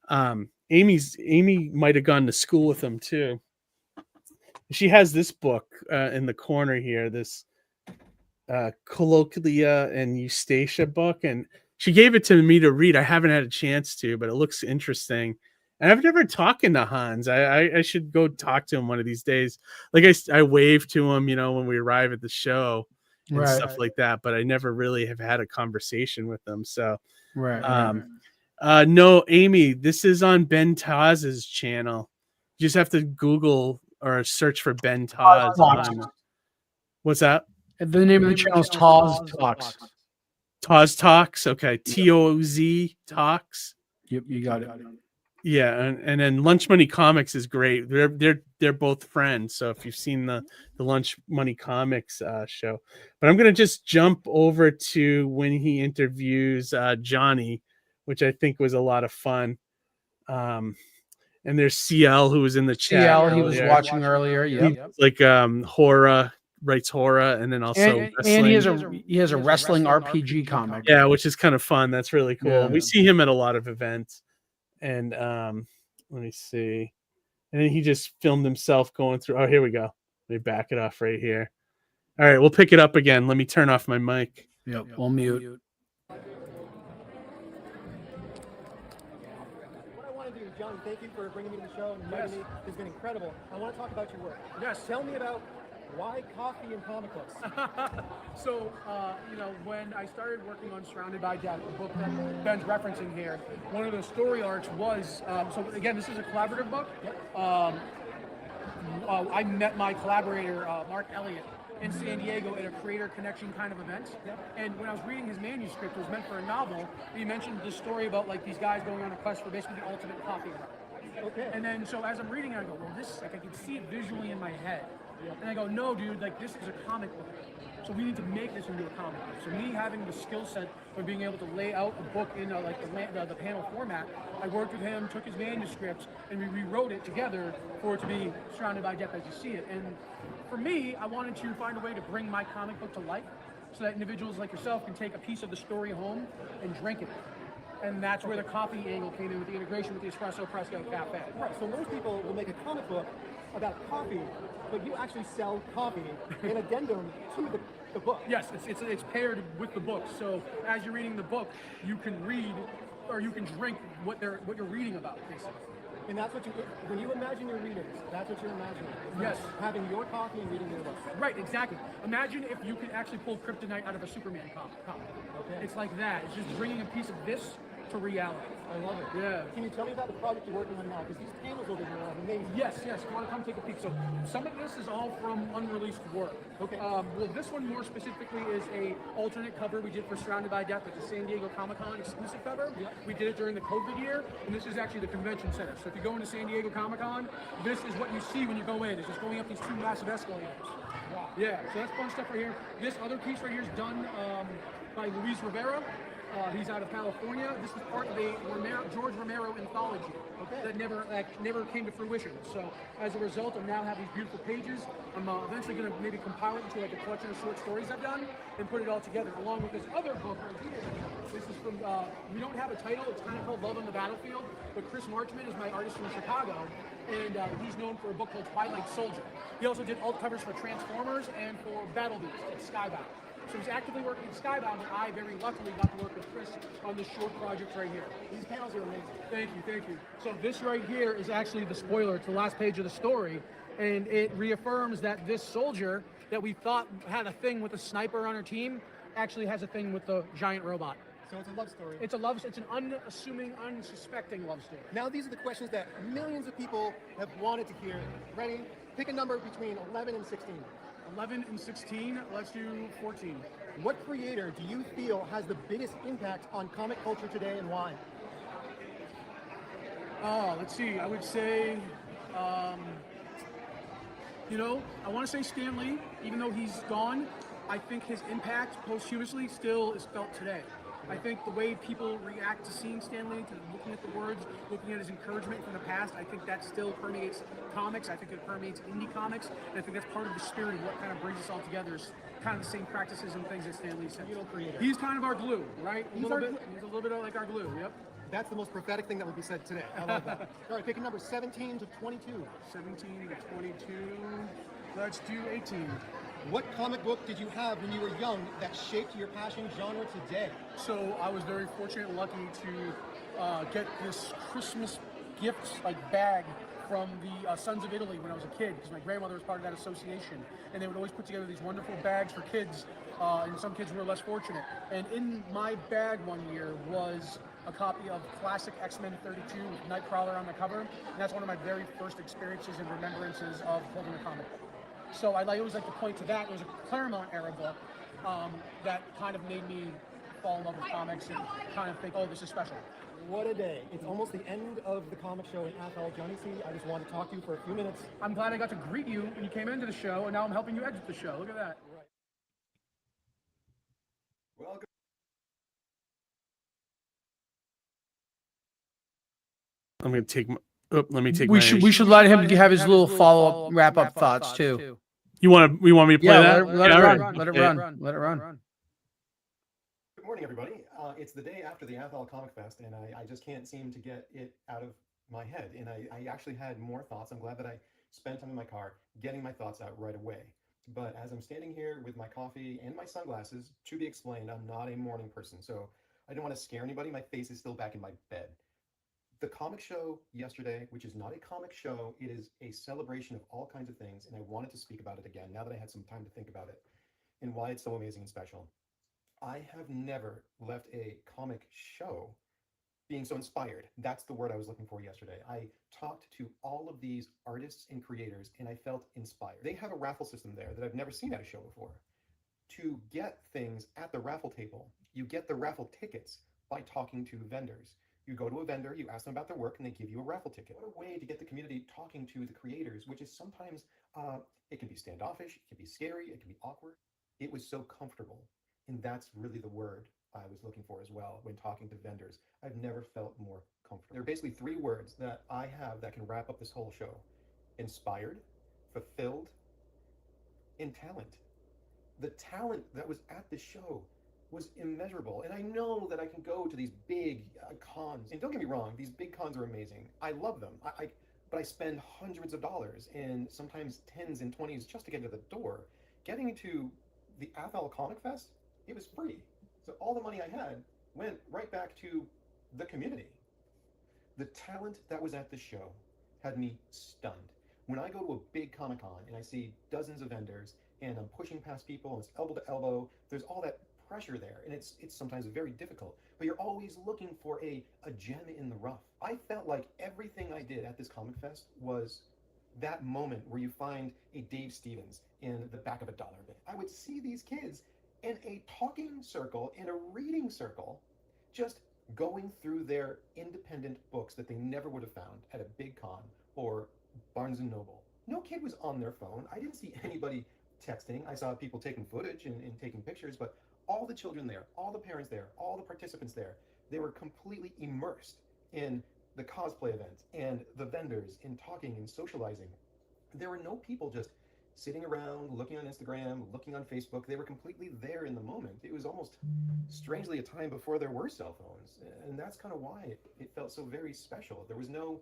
Amy might have gone to school with him too. She has this book in the corner here, this Colloquia and Eustacia book, and she gave it to me to read. I haven't had a chance to, but it looks interesting. And I've never talked to Hans. I should go talk to him one of these days. Like I wave to him, when we arrive at the show and stuff like that, but I never really have had a conversation with him. So, no, Amy, this is on Ben Taz's channel. You just have to Google or search for Ben Taz. What's that? The name of the channel is Taz Talks. Taz Talks. Okay, TOZ Talks. Yep, you got it. Yeah, and then Lunch Money Comics is great. They're both friends. So if you've seen the Lunch Money Comics show, but I'm gonna just jump over to when he interviews Johnny, which I think was a lot of fun. And there's CL who was in the chat. CL, he was watching earlier. Yeah, like horror. Writes horror and then also and he has a wrestling RPG comic. Yeah, which is kind of fun. That's really cool. Yeah. We see him at a lot of events. And let me see. And then he just filmed himself going through. Oh, here we go. Let me back it off right here. All right, we'll pick it up again. Let me turn off my mic. Yep, we'll mute. What I want to do, John, thank you for bringing me to the show and inviting me. It's been incredible. I want to talk about your work. Yes. Tell me about why coffee and comic books? So, when I started working on Surrounded by Death, the book that Ben's referencing here, one of the story arcs was, so again, this is a collaborative book. Yep. I met my collaborator, Mark Elliott, in San Diego at a creator connection kind of event. Yep. And when I was reading his manuscript, it was meant for a novel. He mentioned this story about like these guys going on a quest for basically the ultimate coffee run. Okay. And then, so as I'm reading, I go, well, this, like, I can see it visually in my head. And I go, no, dude, like, this is a comic book. So we need to make this into a comic book. So me having the skill set of being able to lay out a book in like the panel format, I worked with him, took his manuscripts, and we rewrote it together for it to be Surrounded by Death as you see it. And for me, I wanted to find a way to bring my comic book to life so that individuals like yourself can take a piece of the story home and drink it. And that's where the coffee angle came in with the integration with the Espresso Fresco Cafe. Right, so most people will make a comic book about coffee, but you actually sell coffee in addendum to the book. Yes, it's paired with the book. So as you're reading the book, you can read or you can drink what you're reading about, basically. And that's what when you imagine your readers, that's what you're imagining. Yes. Having your coffee and reading their books. Right, exactly. Imagine if you could actually pull kryptonite out of a Superman comic. Okay. It's like that. It's just bringing a piece of this to reality. I love it. Yeah. Can you tell me about the project you're working on now? Because these panels over here are amazing. Yes. You want to come take a peek. So some of this is all from unreleased work. Okay. Well, this one more specifically is a alternate cover we did for Surrounded by Death at the San Diego Comic-Con exclusive cover. Yeah. We did it during the COVID year, and this is actually the convention center. So if you go into San Diego Comic-Con, this is what you see when you go in. It's just going up these two massive escalators. Wow. Yeah. So that's fun stuff right here. This other piece right here is done by Luis Rivera. He's out of California. This is part of a George Romero anthology that never came to fruition. So as a result, I now have these beautiful pages. I'm eventually going to maybe compile it into like a collection of short stories I've done and put it all together, along with this other book right here. This is from, we don't have a title. It's kind of called Love on the Battlefield, but Chris Marchman is my artist from Chicago, and he's known for a book called Twilight Soldier. He also did alt covers for Transformers and for Battle Beast at Skybound. So he's actively working at Skybound, and I very luckily got to work with Chris on this short project right here. These panels are amazing. Thank you. So this right here is actually the spoiler. It's the last page of the story, and it reaffirms that this soldier that we thought had a thing with a sniper on her team actually has a thing with the giant robot. So it's a love story. It's an unassuming, unsuspecting love story. Now these are the questions that millions of people have wanted to hear. Ready? Pick a number between 11 and 16. 11 and 16, let's do 14. What creator do you feel has the biggest impact on comic culture today and why? Let's see, I would say, I want to say Stan Lee, even though he's gone, I think his impact posthumously still is felt today. I think the way people react to seeing Stan Lee, to looking at the words, looking at his encouragement from the past, I think that still permeates comics. I think it permeates indie comics, and I think that's part of the spirit of what kind of brings us all together is kind of the same practices and things that Stan Lee said. He's kind of our glue, right? He's a little bit like our glue, yep. That's the most prophetic thing that would be said today. I love that. All right, pick a number 17 to 22. 17 to 22. Let's do 18. What comic book did you have when you were young that shaped your passion genre today? So I was very fortunate and lucky to get this Christmas gift bag from the Sons of Italy when I was a kid, because my grandmother was part of that association, and they would always put together these wonderful bags for kids, and some kids were less fortunate. And in my bag one year was a copy of classic X-Men 32 with Nightcrawler on the cover, and that's one of my very first experiences and remembrances of holding a comic book. So I always like to point to that. There was a Claremont era book that kind of made me fall in love with comics and kind of think, oh, this is special. What a day. It's almost the end of the comic show in Athol. Johnny C, I just wanted to talk to you for a few minutes. I'm glad I got to greet you when you came into the show, and now I'm helping you exit the show. Look at that. Right. Welcome. I'm going to take my... Oh, let me take We should let him have his little follow-up, wrap-up thoughts, too. You want me to play that? Let it run. Good morning, everybody. It's the day after the Athol Comic Fest, and I just can't seem to get it out of my head. And I actually had more thoughts. I'm glad that I spent time in my car getting my thoughts out right away. But as I'm standing here with my coffee and my sunglasses, to be explained, I'm not a morning person, so I don't want to scare anybody. My face is still back in my bed. The comic show yesterday, which is not a comic show, it is a celebration of all kinds of things, and I wanted to speak about it again now that I had some time to think about it and why it's so amazing and special. I have never left a comic show being so inspired. That's the word I was looking for yesterday. I talked to all of these artists and creators, and I felt inspired. They have a raffle system there that I've never seen at a show before. To get things at the raffle table, you get the raffle tickets by talking to vendors. You go to a vendor, you ask them about their work, and they give you a raffle ticket. What a way to get the community talking to the creators, which is sometimes, it can be standoffish, it can be scary, it can be awkward. It was so comfortable. And that's really the word I was looking for as well when talking to vendors. I've never felt more comfortable. There are basically 3 words that I have that can wrap up this whole show: inspired, fulfilled, and talent. The talent that was at this show was immeasurable. And I know that I can go to these big cons. And don't get me wrong, these big cons are amazing. I love them. But I spend hundreds of dollars and sometimes 10s and 20s just to get to the door. Getting to the Athol Comic Fest, it was free. So all the money I had went right back to the community. The talent that was at the show had me stunned. When I go to a big Comic-Con and I see dozens of vendors and I'm pushing past people and it's elbow to elbow, there's all that pressure there, and it's sometimes very difficult, but you're always looking for a gem in the rough. I felt like everything I did at this Comic Fest was that moment where you find a Dave Stevens in the back of a dollar bin. I would see these kids in a talking circle, in a reading circle, just going through their independent books that they never would have found at a big con or Barnes & Noble. No kid was on their phone. I didn't see anybody texting. I saw people taking footage and taking pictures, but all the children there, all the parents there, all the participants there, they were completely immersed in the cosplay event and the vendors and talking and socializing. There were no people just sitting around, looking on Instagram, looking on Facebook. They were completely there in the moment. It was almost strangely a time before there were cell phones. And that's kind of why it felt so very special. There was no,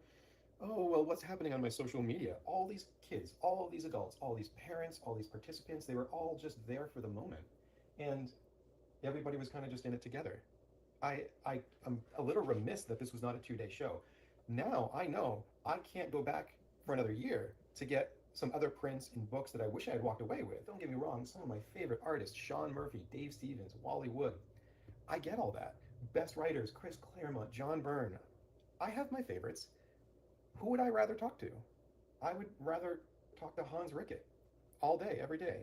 oh, well, what's happening on my social media? All these kids, all of these adults, all these parents, all these participants, they were all just there for the moment. And everybody was kind of just in it together. I'm a little remiss that this was not a 2-day show. Now I know I can't go back for another year to get some other prints and books that I wish I had walked away with. Don't get me wrong, some of my favorite artists, Sean Murphy, Dave Stevens, Wally Wood. I get all that. Best writers, Chris Claremont, John Byrne. I have my favorites. Who would I rather talk to? I would rather talk to Hans Rickett all day, every day.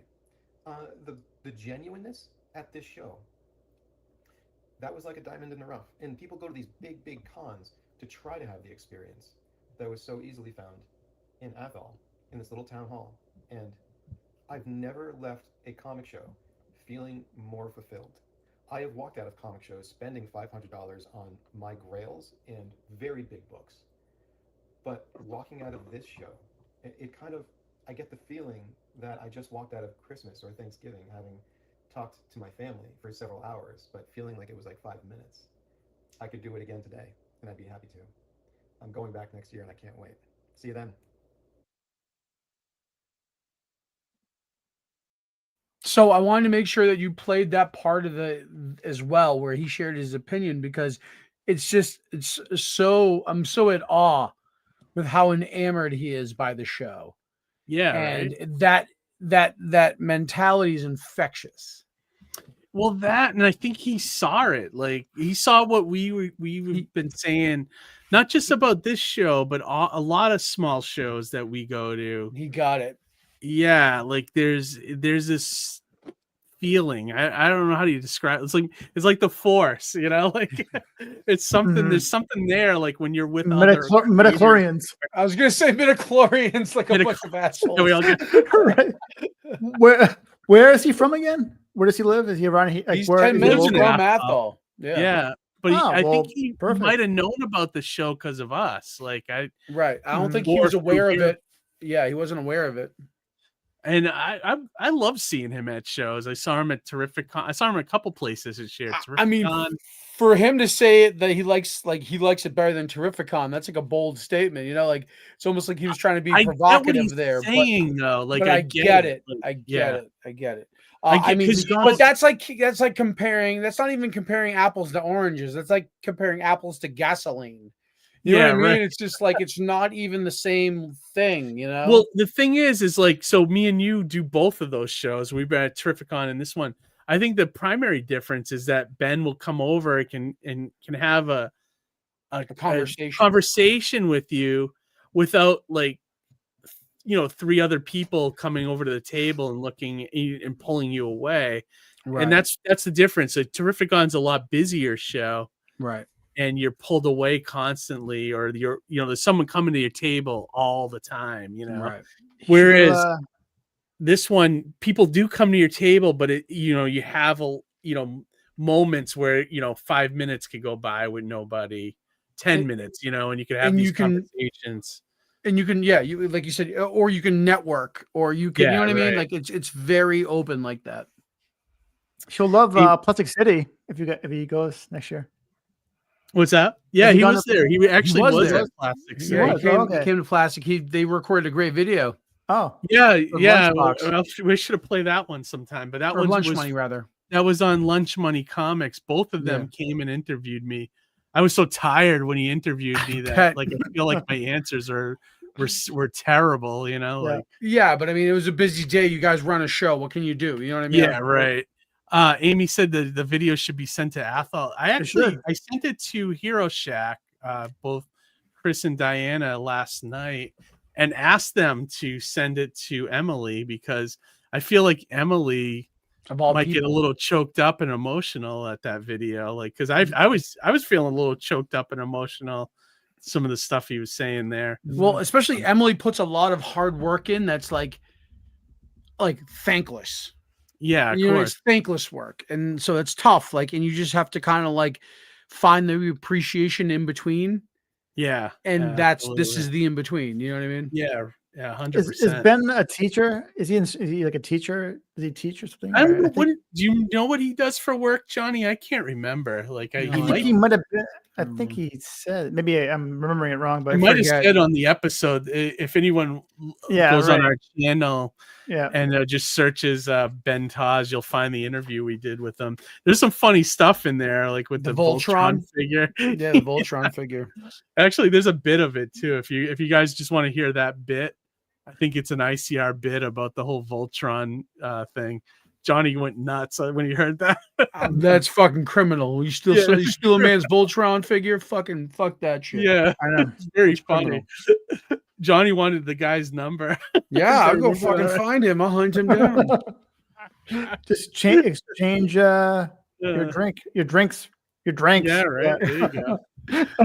The genuineness at this show, that was like a diamond in the rough. And people go to these big, big cons to try to have the experience that was so easily found in Athol, in this little town hall. And I've never left a comic show feeling more fulfilled. I have walked out of comic shows spending $500 on my grails and very big books. But walking out of this show, it kind of, I get the feeling that I just walked out of Christmas or Thanksgiving, having talked to my family for several hours, but feeling like it was like 5 minutes. I could do it again today, and I'd be happy to. I'm going back next year, and I can't wait. See you then. So I wanted to make sure that you played that part of the as well, where he shared his opinion, because it's so, I'm so at awe with how enamored he is by the show. Yeah. And right? that mentality is infectious. Well, that, and I think he saw it. Like, he saw what we've been saying, not just about this show, but a lot of small shows that we go to. He got it. Yeah, like there's this feeling. I don't know how do you describe it. It's like the force, you know, like it's something, there's something there, like when you're with other midichlorians. I was gonna say midichlorians, like a bunch of assholes. we all get Right. Where is he from again? Where does he live? Is he around here? Like, He's where 10 is he minutes local? from Athol. Yeah. But I well, think he perfect. might have known about the show because of us. Like I don't think he was aware of it. Yeah, he wasn't aware of it. And I love seeing him at shows. I saw him at Terrificon. I saw him at a couple places this year. I mean, for him to say it that he likes it better than Terrificon, that's like a bold statement. You know, like it's almost like he was trying to be provocative there. But I get it. I get it. I mean, but that's like comparing. That's not even comparing apples to oranges. That's like comparing apples to gasoline. You know what I mean? Right. It's just like it's not even the same thing, you know. Well, the thing is like, so me and you do both of those shows. We've been at Terrificon and this one. I think the primary difference is that Ben will come over and can have a conversation with you without, like, you know, 3 other people coming over to the table and looking and pulling you away. Right. And that's the difference. Like, Terrificon's a lot busier show. Right. And you're pulled away constantly, or there's someone coming to your table all the time, you know. Right. Whereas this one, people do come to your table, but you have moments where 5 minutes could go by with nobody, 10 minutes, and you could have these conversations. And you can, you like you said, or you can network, or you can, you know what I mean? Like it's very open like that. She'll love Plastic City if he goes next year. What's that? Yeah, he was there. He actually was at Plastic City. He came to Plastic. They recorded a great video. Oh, yeah. We should have played that one sometime. But that one Lunch Money, rather. That was on Lunch Money Comics. Both of them came and interviewed me. I was so tired when he interviewed me that like I feel like my answers were terrible. You know, but I mean, it was a busy day. You guys run a show. What can you do? You know what I mean? Yeah, right. Amy said the video should be sent to Athol. I sent it to Hero Shack, both Chris and Diana last night, and asked them to send it to Emily because I feel like Emily might get a little choked up and emotional at that video. Like, because I was feeling a little choked up and emotional. Some of the stuff he was saying there. Well, especially Emily puts a lot of hard work in. That's like thankless. Yeah, of course. It's thankless work, and so it's tough. Like, and you just have to kind of like find the appreciation in between. Yeah, and this is the in between. You know what I mean? Yeah, 100%. Is Ben a teacher? Is he like a teacher? Does he teach or something? I don't know. Do you know what he does for work, Johnny? I can't remember. Like, I think he might have been. I think he said, maybe I'm remembering it wrong, but he might have said on the episode, if anyone goes on our channel and just searches Ben Taj, you'll find the interview we did with him. There's some funny stuff in there, like with the Voltron figure. Yeah, the Voltron figure. Actually, there's a bit of it too. If you guys just want to hear that bit, I think it's an ICR bit about the whole Voltron thing. Johnny went nuts when he heard that. That's fucking criminal. You steal a man's Voltron figure? Fucking fuck that shit. Yeah, I know. It's very funny. Johnny wanted the guy's number. Yeah, I'll go fucking find him. I'll hunt him down. Just exchange your drinks. Yeah, right. There you go.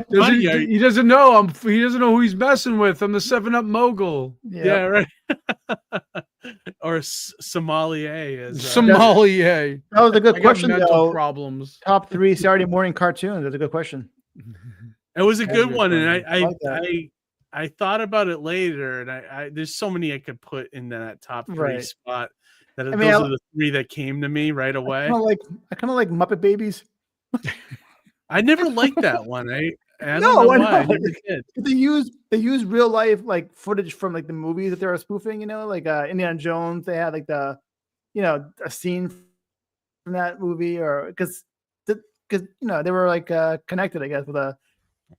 He doesn't know. He doesn't know who he's messing with. I'm the 7-Up mogul. Yeah, right. Or sommelier. Sommelier. That was a good question. Mental problems. Top 3 Saturday morning cartoons. That's a good question. It was a good one, and I thought about it later, and I there's so many I could put in that top 3 spot. Those are the 3 that came to me right away. I kind of like Muppet Babies. I never liked that one. I don't know why. I never did. They use real life like footage from like the movies that they were spoofing. Like Indiana Jones. They had like a scene from that movie, or because they were like connected, I guess, with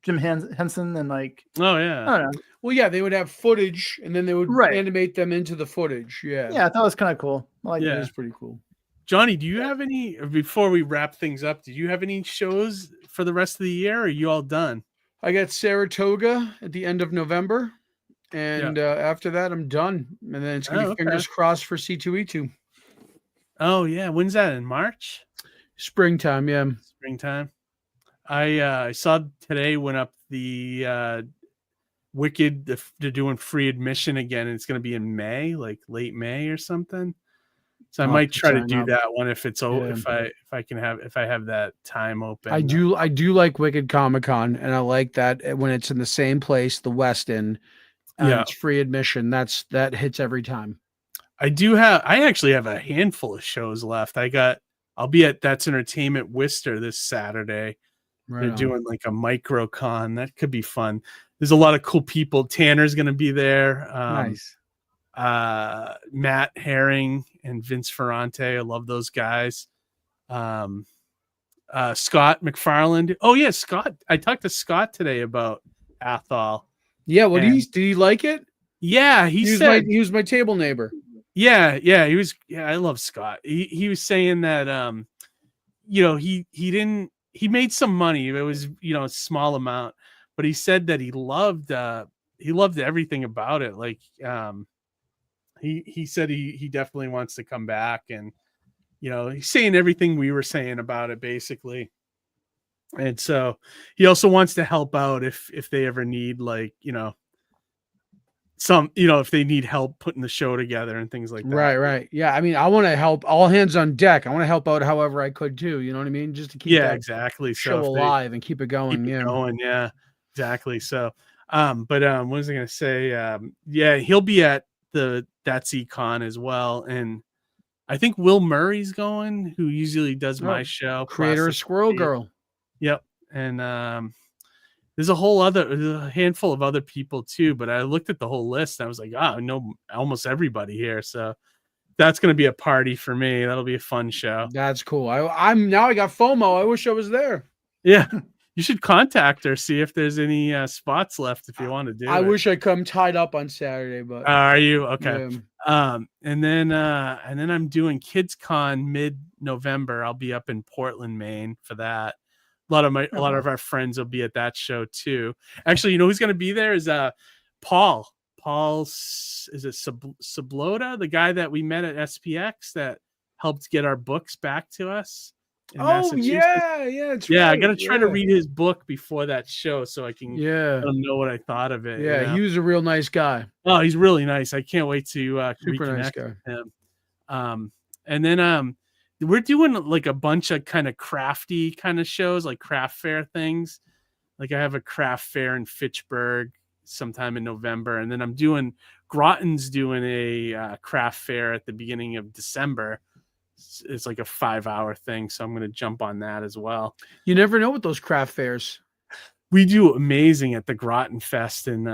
Jim Henson and like. Oh yeah. I don't know. Well, yeah, they would have footage, and then they would animate them into the footage. Yeah. Yeah, I thought it was kind of cool. It was pretty cool. Johnny, do you have any, before we wrap things up, do you have any shows for the rest of the year, or are you all done? I got Saratoga at the end of November. and after that, I'm done. And then it's gonna be fingers crossed for C2E2. Oh yeah, when's that? In March? Springtime, yeah. Springtime. I saw today went up the Wicked. They're doing free admission again, and it's going to be in May, like late May or something. So I might try to do that one if it's if I have that time open. I do like Wicked Comic-Con, and I like that when it's in the same place, the Westin. It's free admission. That hits every time. I actually have a handful of shows left. I'll be at That's Entertainment Worcester this Saturday. They're doing like a micro con. That could be fun. There's a lot of cool people. Tanner's going to be there. Nice. Matt Herring and Vince Ferrante. I love those guys. Scott McFarland. Oh yeah, Scott. I talked to Scott today about Athol. Yeah, did he like it? Yeah, he said he was my table neighbor. Yeah, he was. Yeah, I love Scott. He was saying that he made some money. It was a small amount, but he said that he loved everything about it. Like he said he definitely wants to come back, and he's saying everything we were saying about it basically. And so he also wants to help out if they ever need if they need help putting the show together and things like that. Right. Yeah. I mean, I want to help, all hands on deck. I want to help out however I could too. You know what I mean? Just to keep exactly. show alive and keep it going. Yeah, exactly. So, what was I going to say? He'll be at That's Econ as well. And I think Will Murray's going, who usually does my show. Creator of Squirrel Girl. Yep. And, there's a handful of other people too, but I looked at the whole list and I was like, I know almost everybody here. So that's going to be a party for me. That'll be a fun show. That's cool. I'm now I got FOMO. I wish I was there. Yeah. You should contact her, see if there's any spots left if you want to do it. I wish I come tied up on Saturday, but are you okay? Yeah. And then I'm doing Kids Con mid-November. I'll be up in Portland, Maine for that. A lot of our friends will be at that show too. Actually, who's going to be there is Paul. Is it Sablota, the guy that we met at SPX that helped get our books back to us in Massachusetts? Yeah. I got to try to read his book before that show so I can let him know what I thought of it. Yeah, he was a real nice guy. Oh, he's really nice. I can't wait to super reconnect nice guy with him. And then we're doing like a bunch of kind of crafty kind of shows, like craft fair things. Like I have a craft fair in Fitchburg sometime in November. And then I'm doing Groton's doing a craft fair at the beginning of December. It's like a 5-hour thing. So I'm going to jump on that as well. You never know with those craft fairs. We do amazing at the Groton Fest in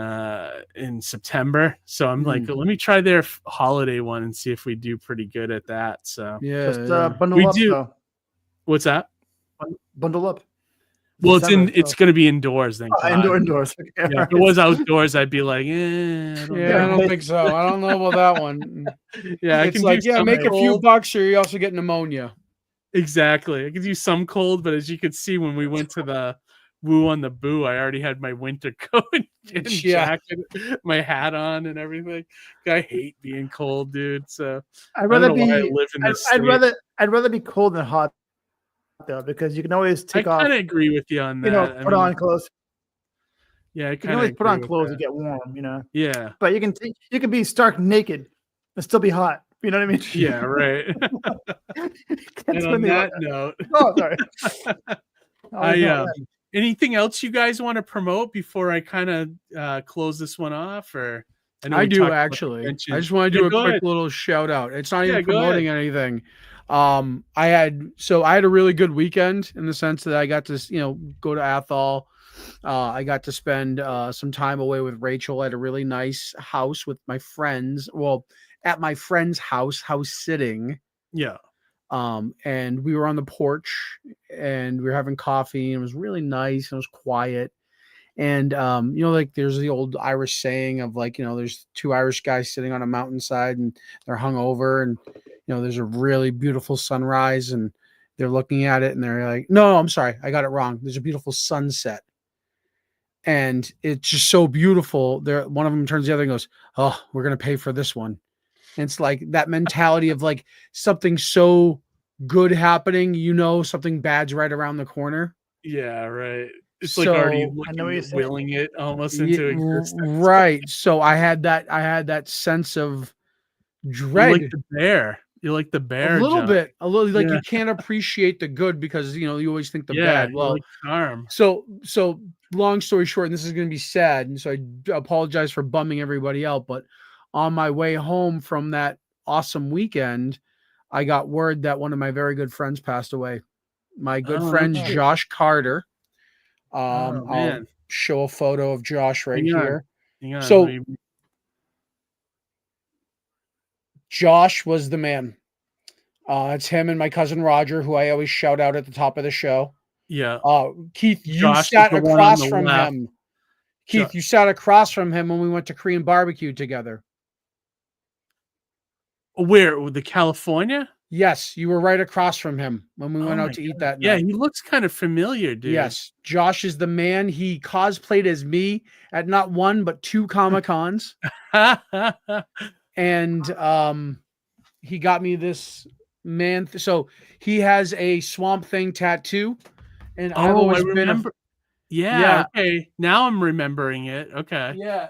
September. So I'm like, let me try their holiday one and see if we do pretty good at that. So just bundle up. Though. What's that? Bundle up. Well, it's going to be indoors then. Indoors. Okay. Yeah, if it was outdoors, I'd be like, I don't think so. I don't know about that one. Yeah, it's like, make a few bucks or you also get pneumonia. Exactly. I could use some cold, but as you could see when we went to the Woo on the Boo, I already had my winter coat and jacket, my hat on and everything. I hate being cold, dude. So I'd rather be cold than hot though, because you can always take off. I kind of agree with you on that. Put on clothes. Yeah, you can always put on clothes to get warm, Yeah. But you can be stark naked and still be hot. You know what I mean? Yeah, right. And on that note, sorry. Anything else you guys want to promote before I kind of close this one off? Or I do actually. I just want to do a quick little shout out. It's not even promoting anything. I had a really good weekend in the sense that I got to go to Athol. I got to spend some time away with Rachel at a really nice house with my friends. Well, at my friend's house sitting. Yeah. And we were on the porch and we were having coffee and it was really nice and it was quiet. And, like there's the old Irish saying of like, there's two Irish guys sitting on a mountainside and they're hungover and, there's a really beautiful sunrise and they're looking at it and they're like, no, I'm sorry. I got it wrong. There's a beautiful sunset. and it's just so beautiful. There, one of them turns the other and goes, "Oh, we're gonna pay for this one." And it's like that mentality of like something so good happening, something bad's right around the corner. Yeah, right. It's like already willing it almost into existence. Right. So I had that sense of dread. You like the bear. You like the bear. A little John. bit. A little like you can't appreciate the good because you always think the bad. Well, like charm. So long story short, and this is gonna be sad, and so I apologize for bumming everybody out, but on my way home from that awesome weekend, I got word that one of my very good friends passed away. My good friend Josh Carter. I'll show a photo of Josh right here. So Josh was the man. It's him and my cousin Roger, who I always shout out at the top of the show. Yeah. Keith, you sat across from him. Keith, you sat across from him when we went to Korean barbecue together. Where? The California? Yes, you were right across from him when we went out to eat that night. Yeah, he looks kind of familiar, dude. Yes, Josh is the man. He cosplayed as me at not one but 2 Comic-Cons. And he got me this man. So he has a Swamp Thing tattoo. And I've always been yeah, okay. Now I'm remembering it. Okay. Yeah,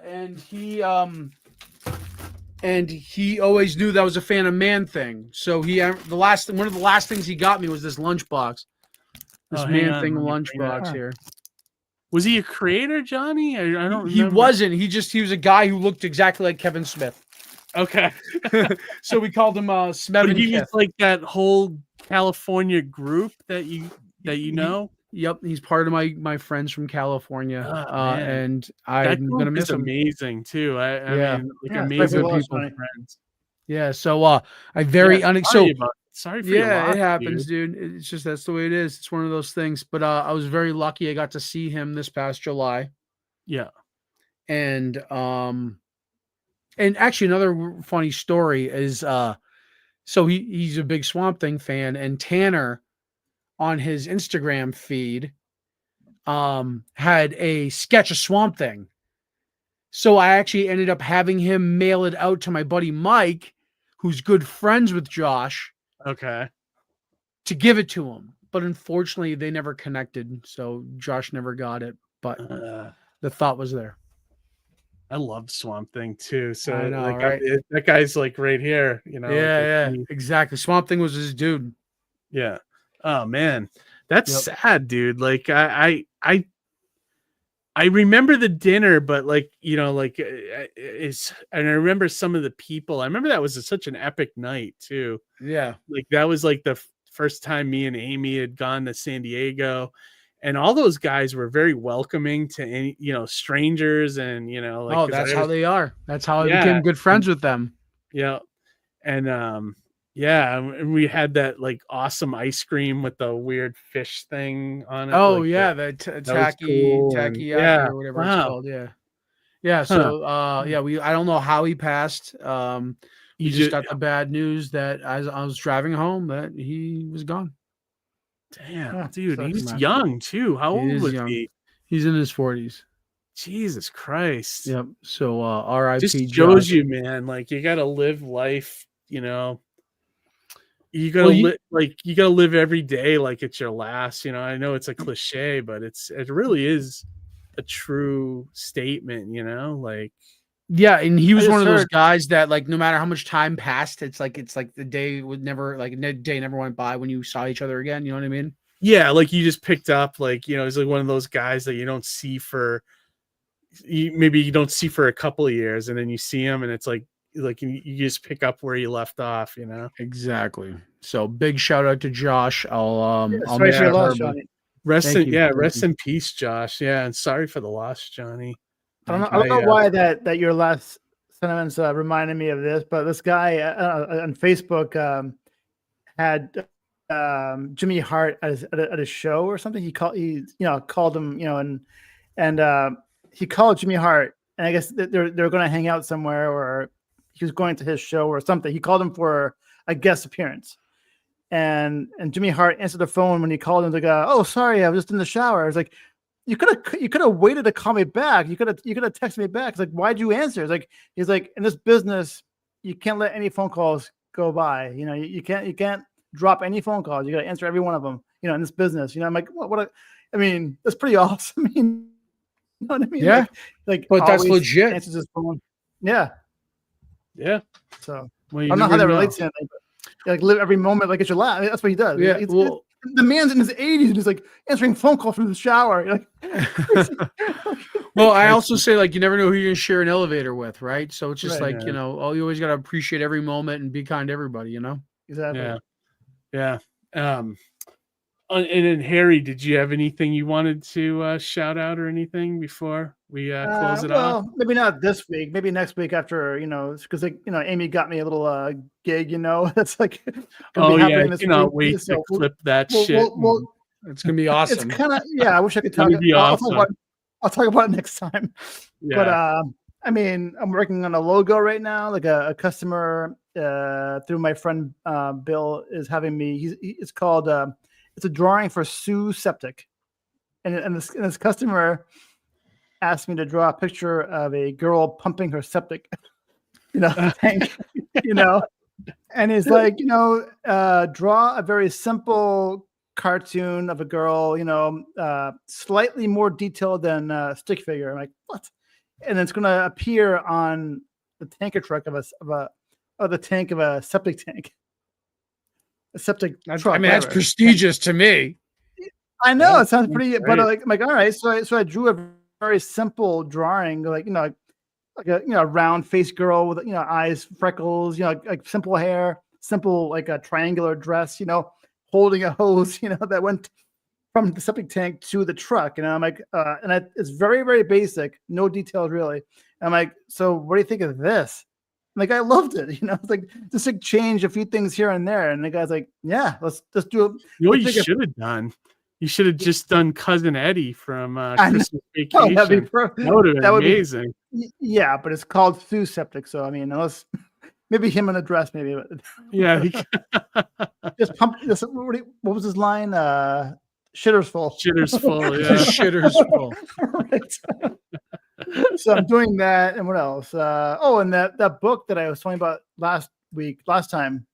and he always knew that I was a fan of Man Thing. So one of the last things he got me was this lunchbox. This Man Thing lunchbox here. Was he a creator, Johnny? I don't remember. He wasn't. He was a guy who looked exactly like Kevin Smith. Okay. So we called him Smith. But he was like that whole California group that you know? Yep, he's part of my friends from California, and I'm gonna miss him. Amazing too. I mean, amazing people. Friends. Yeah, so I very sorry for your loss, it happens, dude. It's just that's the way it is. It's one of those things. But I was very lucky. I got to see him this past July. Yeah, and actually another funny story is so he's a big Swamp Thing fan, and Tanner on his Instagram feed had a sketch of Swamp Thing. So I actually ended up having him mail it out to my buddy Mike, who's good friends with Josh. Okay. To give it to him. But unfortunately, they never connected. So Josh never got it. But the thought was there. I loved Swamp Thing too. So I know, right? That guy's like right here, Yeah, exactly. Swamp Thing was his dude. Yeah. Oh man, that's sad, dude. Like I remember the dinner, but and I remember some of the people. I remember that was such an epic night too. Yeah, like that was like the first time me and Amy had gone to San Diego, and all those guys were very welcoming to any strangers, and that's how they are. That's how I became good friends with them. Yeah, and and we had that like awesome ice cream with the weird fish thing on it. Oh yeah, the tacky or whatever it's called. Yeah. So I don't know how he passed. We just got the bad news that as I was driving home that he was gone. Damn, dude, he's young too. How old was he? He's in his 40s. Jesus Christ. Yep. So R.I.P. Just shows you, man. Like you got to live life. You gotta you gotta live every day like it's your last. I know it's a cliche, but it really is a true statement. Yeah, and he was one of those guys that like no matter how much time passed, it's like the day would never never went by when you saw each other again. You know what I mean? Yeah, like you just picked up he's like one of those guys that you don't see for a couple of years, and then you see him, and it's like you just pick up where you left off. Exactly. So big shout out to Josh. I'll miss your loss, Johnny. Rest in peace, Josh. Yeah, and sorry for the loss, Johnny. I don't know why that your last sentiments reminded me of this, but this guy on Facebook had Jimmy Hart at a show or something. He called him, and he called Jimmy Hart, and I guess they're going to hang out somewhere, or he was going to his show or something. He called him for a guest appearance, and Jimmy Hart answered the phone when he called him. Like, oh, sorry, I was just in the shower. I was like, you could have waited to call me back. You could have texted me back. It's like, why'd you answer? It's like, he's like, in this business, you can't let any phone calls go by. You know, you can't drop any phone calls. You got to answer every one of them. You know, in this business. You know, I'm like, I mean, that's pretty awesome. I mean, you know what I mean? Yeah. Like but that's always legit. answers his phone. Yeah. Yeah. So well, I don't know how that relates to anything, but like live every moment like it's your last. That's what he does. Yeah. The man's in his 80s and he's like answering phone calls from the shower. You're like, well, I also say, like, you never know who you're gonna share an elevator with, right? So it's just Right, like, you know, you always gotta appreciate every moment and be kind to everybody, you know? Exactly. Yeah. And then Harry, did you have anything you wanted to shout out or anything before we close it off? Well, maybe not this week. Maybe next week after, you know, because like, you know, Amy got me a little gig. You know, that's like. Oh yeah, I cannot wait to clip that shit. It's gonna be awesome. It's kind of I wish I could talk. I'll talk about it next time. Yeah. But I mean, I'm working on a logo right now. Like a customer through my friend Bill is having me. It's called. It's a drawing for Sue Septic, and this customer asked me to draw a picture of a girl pumping her septic, you know, tank, you know, and it's like, you know, draw a very simple cartoon of a girl, you know, slightly more detailed than stick figure. I'm like, what? And it's going to appear on the tanker truck of the tank of a septic tank. A septic truck. I mean, that's prestigious to me. I know it sounds pretty, but like all right. So I drew a very simple drawing, like, you know, like a, you know, round faced girl with, you know, eyes, freckles, you know, like simple hair, simple, like a triangular dress, you know, holding a hose, you know, that went from the septic tank to the truck. And I'm like, it's very, very basic, no details really. And I'm like, so what do you think of this? Like, I loved it, you know, it's like just like change a few things here and there. And the guy's like, yeah, let's just do it. You know what you should have done? You should have just done Cousin Eddie from Christmas Vacation. That would have been amazing. Yeah, but it's called Sue Septic. So, I mean, unless maybe him in a dress, maybe. But yeah. Just pump. What was his line? Shitter's full. Shitter's full. Yeah. Shitter's full. Right. So I'm doing that, and what else? And that book that I was talking about last time,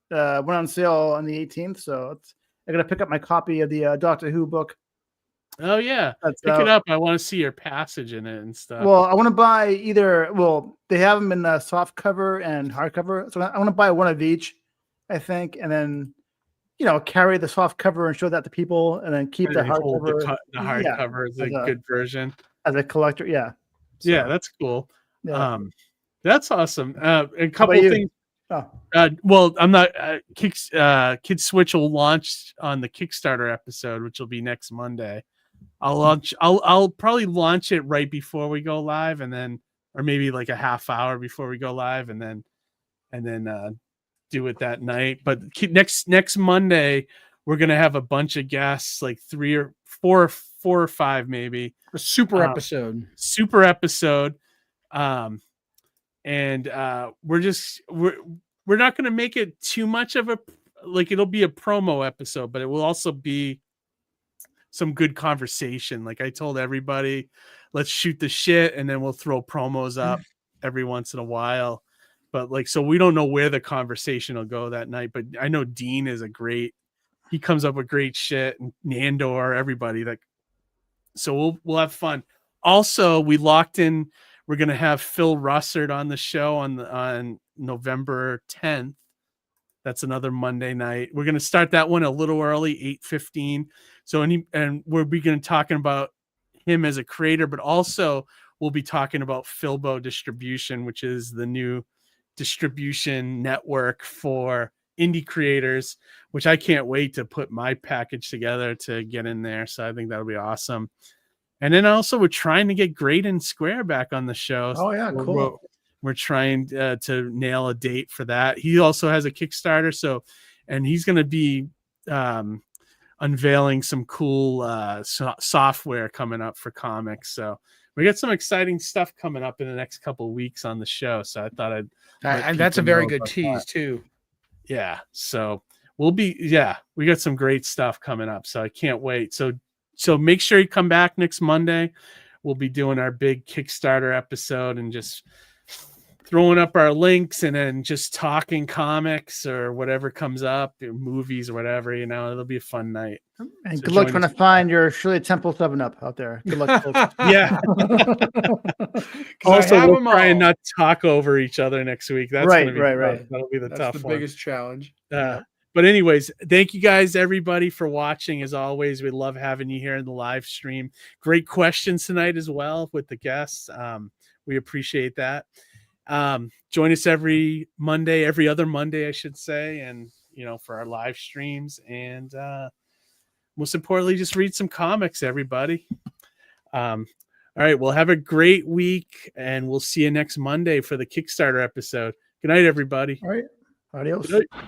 went on sale on the 18th. So I got to pick up my copy of the Doctor Who book. Oh yeah, pick it up. I want to see your passage in it and stuff. Well, I want to buy either. Well, they have them in the soft cover and hardcover, so I want to buy one of each, I think, and then, you know, carry the soft cover and show that to people, and then keep the hardcover. The hardcover is a good version as a collector. Yeah. So, yeah, that's cool. Yeah. That's awesome. A couple things. Oh. Well, I'm not. Kid Switch will launch on the Kickstarter episode, which will be next Monday. I'll probably launch it right before we go live, and then, or maybe like a half hour before we go live, and then do it that night. But next Monday, we're gonna have a bunch of guests, like 3 or 4 or 5 maybe. A super episode. And we're not going to make it too much of it'll be a promo episode, but it will also be some good conversation. Like I told everybody, let's shoot the shit, and then we'll throw promos up every once in a while. But so we don't know where the conversation will go that night, but I know Dean is he comes up with great shit, and Nandor, everybody so we'll have fun. Also, we locked in. We're gonna have Phil Russert on the show on November 10th. That's another Monday night. We're gonna start that one a little early, 8:15. So we'll be gonna talking about him as a creator, but also we'll be talking about Philbo Distribution, which is the new distribution network for indie creators, which I can't wait to put my package together to get in there. So I think that'll be awesome. And then also we're trying to get Graydon Square back on the show. Oh yeah, cool. We're trying to nail a date for that. He also has a Kickstarter, and he's going to be unveiling some cool software coming up for comics. So we got some exciting stuff coming up in the next couple of weeks on the show. So I thought and that's a very good tease too. Yeah. So we got some great stuff coming up. So I can't wait. So So make sure you come back next Monday. We'll be doing our big Kickstarter episode and just throwing up our links and then just talking comics or whatever comes up, movies or whatever. It'll be a fun night. And good luck trying to find your Shirley Temple 7-Up out there. Good luck, folks. Yeah. Also, we'll try and not talk over each other next week. That's right. That'll be the tough the one. biggest challenge. But anyways, thank you guys, everybody, for watching. As always, we love having you here in the live stream. Great questions tonight as well with the guests. We appreciate that. Join us every other Monday, I should say, and for our live streams. And most importantly, just read some comics, everybody. All right, well, have a great week, and we'll see you next Monday for the Kickstarter episode. Good night, everybody. All right. Adios. Good night.